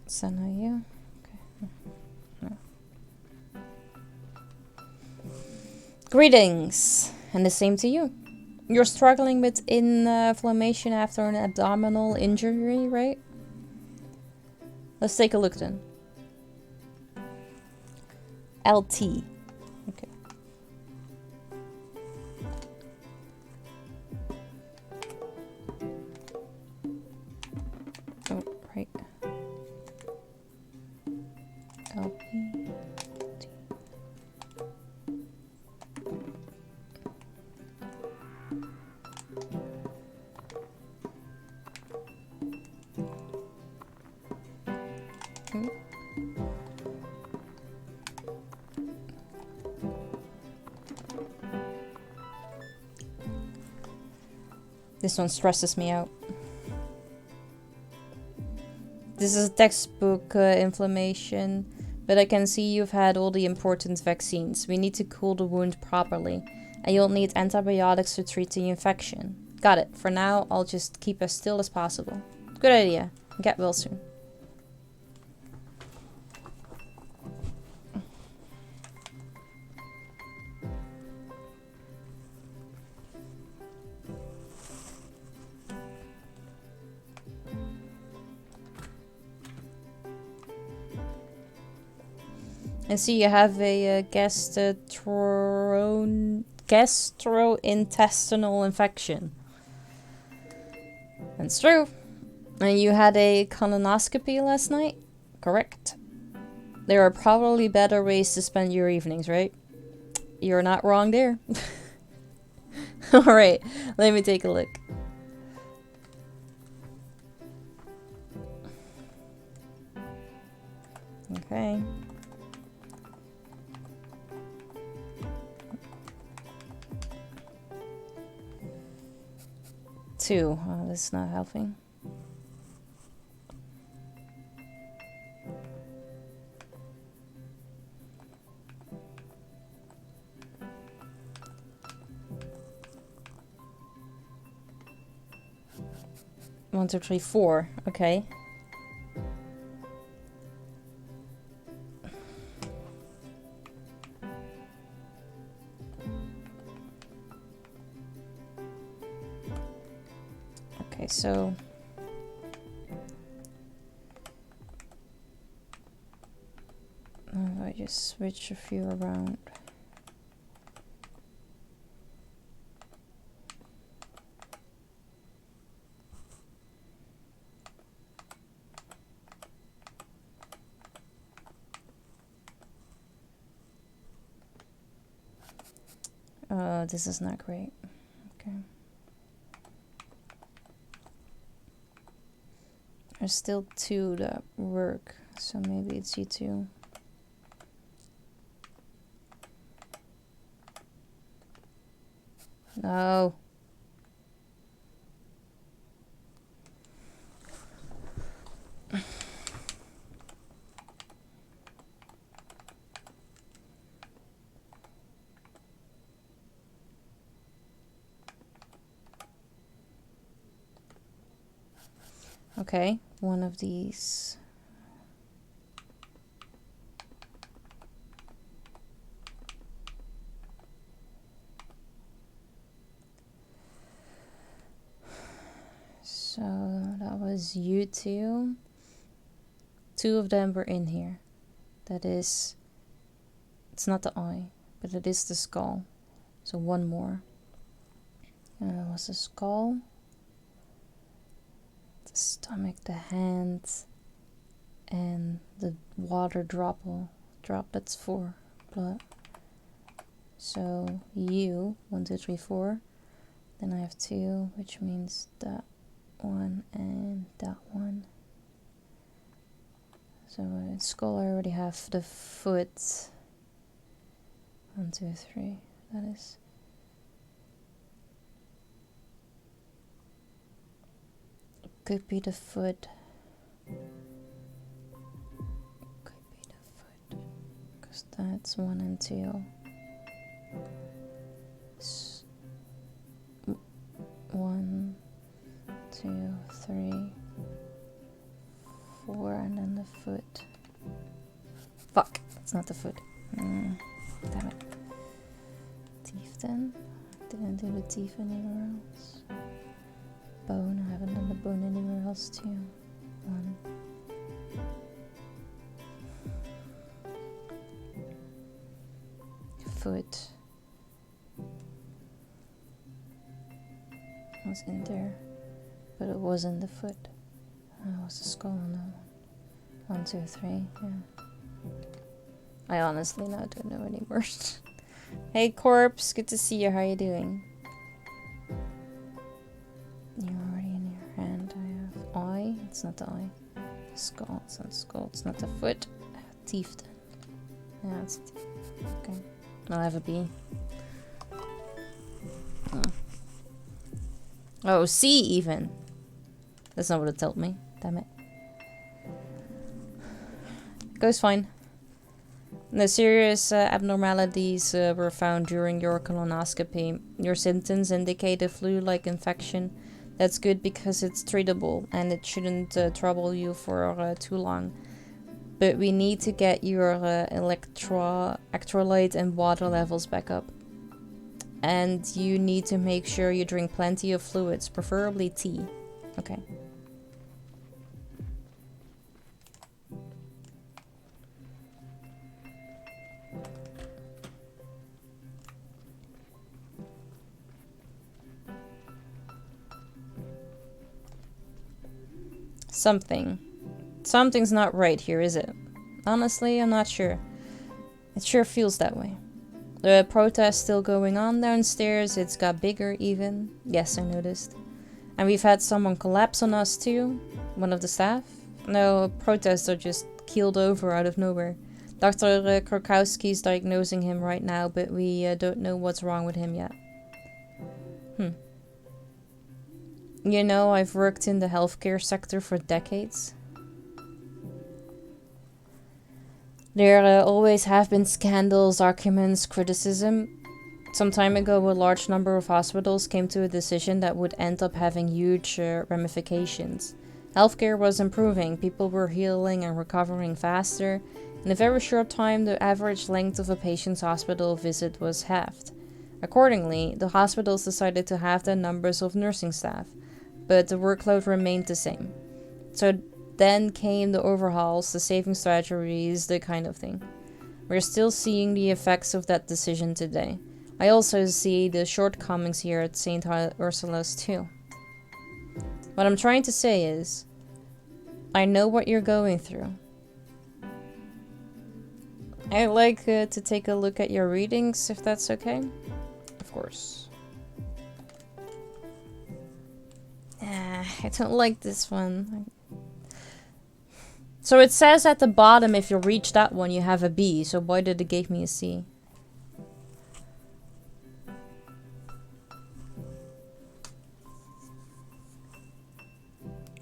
Is that not you? Okay. No. Greetings, and the same to you. You're struggling with inflammation after an abdominal injury, right? Let's take a look then. LT. Okay. Oh, right. LP. This one stresses me out. This is textbook inflammation, but I can see you've had all the important vaccines. We need to cool the wound properly, and you'll need antibiotics to treat the infection. Got it. For now, I'll just keep as still as possible. Good idea. Get well soon. And see, you have a gastrointestinal infection. That's true. And you had a colonoscopy last night? Correct. There are probably better ways to spend your evenings, right? You're not wrong there. Alright, let me take a look. Okay. Two. Oh, that's not helping. 1, 2, 3, 4. Okay. Okay, so I just switch a few around. This is not great. Okay. There's still 2 that work, so maybe it's you 2. No. Okay, one of these. So that was you 2. 2 of them were in here. That is, it's not the eye, but it is the skull. So 1 more. Was the skull, the stomach, the hands, and the water droplets 4 blood. So you 1, 2, 3, 4. Then I have 2, which means that 1 and that 1. So in skull I already have the foot. 1, 2, 3. That is. It could be the foot. Could be the foot. Because that's 1 and 2. 1, 2, 3, 4, and then the foot. Fuck, it's not the foot. Damn it. Teeth then. Didn't do the teeth anywhere else. Bone, I haven't done the bone anywhere else too. 1. Foot. Was in there, but it wasn't the foot. It was the skull on that one. 1, 2, 3, yeah. I honestly now don't know anymore. Hey Corpse, good to see you, how are you doing? You're already in your hand. I have eye, it's not the eye. Skull, it's not the skull, it's not the foot. Teeth then. Yeah, it's teeth. Okay. I'll have a B. Oh, C even. That's not what it told me. Damn it. Goes fine. No serious abnormalities were found during your colonoscopy. Your symptoms indicate a flu-like infection. That's good because it's treatable and it shouldn't trouble you for too long. But we need to get your electrolyte and water levels back up. And you need to make sure you drink plenty of fluids, preferably tea. Okay. Something's not right here, is it? Honestly, I'm not sure. It sure feels that way. The protest still going on downstairs. It's got bigger even. Yes, I noticed. And we've had someone collapse on us too. One of the staff. No, protests are just keeled over out of nowhere. Dr. Krakowski's diagnosing him right now, but we don't know what's wrong with him yet. You know, I've worked in the healthcare sector for decades. There always have been scandals, arguments, criticism. Some time ago, a large number of hospitals came to a decision that would end up having huge ramifications. Healthcare was improving, people were healing and recovering faster. In a very short time, the average length of a patient's hospital visit was halved. Accordingly, the hospitals decided to halve the numbers of nursing staff, but the workload remained the same. So then came the overhauls, the saving strategies, the kind of thing. We're still seeing the effects of that decision today. I also see the shortcomings here at St. Ursula's too. What I'm trying to say is, I know what you're going through. I'd like to take a look at your readings, if that's okay. Of course. I don't like this one. So it says at the bottom, if you reach that one, you have a B. So why did it give me a C?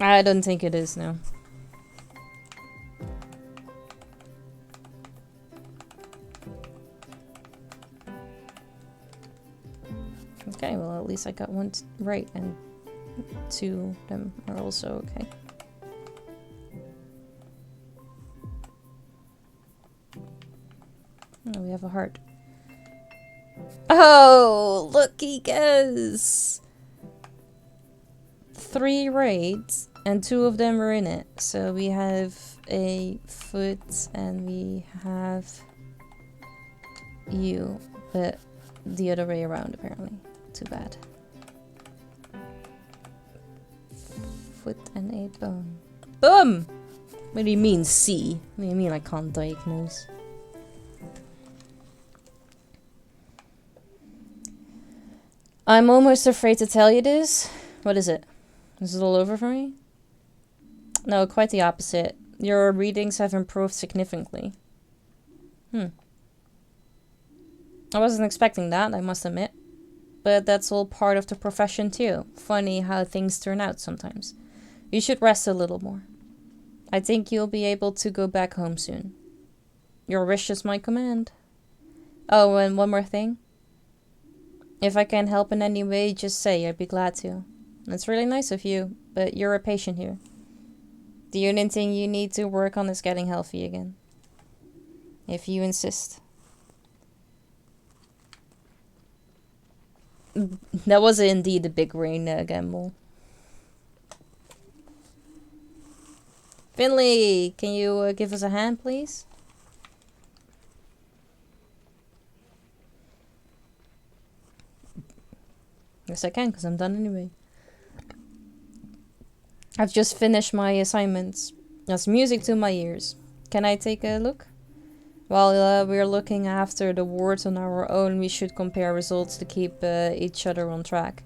I don't think it is, no. Okay, well at least I got one right and two of them are also okay. Oh, we have a heart. Oh, looky guys! 3 raids and 2 of them were in it. So we have a foot and we have you, but the other way around apparently. Too bad. Foot and a bone. Boom! What do you mean C? What do you mean I can't diagnose? I'm almost afraid to tell you this. What is it? Is it all over for me? No, quite the opposite. Your readings have improved significantly. I wasn't expecting that, I must admit. But that's all part of the profession too. Funny how things turn out sometimes. You should rest a little more. I think you'll be able to go back home soon. Your wish is my command. Oh, and one more thing. If I can help in any way, just say, I'd be glad to. That's really nice of you, but you're a patient here. The only thing you need to work on is getting healthy again. If you insist. That was indeed a big rain gamble. Finley, can you give us a hand, please? Yes, I can, because I'm done anyway. I've just finished my assignments. That's music to my ears. Can I take a look? While we're looking after the wards on our own, we should compare results to keep each other on track.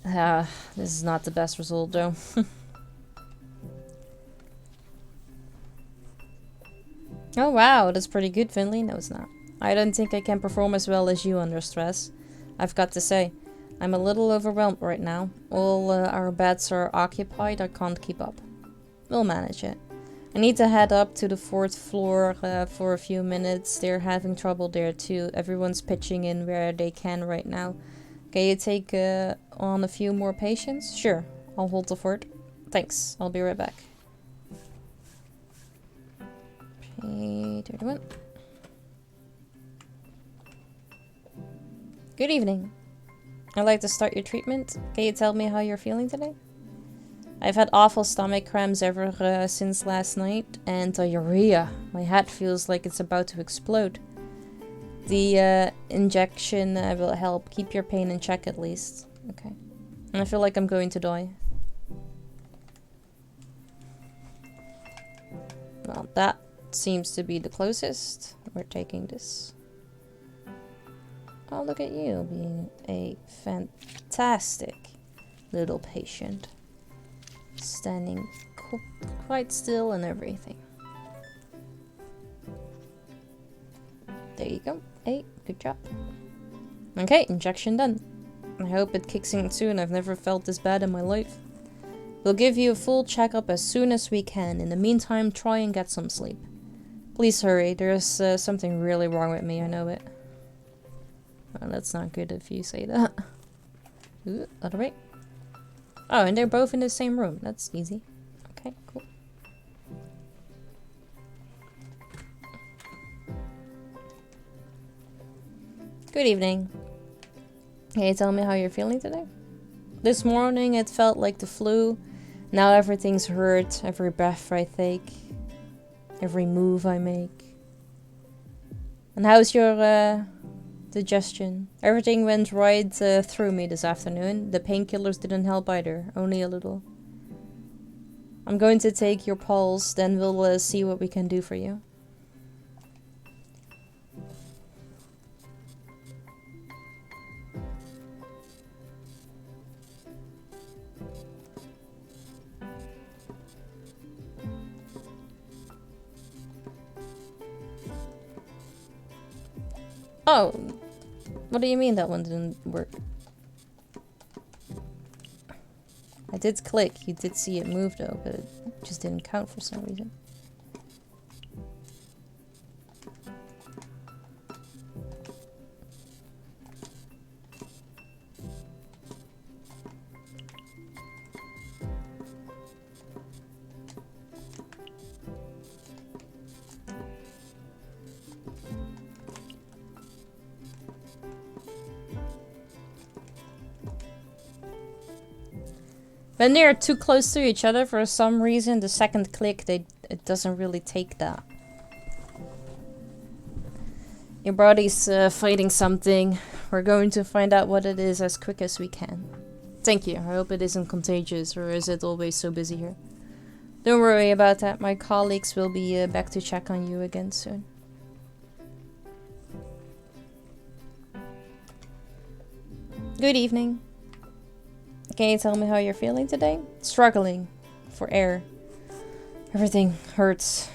This is not the best result, though. Oh wow, that's pretty good, Finley. No, it's not. I don't think I can perform as well as you under stress. I've got to say, I'm a little overwhelmed right now. All our beds are occupied, I can't keep up. We'll manage it. I need to head up to the 4th floor for a few minutes. They're having trouble there too. Everyone's pitching in where they can right now. Can you take on a few more patients? Sure, I'll hold the fort. Thanks, I'll be right back. P31. Good evening. I'd like to start your treatment. Can you tell me how you're feeling today? I've had awful stomach cramps ever since last night, and diarrhea. My head feels like it's about to explode. The injection will help keep your pain in check at least. Okay. And I feel like I'm going to die. Well, that seems to be the closest. We're taking this. Oh, look at you being a fantastic little patient. Standing quite still and everything. There you go. Hey, good job. Okay, injection done. I hope it kicks in soon. I've never felt this bad in my life. We'll give you a full checkup as soon as we can. In the meantime, try and get some sleep. Please hurry. There's something really wrong with me. I know it. that's not good if you say that. Ooh, other way. Oh, and they're both in the same room. That's easy. Okay, cool. Good evening. Can you tell me how you're feeling today? This morning it felt like the flu. Now everything's hurt. Every breath I take. Every move I make. And how's your digestion? Everything went right through me this afternoon. The painkillers didn't help either. Only a little. I'm going to take your pulse. Then we'll see what we can do for you. Oh, what do you mean that one didn't work? I did click, you did see it move though, but it just didn't count for some reason. When they are too close to each other, for some reason, the second click, it doesn't really take that. Your body's fighting something. We're going to find out what it is as quick as we can. Thank you. I hope it isn't contagious, or is it always so busy here? Don't worry about that. My colleagues will be back to check on you again soon. Good evening. Can you tell me how you're feeling today? Struggling for air. Everything hurts.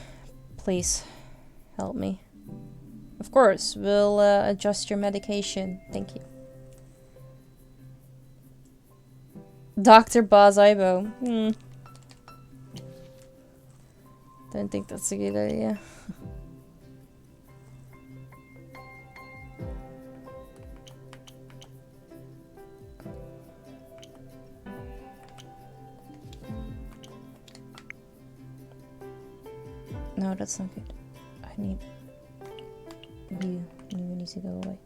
Please help me. Of course, we'll adjust your medication. Thank you. Dr. Boz Ibo. Don't think that's a good idea. No, that's not good. I need you. You need to go away.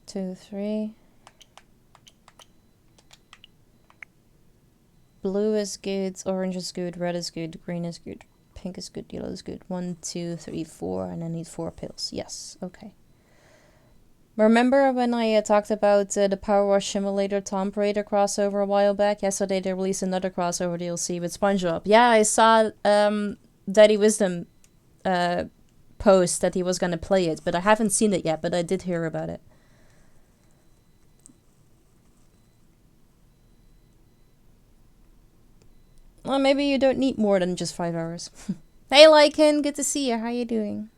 Two, three. Blue is good, orange is good, red is good, green is good, pink is good, yellow is good. 1, 2, 3, 4, and I need 4 pills. Yes, okay. Remember when I talked about the Power Wash Simulator Tomb Raider crossover a while back? Yesterday they released another crossover DLC with SpongeBob. Yeah, I saw Daddy Wisdom post that he was gonna play it, but I haven't seen it yet, but I did hear about it. Well, maybe you don't need more than just 5 hours. Hey, Lycan, good to see you. How you doing?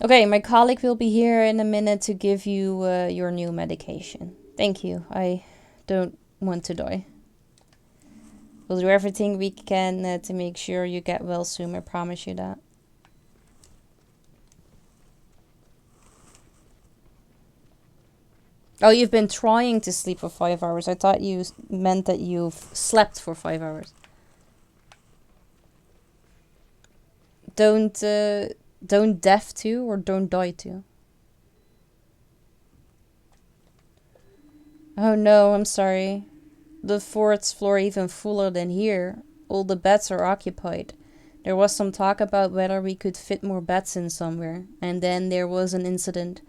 Okay, my colleague will be here in a minute to give you your new medication. Thank you. I don't want to die. We'll do everything we can to make sure you get well soon. I promise you that. Oh, you've been trying to sleep for 5 hours. I thought you meant that you've slept for 5 hours. Don't death to or don't die to. Oh no, I'm sorry. The fourth floor even fuller than here. All the beds are occupied. There was some talk about whether we could fit more beds in somewhere. And then there was an incident.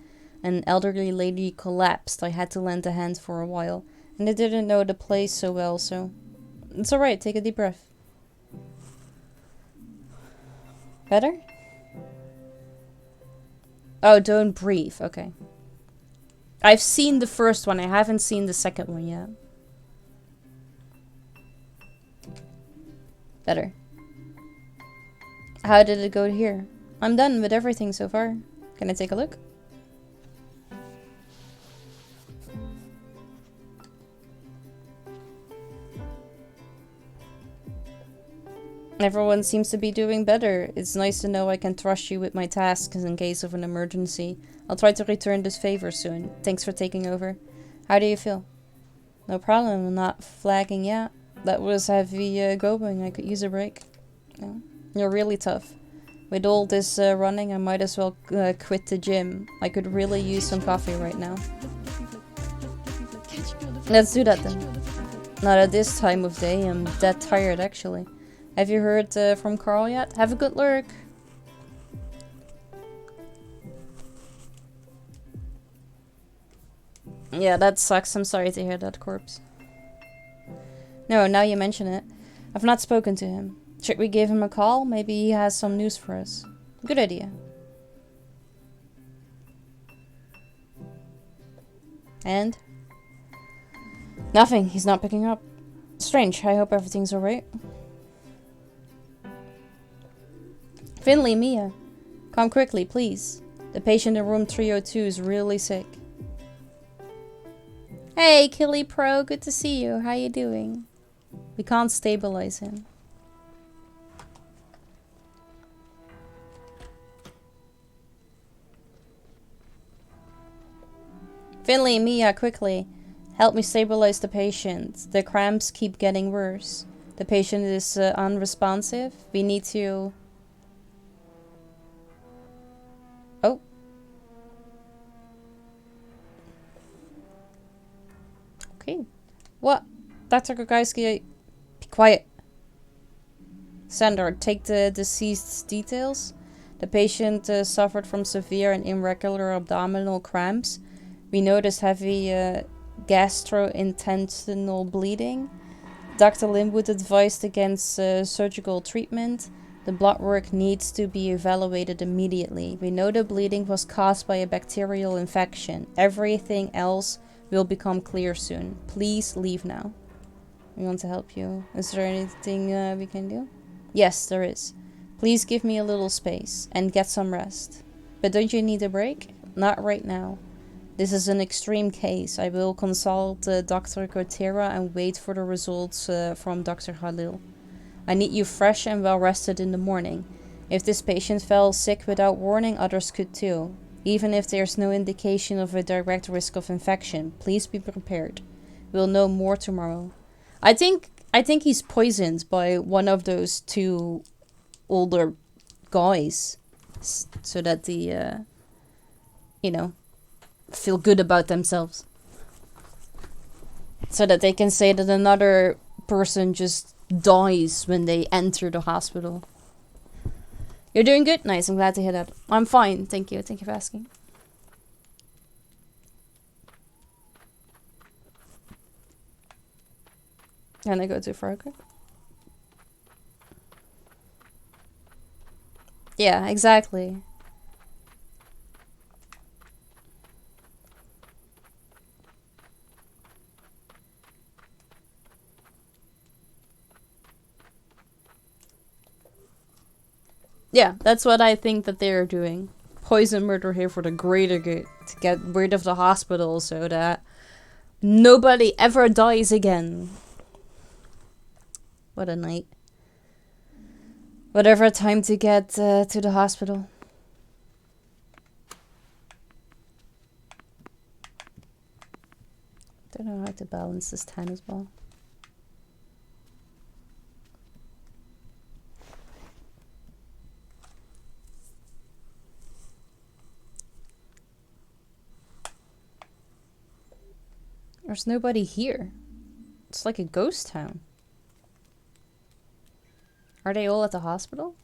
An elderly lady collapsed. I had to lend a hand for a while. And I didn't know the place so well, so... It's alright, take a deep breath. Better? Oh, don't breathe. Okay. I've seen the first one. I haven't seen the second one yet. Better. How did it go here? I'm done with everything so far. Can I take a look? Everyone seems to be doing better. It's nice to know I can trust you with my tasks in case of an emergency. I'll try to return this favor soon. Thanks for taking over. How do you feel? No problem, I'm not flagging yet. That was heavy going. I could use a break. No. You're really tough. With all this running, I might as well quit the gym. I could really use some coffee right now. Let's do that then. Not at this time of day. I'm dead tired actually. Have you heard from Carl yet? Have a good lurk. Yeah, that sucks. I'm sorry to hear that, corpse. No, now you mention it. I've not spoken to him. Should we give him a call? Maybe he has some news for us. Good idea. And? Nothing. He's not picking up. Strange. I hope everything's alright. Finley, Mia. Come quickly, please. The patient in room 302 is really sick. Hey, Killy Pro. Good to see you. How you doing? We can't stabilize him. Finley, Mia, quickly. Help me stabilize the patient. The cramps keep getting worse. The patient is unresponsive. We need to... Oh. Okay. What? Dr. Gogajski, be quiet. Sandor, take the deceased's details. The patient suffered from severe and irregular abdominal cramps. We noticed heavy gastrointestinal bleeding. Dr. Linwood advised against surgical treatment. The blood work needs to be evaluated immediately. We know the bleeding was caused by a bacterial infection. Everything else will become clear soon. Please leave now. We want to help you. Is there anything we can do? Yes, there is. Please give me a little space and get some rest. But don't you need a break? Not right now. This is an extreme case. I will consult Dr. Gotera and wait for the results from Dr. Halil. I need you fresh and well rested in the morning. If this patient fell sick without warning, others could too. Even if there's no indication of a direct risk of infection, please be prepared. We'll know more tomorrow. I think he's poisoned by one of those two older guys, so that the you know, feel good about themselves, so that they can say that another person just dies when they enter the hospital. You're doing good? Nice, I'm glad to hear that. I'm fine, thank you for asking. Can I go to Farker? Yeah, exactly. Yeah, that's what I think that they're doing. Poison murder here for the greater good. To get rid of the hospital so that nobody ever dies again. What a night. Whatever time to get to the hospital. Don't know how to balance this tennis ball. There's nobody here. It's like a ghost town. Are they all at the hospital?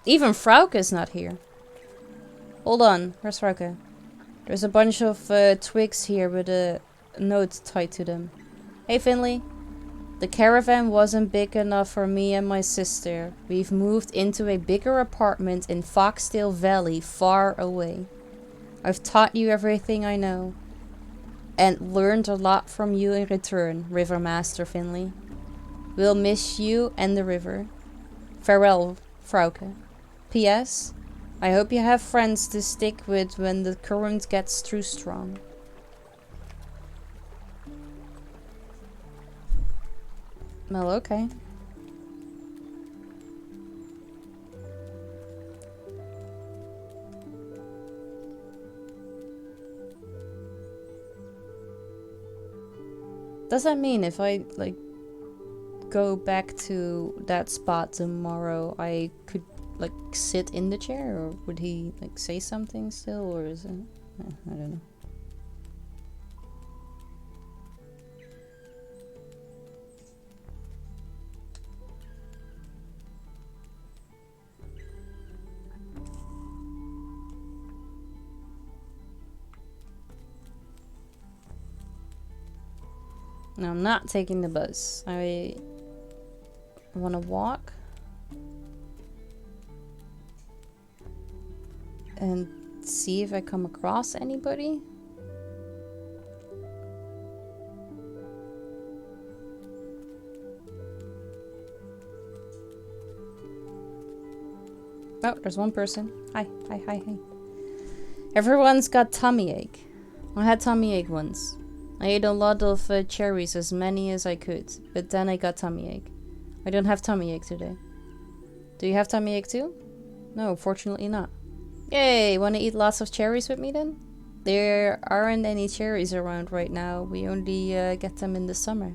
Even Frauke is not here. Hold on, where's Frauke? There's a bunch of twigs here with a note tied to them. Hey Finley. The caravan wasn't big enough for me and my sister. We've moved into a bigger apartment in Foxtail Valley, far away. I've taught you everything I know. And learned a lot from you in return, River Master Finley. We'll miss you and the river. Farewell, Frauke. P.S. I hope you have friends to stick with when the current gets too strong. Well, okay. Does that mean if I, like, go back to that spot tomorrow, I could, like, sit in the chair? Or would he, like, say something still? Or is it... I don't know. No, I'm not taking the bus. I want to walk and see if I come across anybody. Oh, there's one person. Hi, hi, hi, hi. Everyone's got tummy ache. I had tummy ache once. I ate a lot of cherries, as many as I could, but then I got tummy ache. I don't have tummy ache today. Do you have tummy ache too? No, fortunately not. Yay, wanna eat lots of cherries with me then? There aren't any cherries around right now. We only get them in the summer.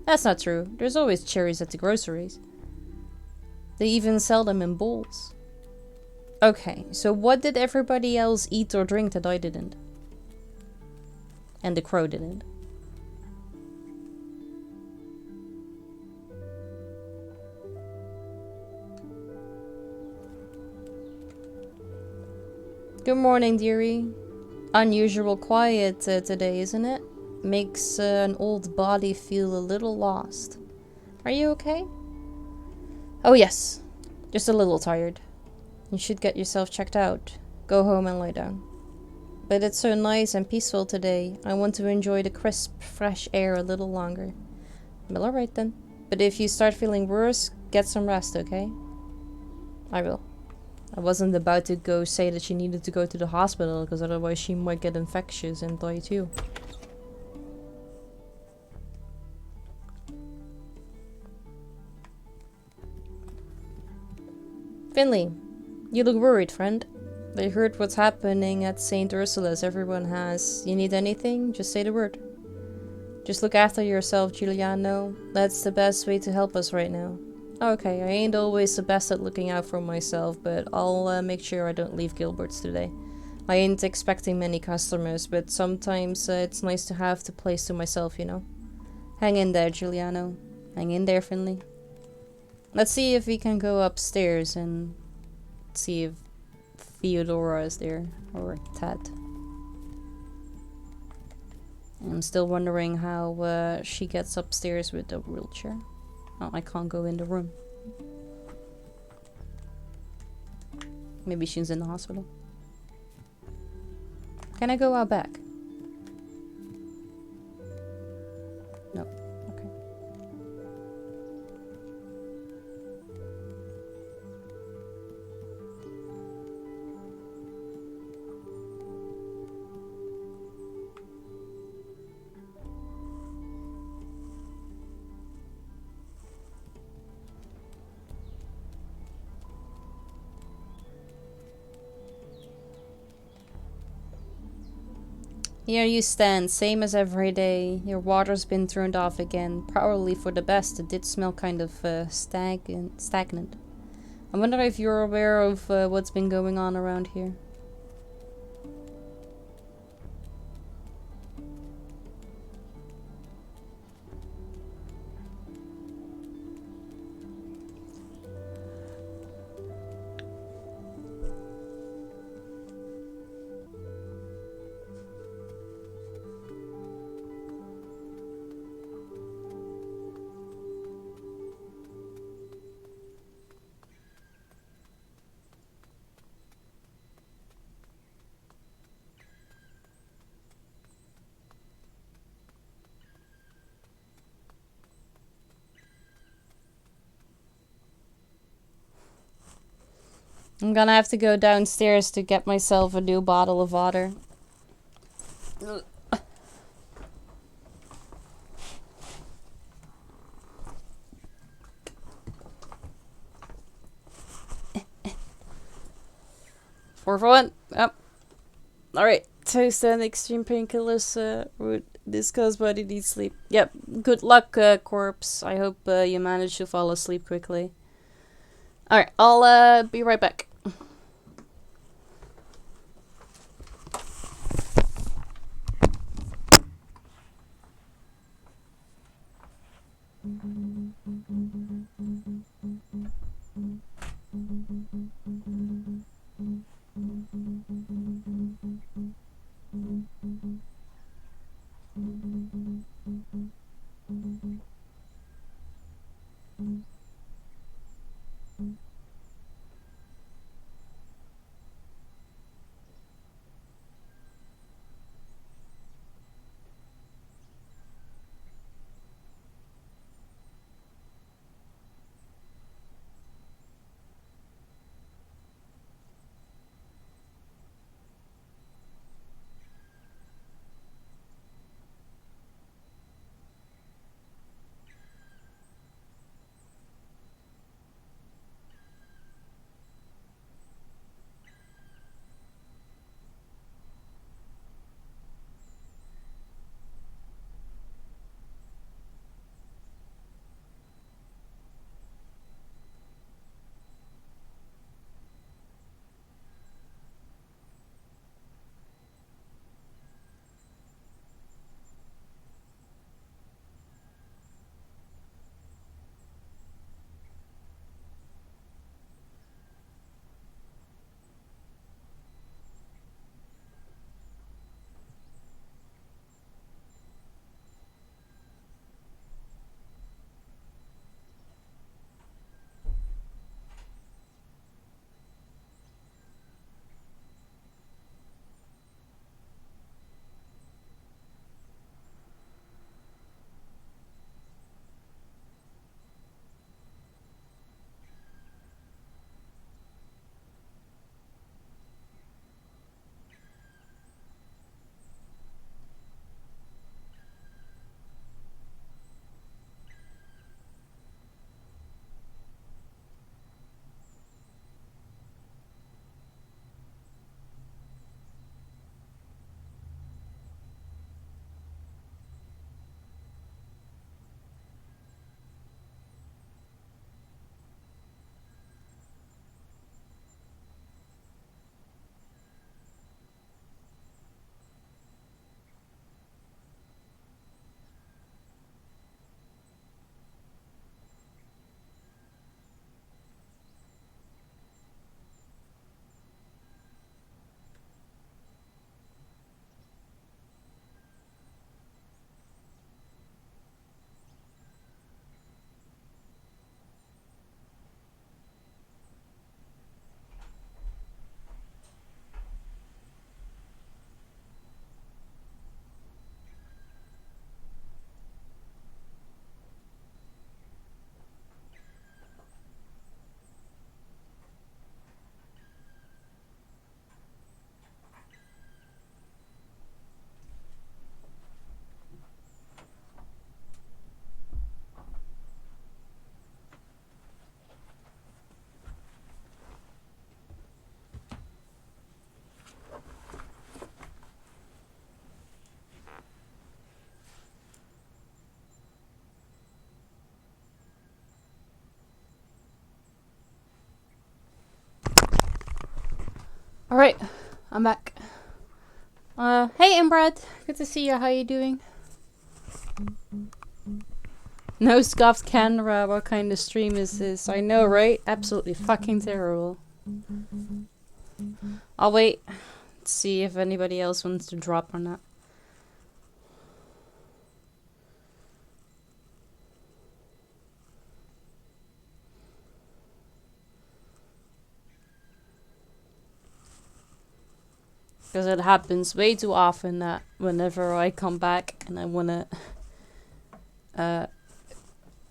That's not true. There's always cherries at the groceries. They even sell them in bowls. Okay, so what did everybody else eat or drink that I didn't? And the crow didn't. Good morning, dearie. Unusual quiet today, isn't it? Makes an old body feel a little lost. Are you okay? Oh yes, just a little tired. You should get yourself checked out. Go home and lie down. But it's so nice and peaceful today. I want to enjoy the crisp, fresh air a little longer. Well, alright then. But if you start feeling worse, get some rest, okay? I will. I wasn't about to go say that she needed to go to the hospital, because otherwise she might get infectious and die too. Finley, you look worried, friend. I heard what's happening at St. Ursula's. Everyone has. You need anything? Just say the word. Just look after yourself, Giuliano. That's the best way to help us right now. Okay, I ain't always the best at looking out for myself, but I'll make sure I don't leave Gilbert's today. I ain't expecting many customers, but sometimes it's nice to have the place to myself, you know? Hang in there, Giuliano. Hang in there, Finley. Let's see if we can go upstairs and see if Theodora is there, or Ted. I'm still wondering how she gets upstairs with the wheelchair. Oh, I can't go in the room. Maybe she's in the hospital. Can I go out back? No. Okay. Here you stand, same as every day. Your water's been turned off again. Probably for the best. It did smell kind of stagnant. I wonder if you're aware of what's been going on around here. I'm gonna have to go downstairs to get myself a new bottle of water. Four for one. Yep. Alright. Toast and extreme painkillers would discuss body needs sleep. Yep. Good luck, corpse. I hope you manage to fall asleep quickly. Alright, I'll be right back. Alright, I'm back. Hey Imbrad, good to see you. How you doing? No scuffed camera. What kind of stream is this? I know, right? Absolutely fucking terrible. I'll wait. See if anybody else wants to drop or not. Because it happens way too often that whenever I come back and I wanna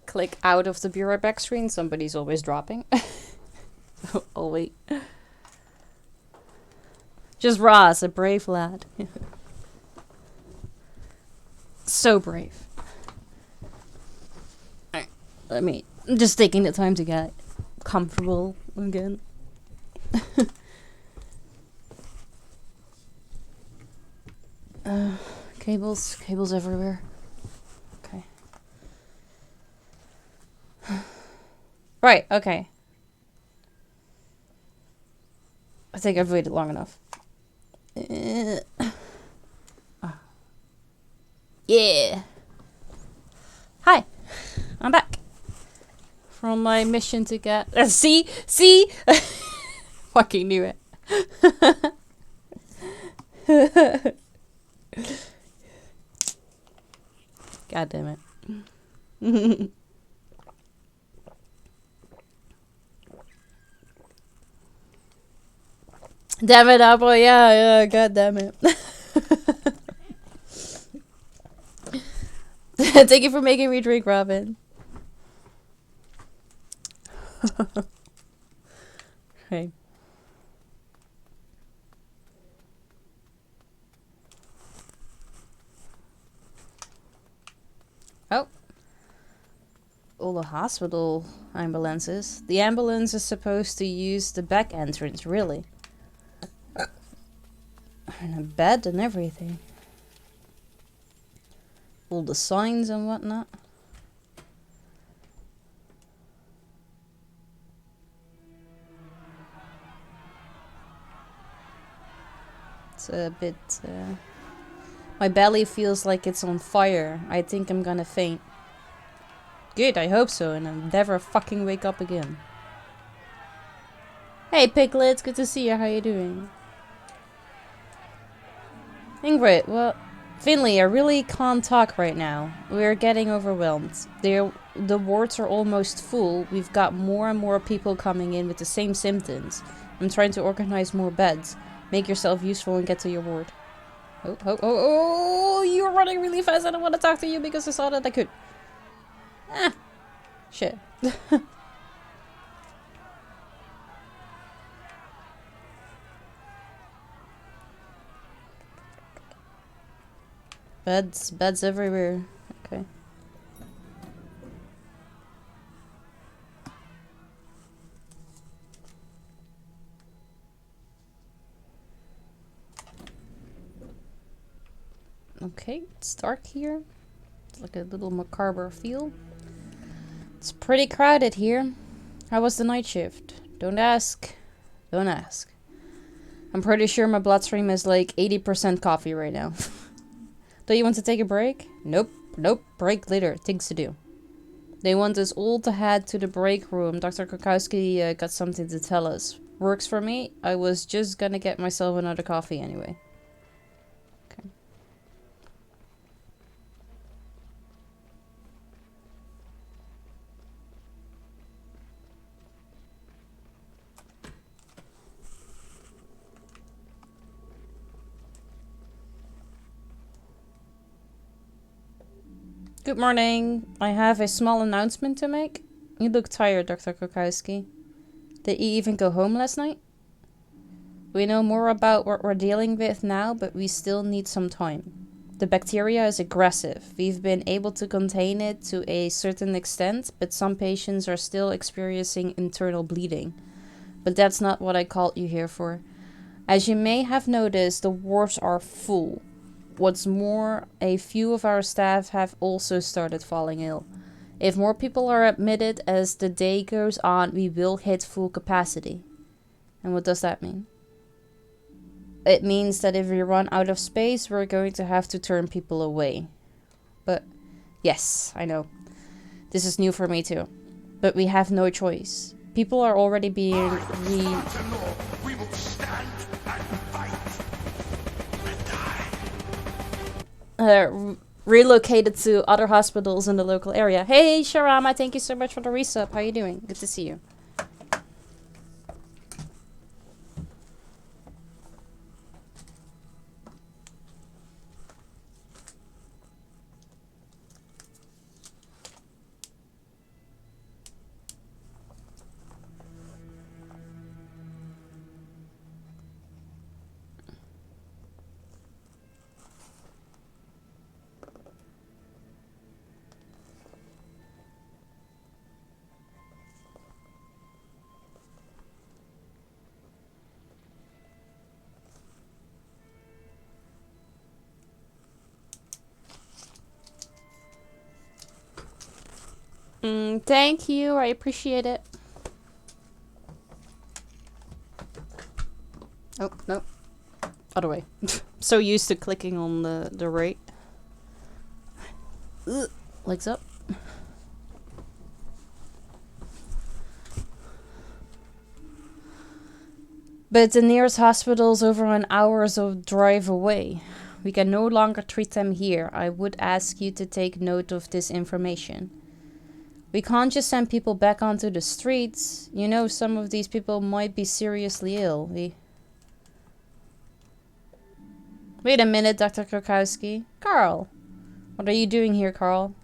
click out of the Be Right Back screen, somebody's always dropping. I'll wait. Just Ross, a brave lad. So brave. Alright, I'm just taking the time to get comfortable again. Cables everywhere. Okay. Right, okay. I think I've waited long enough. Yeah. Hi. I'm back. From my mission to get... see? Fucking knew it. God damn it. Damn it, Apple. Yeah, god damn it. Thank you for making me drink, Robin. Hey. Oh. All the hospital ambulances. The ambulance is supposed to use the back entrance, really. And a bed and everything. All the signs and whatnot. It's a bit... my belly feels like it's on fire. I think I'm gonna faint. Good, I hope so, and I'll never fucking wake up again. Hey Piglet, good to see you. How you doing? Ingrid, well... Finley, I really can't talk right now. We're getting overwhelmed. The wards are almost full. We've got more and more people coming in with the same symptoms. I'm trying to organize more beds. Make yourself useful and get to your ward. Oh, you're running really fast. I don't want to talk to you because I saw that I could. Ah, shit. Beds everywhere. Okay. Okay, it's dark here. It's like a little macabre feel. It's pretty crowded here. How was the night shift? Don't ask. Don't ask. I'm pretty sure my bloodstream is like 80% coffee right now. Do you want to take a break? Nope. Break later. Things to do. They want us all to head to the break room. Dr. Krakowski got something to tell us. Works for me. I was just gonna get myself another coffee anyway. Okay. Good morning. I have a small announcement to make. You look tired, Dr. Krakowski. Did you even go home last night? We know more about what we're dealing with now, but we still need some time. The bacteria is aggressive. We've been able to contain it to a certain extent, but some patients are still experiencing internal bleeding. But that's not what I called you here for. As you may have noticed, the wards are full. What's more, a few of our staff have also started falling ill. If more people are admitted as the day goes on, we will hit full capacity. And what does that mean? It means that if we run out of space, we're going to have to turn people away. But, yes, I know. This is new for me too. But we have no choice. People are already being relocated to other hospitals in the local area. Hey, Sharama, thank you so much for the resub. How you doing? Good to see you. Thank you. I appreciate it. Oh, no. Other way. So used to clicking on the right. Ugh. Legs up. But the nearest hospital's over an hour's of drive away. We can no longer treat them here. I would ask you to take note of this information. We can't just send people back onto the streets. You know, some of these people might be seriously ill. Wait a minute, Dr. Krakowski. Carl! What are you doing here, Carl?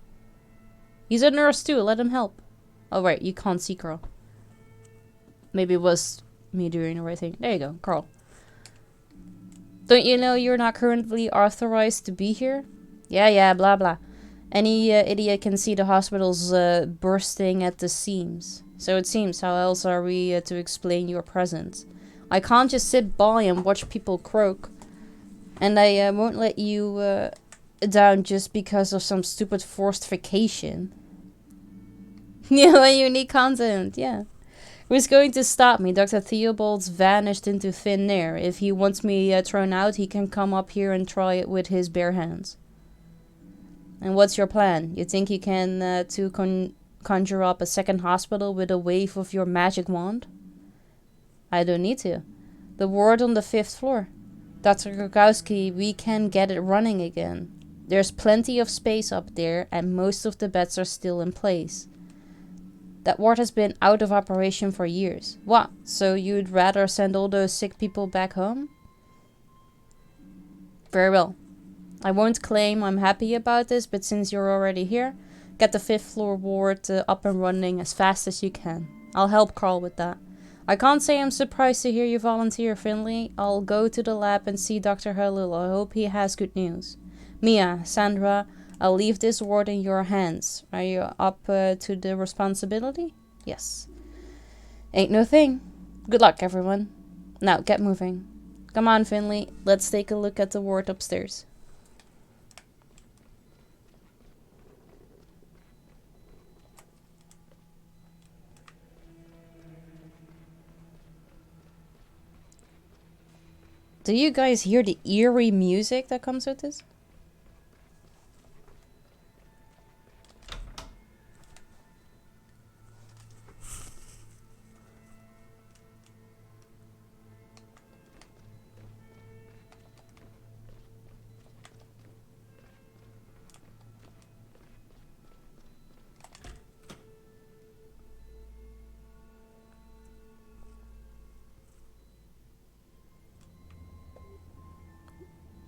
He's a nurse too, let him help. Oh right, you can't see Carl. Maybe it was me doing the right thing. There you go, Carl. Don't you know you're not currently authorized to be here? Yeah, blah blah. Any idiot can see the hospital's bursting at the seams. So it seems, how else are we to explain your presence? I can't just sit by and watch people croak. And I won't let you down just because of some stupid forced vacation. Yeah, unique content, yeah. Who's going to stop me? Dr. Theobald's vanished into thin air. If he wants me thrown out, he can come up here and try it with his bare hands. And what's your plan? You think you can conjure up a second hospital with a wave of your magic wand? I don't need to. The ward on the 5th floor. Dr. Krakowski, we can get it running again. There's plenty of space up there and most of the beds are still in place. That ward has been out of operation for years. What? So you'd rather send all those sick people back home? Very well. I won't claim I'm happy about this, but since you're already here, get the 5th floor ward up and running as fast as you can. I'll help Carl with that. I can't say I'm surprised to hear you volunteer, Finley. I'll go to the lab and see Dr. Halil. I hope he has good news. Mia, Sandra, I'll leave this ward in your hands. Are you up to the responsibility? Yes. Ain't no thing. Good luck, everyone. Now, get moving. Come on, Finley. Let's take a look at the ward upstairs. Do you guys hear the eerie music that comes with this?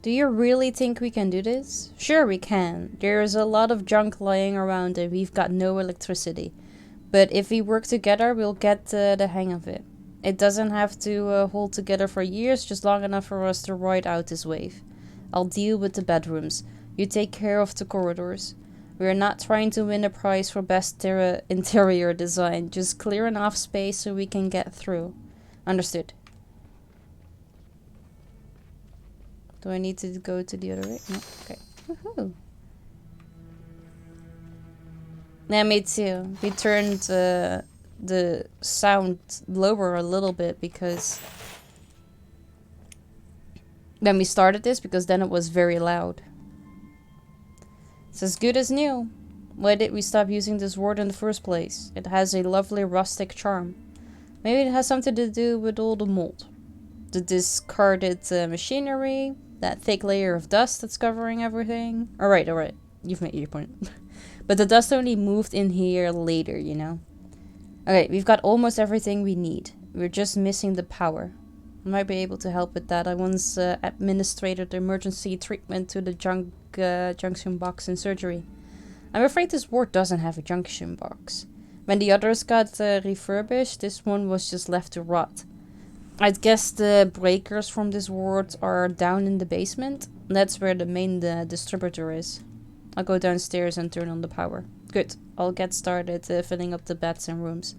Do you really think we can do this? Sure we can. There's a lot of junk lying around and we've got no electricity. But if we work together, we'll get the hang of it. It doesn't have to hold together for years, just long enough for us to ride out this wave. I'll deal with the bedrooms. You take care of the corridors. We're not trying to win a prize for best interior design. Just clear enough space so we can get through. Understood. Do I need to go to the other way? No. Okay. Woohoo. Yeah, me too. We turned the sound lower a little bit because when we started this, because then it was very loud. It's as good as new. Why did we stop using this word in the first place? It has a lovely rustic charm. Maybe it has something to do with all the mold. The discarded machinery, that thick layer of dust that's covering everything. Alright. You've made your point. But the dust only moved in here later, you know. Okay, we've got almost everything we need. We're just missing the power. I might be able to help with that. I once administered emergency treatment to the junction box in surgery. I'm afraid this ward doesn't have a junction box. When the others got refurbished, this one was just left to rot. I'd guess the breakers from this ward are down in the basement. That's where the main distributor is. I'll go downstairs and turn on the power. Good. I'll get started filling up the beds and rooms.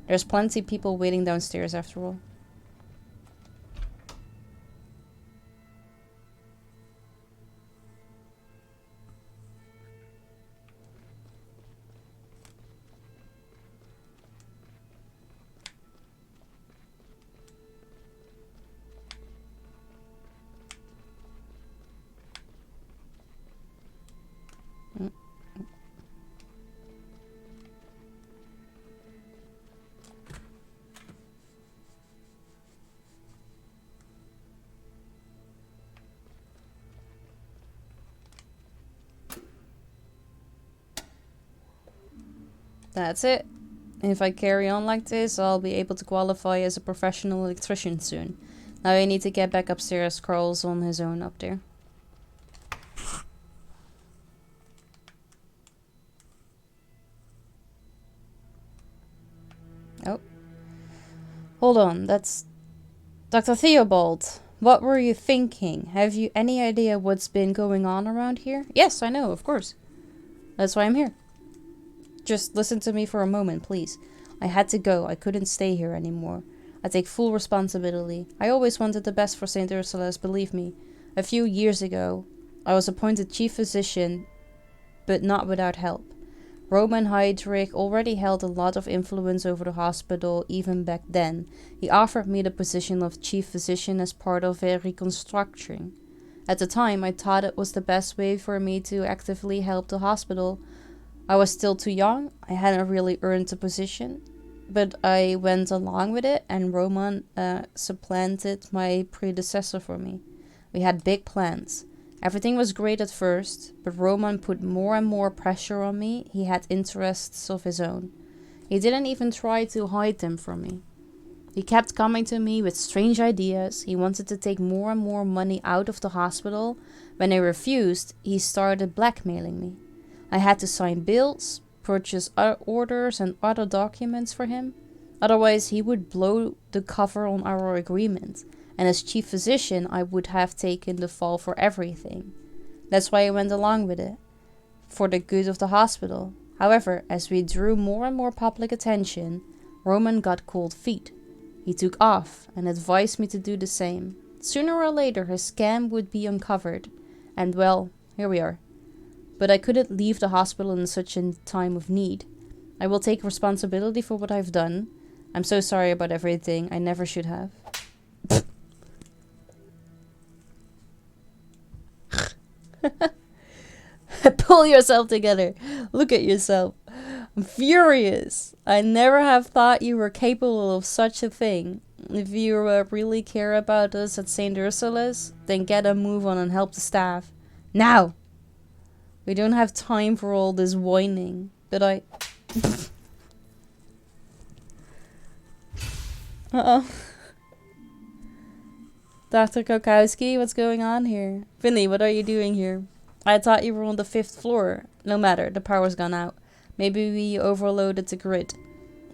There's plenty of people waiting downstairs after all. That's it. If I carry on like this, I'll be able to qualify as a professional electrician soon. Now I need to get back upstairs. Carl's on his own up there. Oh. Hold on, that's... Dr. Theobald, what were you thinking? Have you any idea what's been going on around here? Yes, I know, of course. That's why I'm here. Just listen to me for a moment, please. I had to go. I couldn't stay here anymore. I take full responsibility. I always wanted the best for St. Ursula's, believe me. A few years ago, I was appointed chief physician, but not without help. Roman Heydrich already held a lot of influence over the hospital even back then. He offered me the position of chief physician as part of a reconstruction. At the time, I thought it was the best way for me to actively help the hospital. I was still too young. I hadn't really earned the position. But I went along with it, and Roman supplanted my predecessor for me. We had big plans. Everything was great at first, but Roman put more and more pressure on me. He had interests of his own. He didn't even try to hide them from me. He kept coming to me with strange ideas. He wanted to take more and more money out of the hospital. When I refused, he started blackmailing me. I had to sign bills, purchase orders and other documents for him. Otherwise, he would blow the cover on our agreement. And as chief physician, I would have taken the fall for everything. That's why I went along with it, for the good of the hospital. However, as we drew more and more public attention, Roman got cold feet. He took off and advised me to do the same. Sooner or later, his scam would be uncovered. And well, here we are. But I couldn't leave the hospital in such a time of need. I will take responsibility for what I've done. I'm so sorry about everything. I never should have. Pull yourself together. Look at yourself. I'm furious. I never have thought you were capable of such a thing. If you really care about us at St. Ursula's, then get a move on and help the staff. Now! We don't have time for all this whining. But I... Uh-oh. Dr. Kokowski, what's going on here? Finley, what are you doing here? I thought you were on the 5th floor. No matter, the power's gone out. Maybe we overloaded the grid.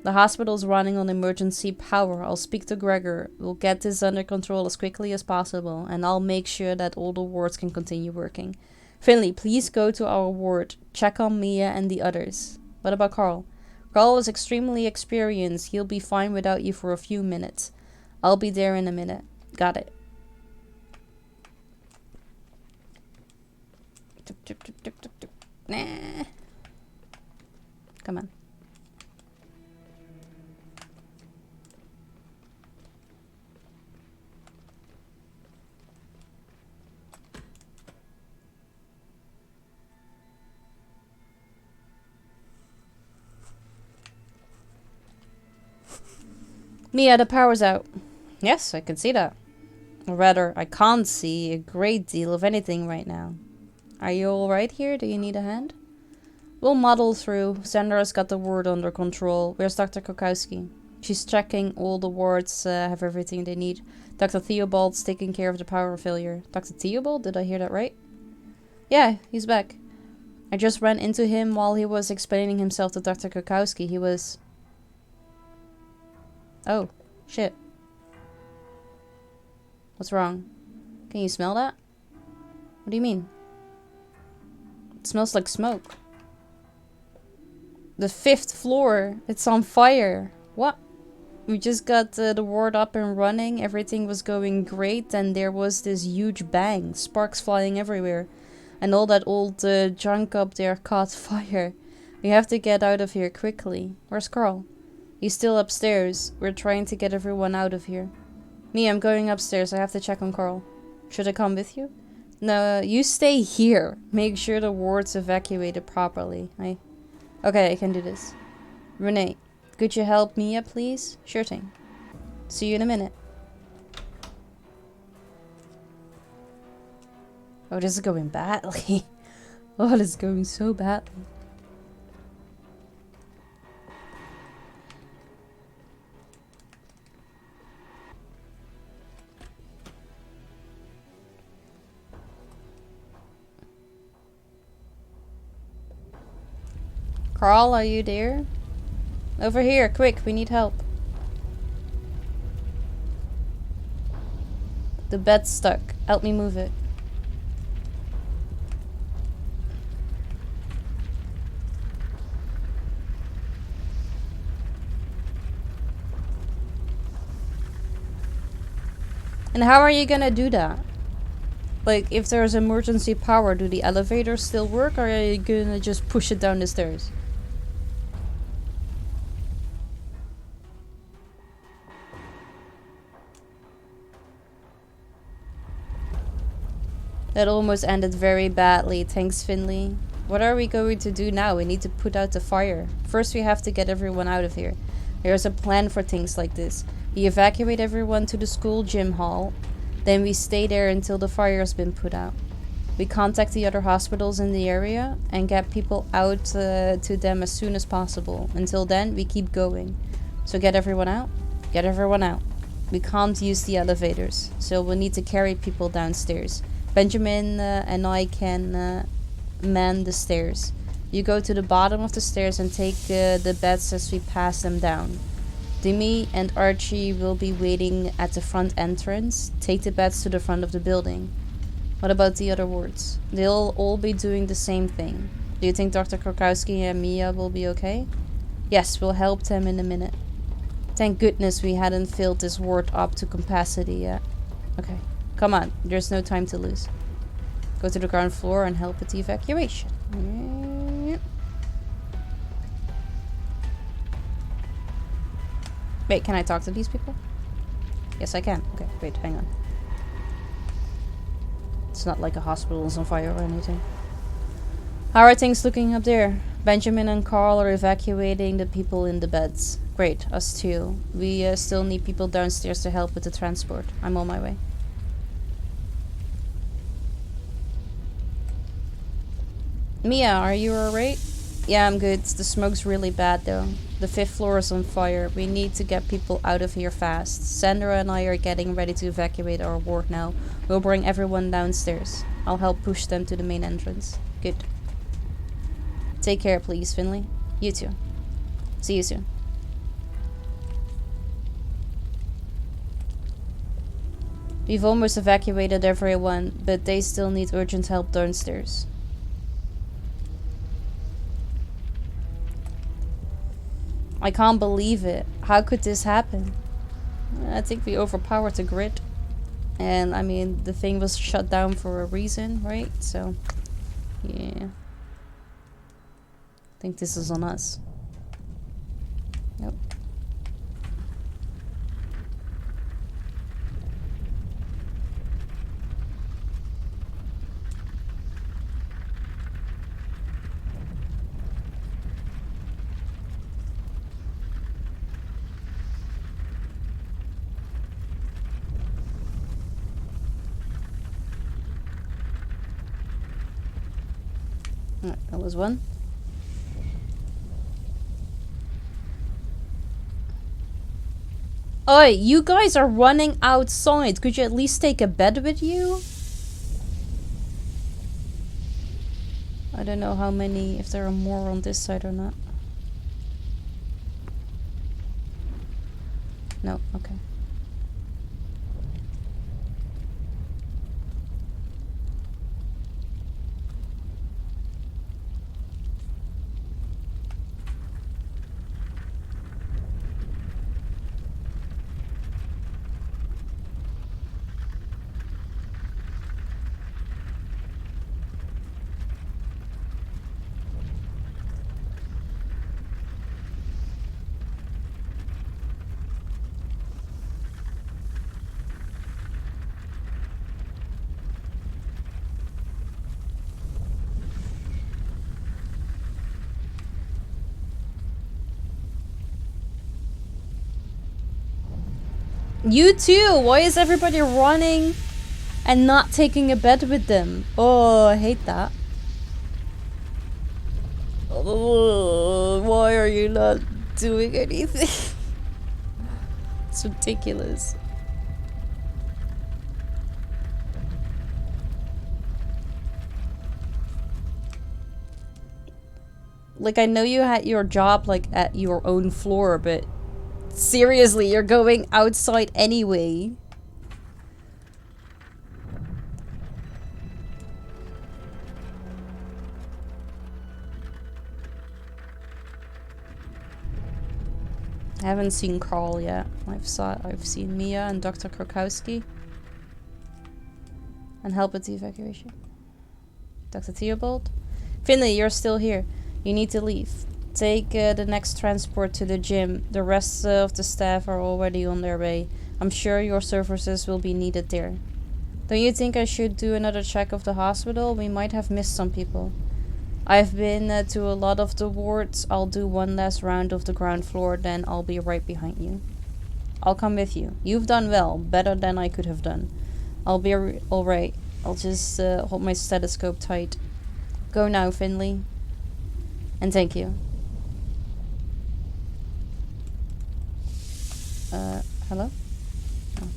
The hospital's running on emergency power. I'll speak to Gregor. We'll get this under control as quickly as possible, and I'll make sure that all the wards can continue working. Finley, please go to our ward. Check on Mia and the others. What about Carl? Carl is extremely experienced. He'll be fine without you for a few minutes. I'll be there in a minute. Got it. Nah. Come on. Mia, the power's out. Yes, I can see that. Or rather, I can't see a great deal of anything right now. Are you alright here? Do you need a hand? We'll muddle through. Sandra's got the ward under control. Where's Dr. Kokowski? She's checking all the wards have everything they need. Dr. Theobald's taking care of the power failure. Dr. Theobald? Did I hear that right? Yeah, he's back. I just ran into him while he was explaining himself to Dr. Kokowski. He was... Oh, shit. What's wrong? Can you smell that? What do you mean? It smells like smoke. The 5th floor. It's on fire. What? We just got the ward up and running. Everything was going great. And there was this huge bang. Sparks flying everywhere. And all that old junk up there caught fire. We have to get out of here quickly. Where's Carl? He's still upstairs. We're trying to get everyone out of here. Me, I'm going upstairs. I have to check on Carl. Should I come with you? No, you stay here. Make sure the ward's evacuated properly. Okay, I can do this. Renee, could you help Mia, please? Sure thing. See you in a minute. Oh, this is going badly. Oh, this is going so badly. Carl, are you there? Over here, quick, we need help. The bed's stuck. Help me move it. And how are you gonna do that? Like, if there's emergency power, do the elevators still work, or are you gonna just push it down the stairs? That almost ended very badly, thanks Finley. What are we going to do now? We need to put out the fire. First we have to get everyone out of here. There's a plan for things like this. We evacuate everyone to the school gym hall. Then we stay there until the fire has been put out. We contact the other hospitals in the area and get people out to them as soon as possible. Until then, we keep going. So get everyone out? Get everyone out. We can't use the elevators, so we'll need to carry people downstairs. Benjamin and I can man the stairs. You go to the bottom of the stairs and take the beds as we pass them down. Demi and Archie will be waiting at the front entrance. Take the beds to the front of the building. What about the other wards? They'll all be doing the same thing. Do you think Dr. Krokowski and Mia will be okay? Yes, we'll help them in a minute. Thank goodness we hadn't filled this ward up to capacity yet. Okay, come on, there's no time to lose. Go to the ground floor and help with the evacuation. Yep. Wait, can I talk to these people? Yes, I can. Okay, wait, hang on. It's not like a hospital is on fire or anything. How are things looking up there? Benjamin and Carl are evacuating the people in the beds. Great, us too. We still need people downstairs to help with the transport. I'm on my way. Mia, are you alright? Yeah, I'm good. The smoke's really bad though. The 5th floor is on fire. We need to get people out of here fast. Sandra and I are getting ready to evacuate our ward now. We'll bring everyone downstairs. I'll help push them to the main entrance. Good. Take care, please, Finley. You too. See you soon. We've almost evacuated everyone, but they still need urgent help downstairs. I can't believe it. How could this happen? I think we overpowered the grid. And I mean, the thing was shut down for a reason, right? So, yeah. I think this is on us. Yep. That was one. Oi, you guys are running outside. Could you at least take a bed with you? I don't know how many, if there are more on this side or not. No, okay. You too! Why is everybody running and not taking a bed with them? Oh, I hate that. Oh, why are you not doing anything? It's ridiculous. Like, I know you had your job, like, at your own floor, but seriously, you're going outside anyway. I haven't seen Carl yet. I've seen Mia and Dr. Krakowski. And help with the evacuation. Dr. Theobald? Finley, you're still here. You need to leave. Take the next transport to the gym. The rest of the staff are already on their way. I'm sure your services will be needed there. Don't you think I should do another check of the hospital? We might have missed some people. I've been to a lot of the wards. I'll do one last round of the ground floor, then I'll be right behind you. I'll come with you. You've done well, better than I could have done. I'll be alright. I'll just hold my stethoscope tight. Go now, Finley. And thank you. Hello? Oh.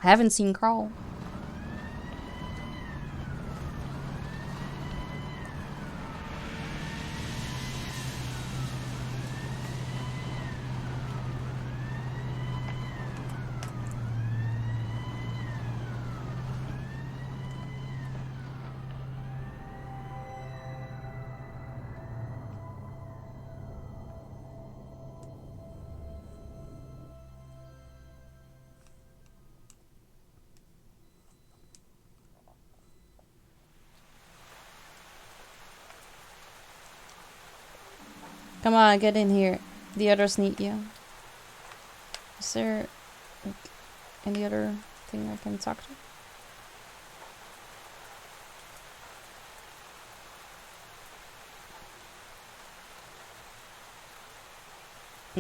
I haven't seen Carl. Come on, get in here. The others need you. Is there, like, any other thing I can talk to?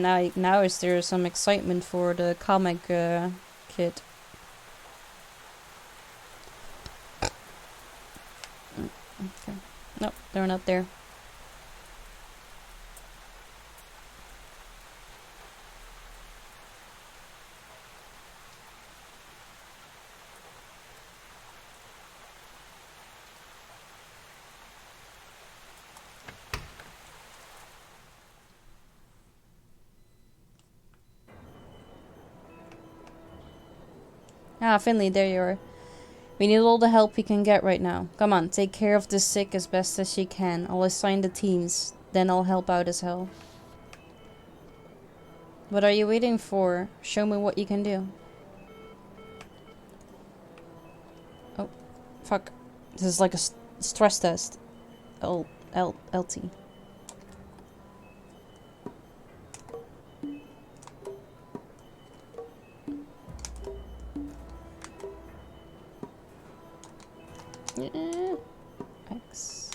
Now is there some excitement for the comic kit? Okay. Nope, they're not there. Ah, Finley, there you are. We need all the help we can get right now. Come on, take care of the sick as best as you can. I'll assign the teams, then I'll help out as hell. What are you waiting for? Show me what you can do. Oh, fuck. This is like a stress test. LT. Yeah. X.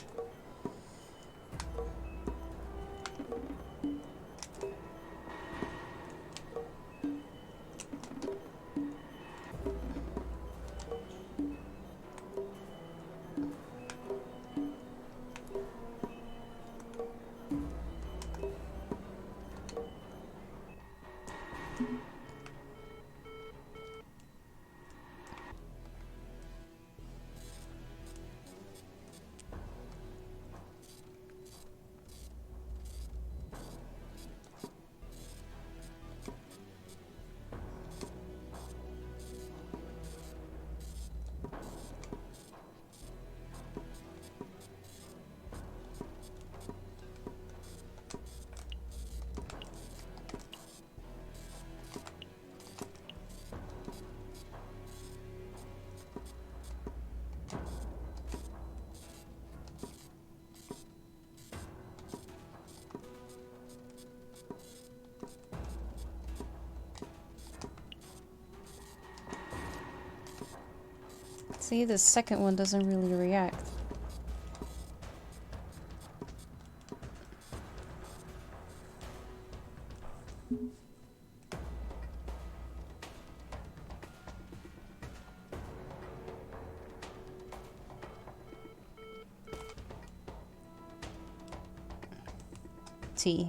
See, the second one doesn't really react. T.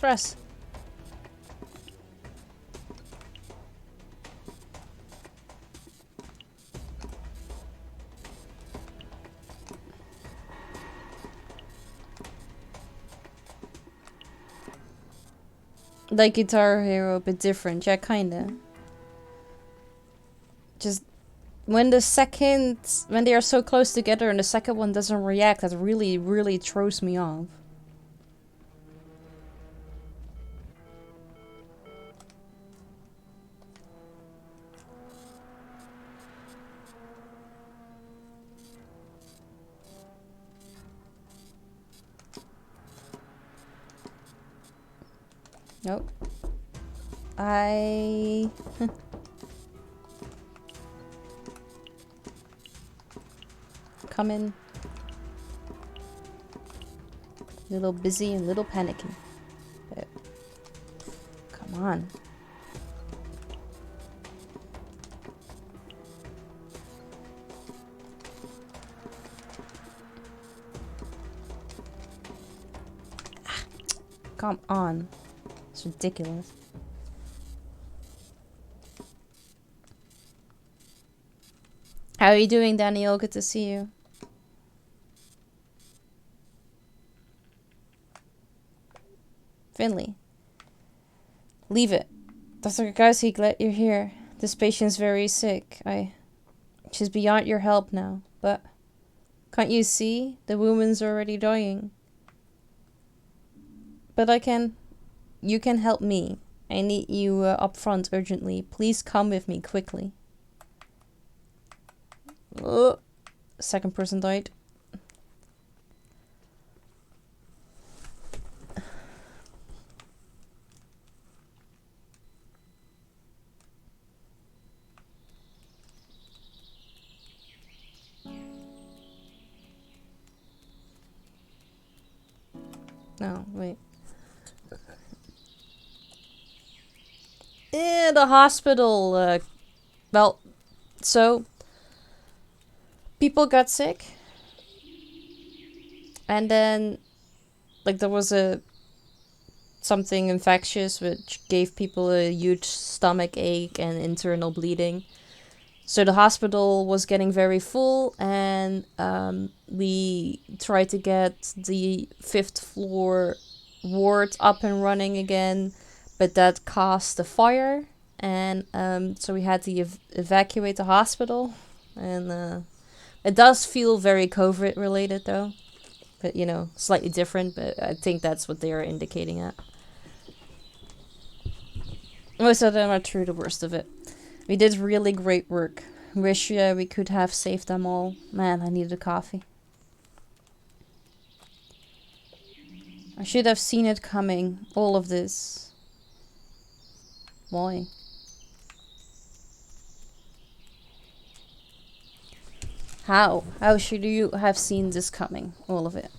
stress. Like Guitar Hero, but different. Yeah, kinda. Just when they are so close together and the second one doesn't react, that really, really throws me off. Nope. Come in. Little busy and little panicking. But come on. Come on. It's ridiculous. How are you doing, Daniel? Good to see you. Finley. Leave it. Dr. Gauzy, glad you're here. This patient's very sick. She's beyond your help now. But can't you see? The woman's already dying. But you can help me. I need you up front urgently. Please come with me quickly. Oh, second person died. No, wait. The hospital. Well, so people got sick, and then like there was something infectious which gave people a huge stomach ache and internal bleeding. So the hospital was getting very full, and we tried to get the 5th floor ward up and running again, but that caused a fire, and so we had to evacuate the hospital. And it does feel very COVID related though, but you know, slightly different, but I think that's what they are indicating at. Most of them are through the worst of it. We did really great work. Wish we could have saved them all. Man, I needed a coffee. I should have seen it coming. All of this. Why? How? How should you have seen this coming? All of it.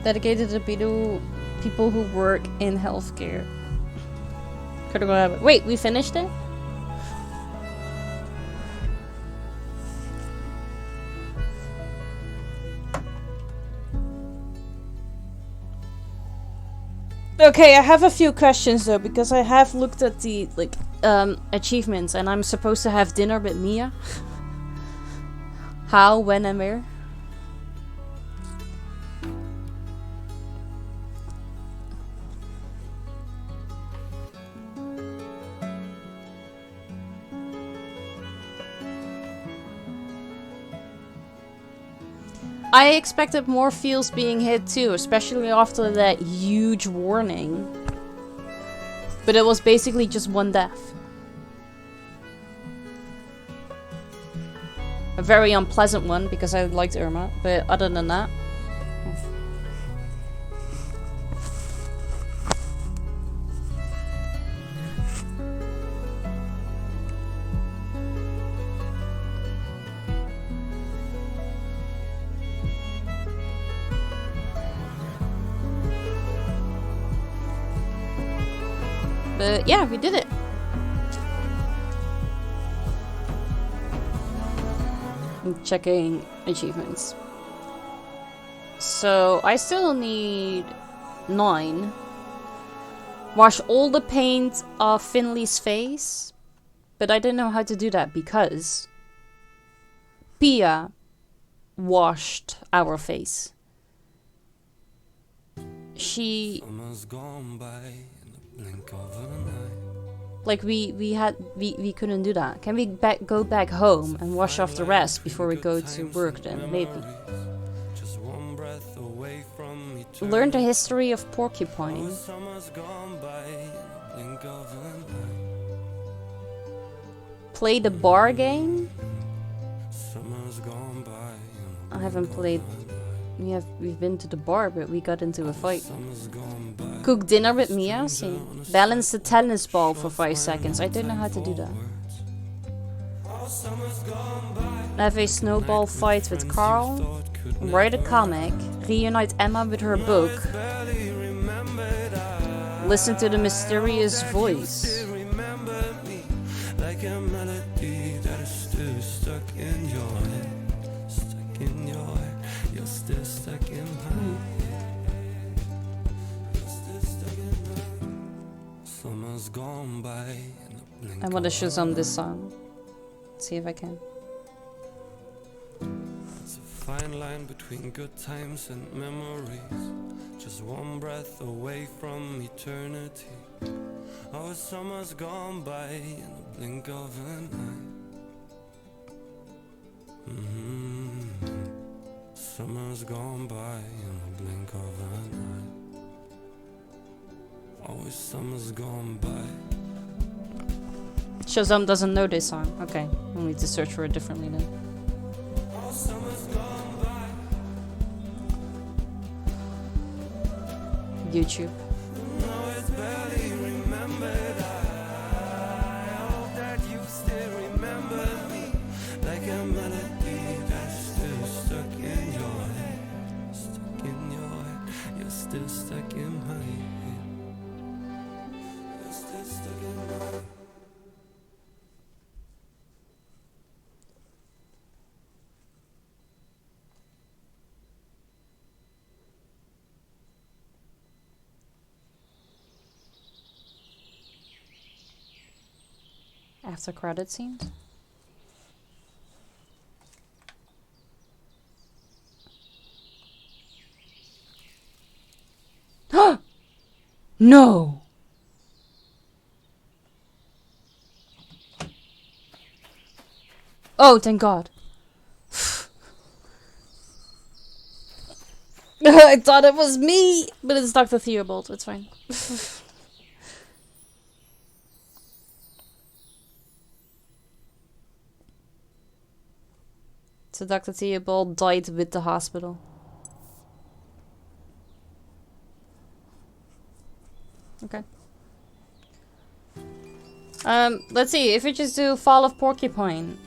Dedicated to people who work in healthcare. Critical habit. Wait, we finished it? Okay, I have a few questions though, because I have looked at the achievements, and I'm supposed to have dinner with Mia. How, when, and where? I expected more fields being hit too, especially after that huge warning. But it was basically just one death. A very unpleasant one because I liked Irma, but other than that. But yeah, we did it. I'm checking achievements. So I still need 9. Wash all the paint off Finley's face. But I didn't know how to do that because Pia washed our face. She like we couldn't do that. Can we go back home and wash off the rest before we go to work then? Maybe. Learn the history of porcupine. Play the bar game? I haven't played. We've been to the bar, but we got into a fight. Cook dinner with Mia? See. Balance the tennis ball for 5 seconds. I don't know how to do that. Have a snowball fight with Carl. Write a comic. Reunite Emma with her book. Listen to the mysterious voice. I want to Shazam this song. See if I can. It's a fine line between good times and memories. Just one breath away from eternity. Oh, summer's gone by in the blink of an eye. Summer's gone by in the blink of an eye. Oh, summer's gone by. Shazam doesn't know this song. Okay, we'll need to search for it differently then. YouTube. After credit scenes. No. Oh, thank God. I thought it was me, but it's Dr. Theobald. It's fine. So Dr. Theobald died with the hospital. Okay. Let's see, if we just do Fall of Porcupine.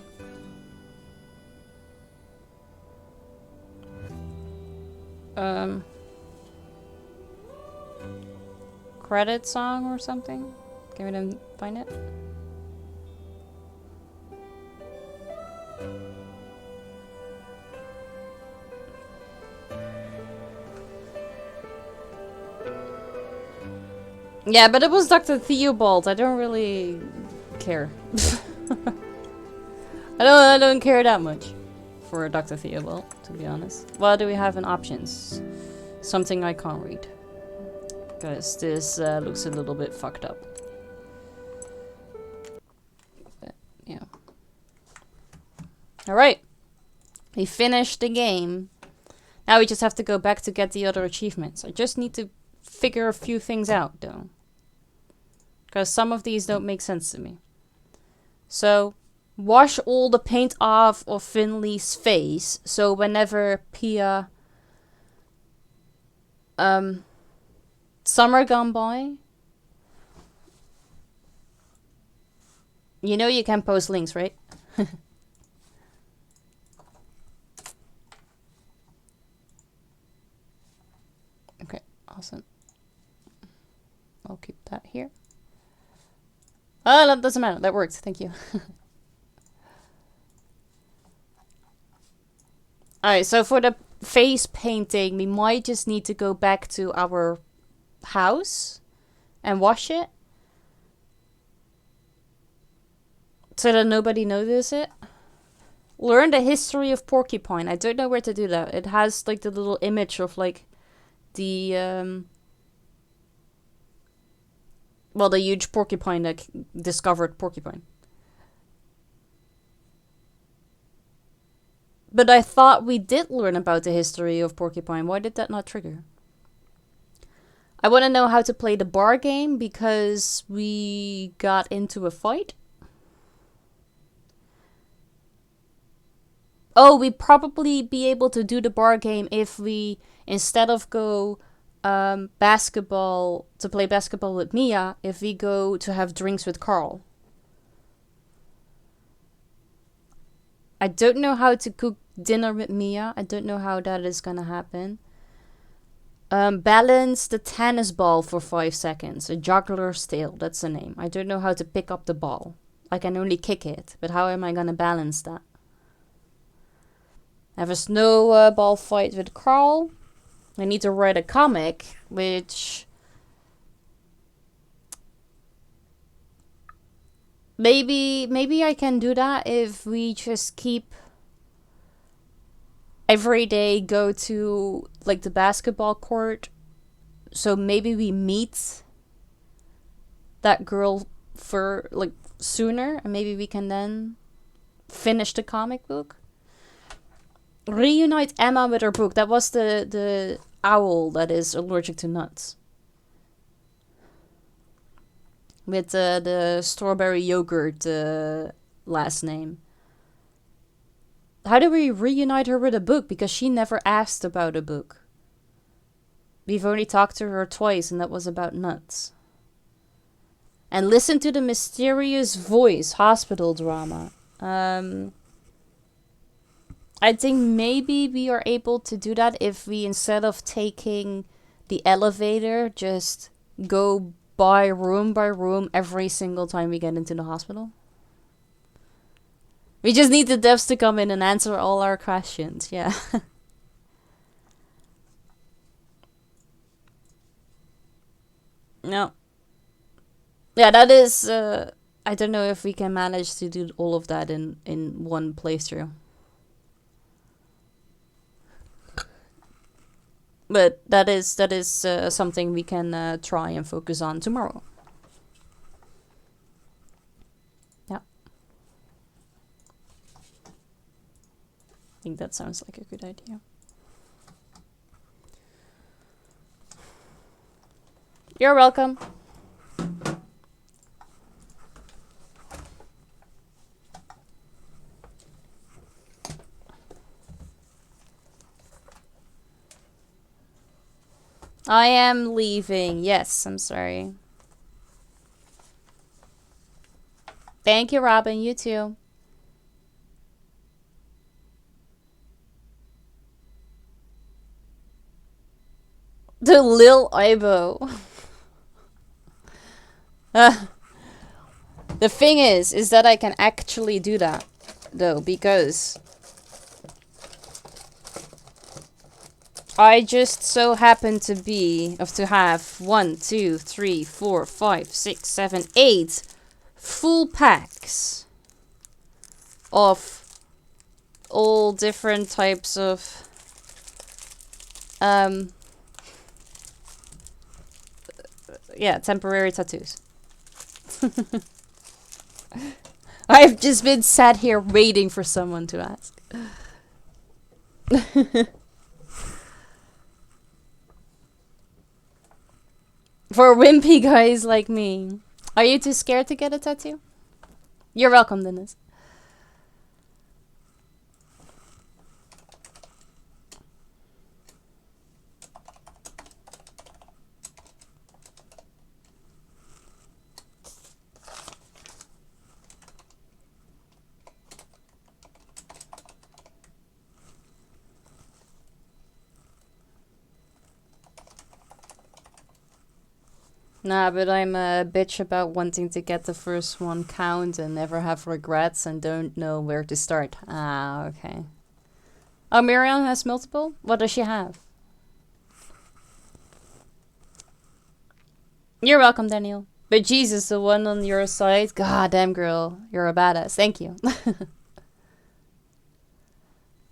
Credit song or something? Can we then find it? Yeah, but it was Dr. Theobald. I don't really care. I don't care that much for Dr. Theobald, to be honest. What do we have in options? Something I can't read. Because this looks a little bit fucked up. But, yeah. Alright. We finished the game. Now we just have to go back to get the other achievements. I just need to figure a few things out, though. Because some of these don't make sense to me. So, wash all the paint off of Finley's face. So whenever Pia... Summer gone by. You know you can post links, right? Okay, awesome. I'll keep that here. Oh, that doesn't matter. That worked. Thank you. Alright, so for the face painting, we might just need to go back to our house and wash it. So that nobody notices it. Learn the history of Porcupine. I don't know where to do that. It has like the little image of like the well, the huge porcupine that discovered Porcupine. But I thought we did learn about the history of Porcupine. Why did that not trigger? I want to know how to play the bar game because we got into a fight. Oh, we'd probably be able to do the bar game if we, instead of go basketball, to play basketball with Mia, if we go to have drinks with Carl. I don't know how to cook dinner with Mia. I don't know how that is gonna happen. Balance the tennis ball for 5 seconds. A juggler's tale, that's the name. I don't know how to pick up the ball. I can only kick it, but how am I gonna balance that? Have a snowball fight with Carl. I need to write a comic, which... Maybe I can do that if we just keep... Every day go to, like, the basketball court. So maybe we meet that girl for, like, sooner. And maybe we can then finish the comic book. Reunite Emma with her book. That was the owl that is allergic to nuts. With the strawberry yogurt last name. How do we reunite her with a book? Because she never asked about a book. We've only talked to her twice, and that was about nuts. And listen to the mysterious voice, hospital drama. I think maybe we are able to do that if we, instead of taking the elevator, just go by room every single time we get into the hospital. We just need the devs to come in and answer all our questions, yeah. No. Yeah, that is... I don't know if we can manage to do all of that in one playthrough. But that is something we can try and focus on tomorrow. Yeah. I think that sounds like a good idea. You're welcome. I am leaving. Yes, I'm sorry. Thank you, Robin. You too. The Lil Ibo. The thing is that I can actually do that, though, because I just so happen to have 1, 2, 3, 4, 5, 6, 7, 8 full packs of all different types of yeah, temporary tattoos. I've just been sat here waiting for someone to ask. For wimpy guys like me. Are you too scared to get a tattoo? You're welcome, Dennis. Nah, but I'm a bitch about wanting to get the first one count and never have regrets and don't know where to start. Ah, okay. Oh, Miriam has multiple? What does she have? You're welcome, Daniel. But Jesus, the one on your side, god damn girl, you're a badass. Thank you.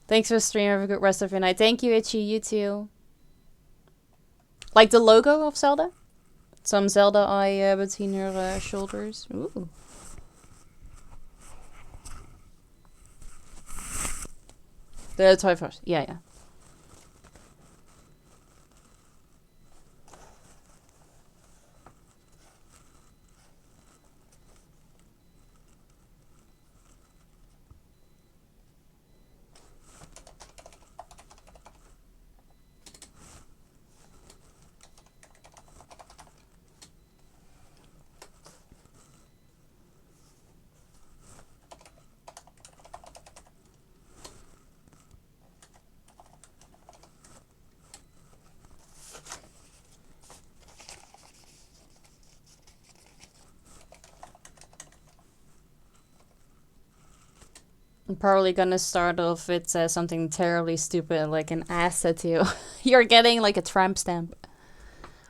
Thanks for the stream. Have a good rest of your night. Thank you, Itchy. You too. Like the logo of Zelda? Some Zelda eye between her shoulders. Ooh. The toy first. Yeah, yeah. I'm probably gonna start off with something terribly stupid, like an ass tattoo. You're getting like a tramp stamp.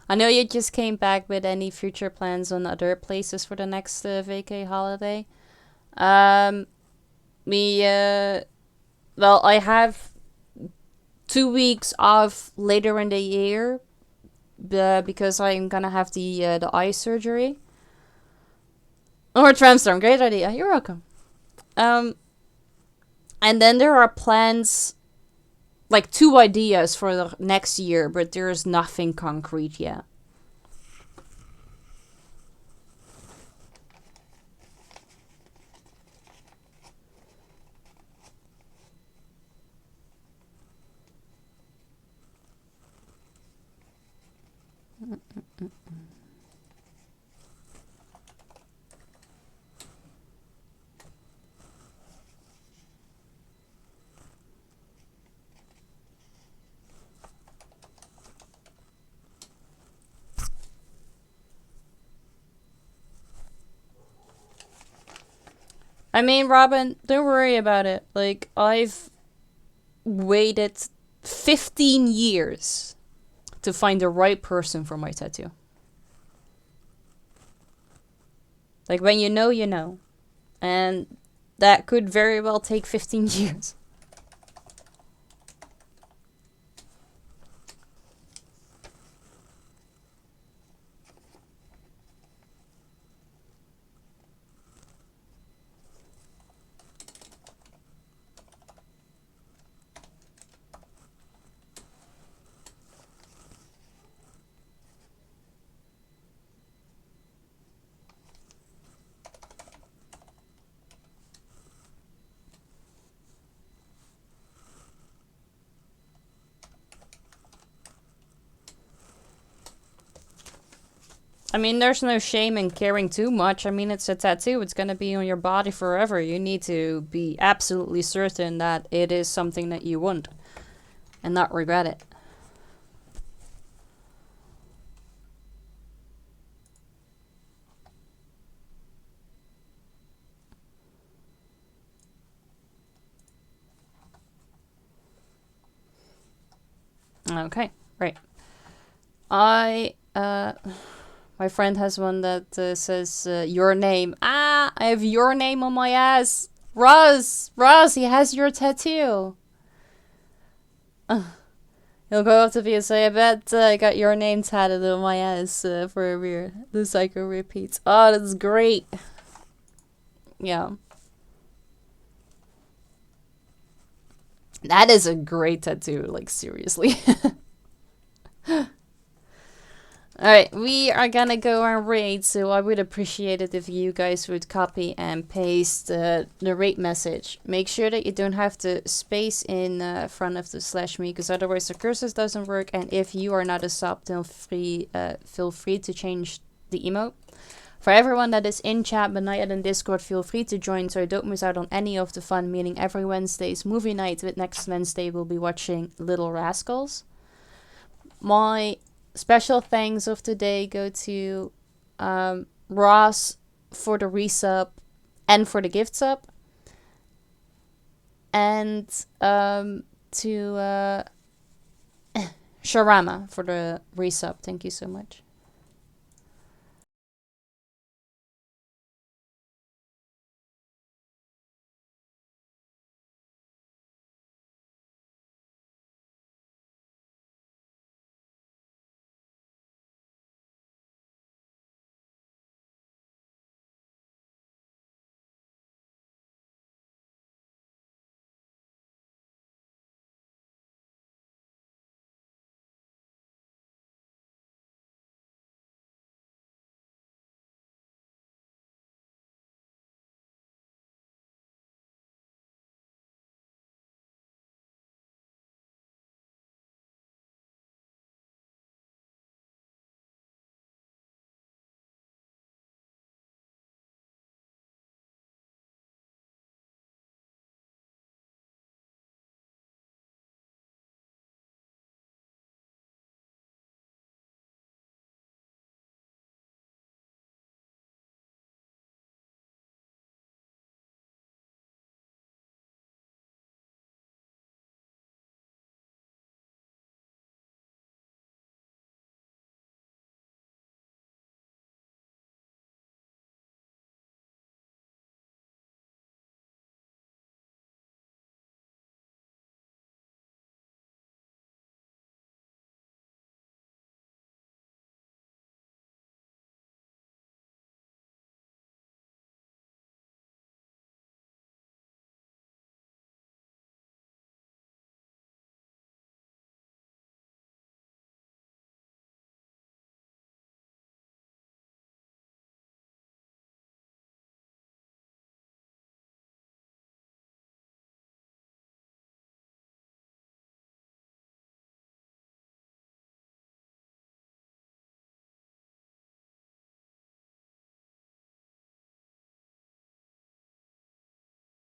I know you just came back with any future plans on other places for the next vacay holiday. Well, I have 2 weeks off later in the year because I'm gonna have the eye surgery. Or tramp stamp, great idea. You're welcome. And then there are plans, like 2 ideas for the next year, but there's nothing concrete yet. I mean, Robin, don't worry about it. Like, I've waited 15 years to find the right person for my tattoo. Like, when you know, you know. And that could very well take 15 years. I mean, there's no shame in caring too much. I mean, it's a tattoo. It's going to be on your body forever. You need to be absolutely certain that it is something that you want and not regret it. Okay, right. My friend has one that says your name. Ah, I have your name on my ass. Roz, he has your tattoo. He'll go up to PSA. I bet I got your name tatted on my ass for a year. The cycle repeats. Oh, that's great. Yeah. That is a great tattoo, like seriously. Alright, we are gonna go on raid, so I would appreciate it if you guys would copy and paste the raid message. Make sure that you don't have the space in front of the /me, because otherwise the cursor doesn't work. And if you are not a sub, then feel free to change the emote. For everyone that is in chat but not yet in Discord, feel free to join so you don't miss out on any of the fun, meaning every Wednesday is movie night, with next Wednesday we'll be watching Little Rascals. My special thanks of today go to Ross for the resub and for the gift sub. And to Sharama for the resub. Thank you so much.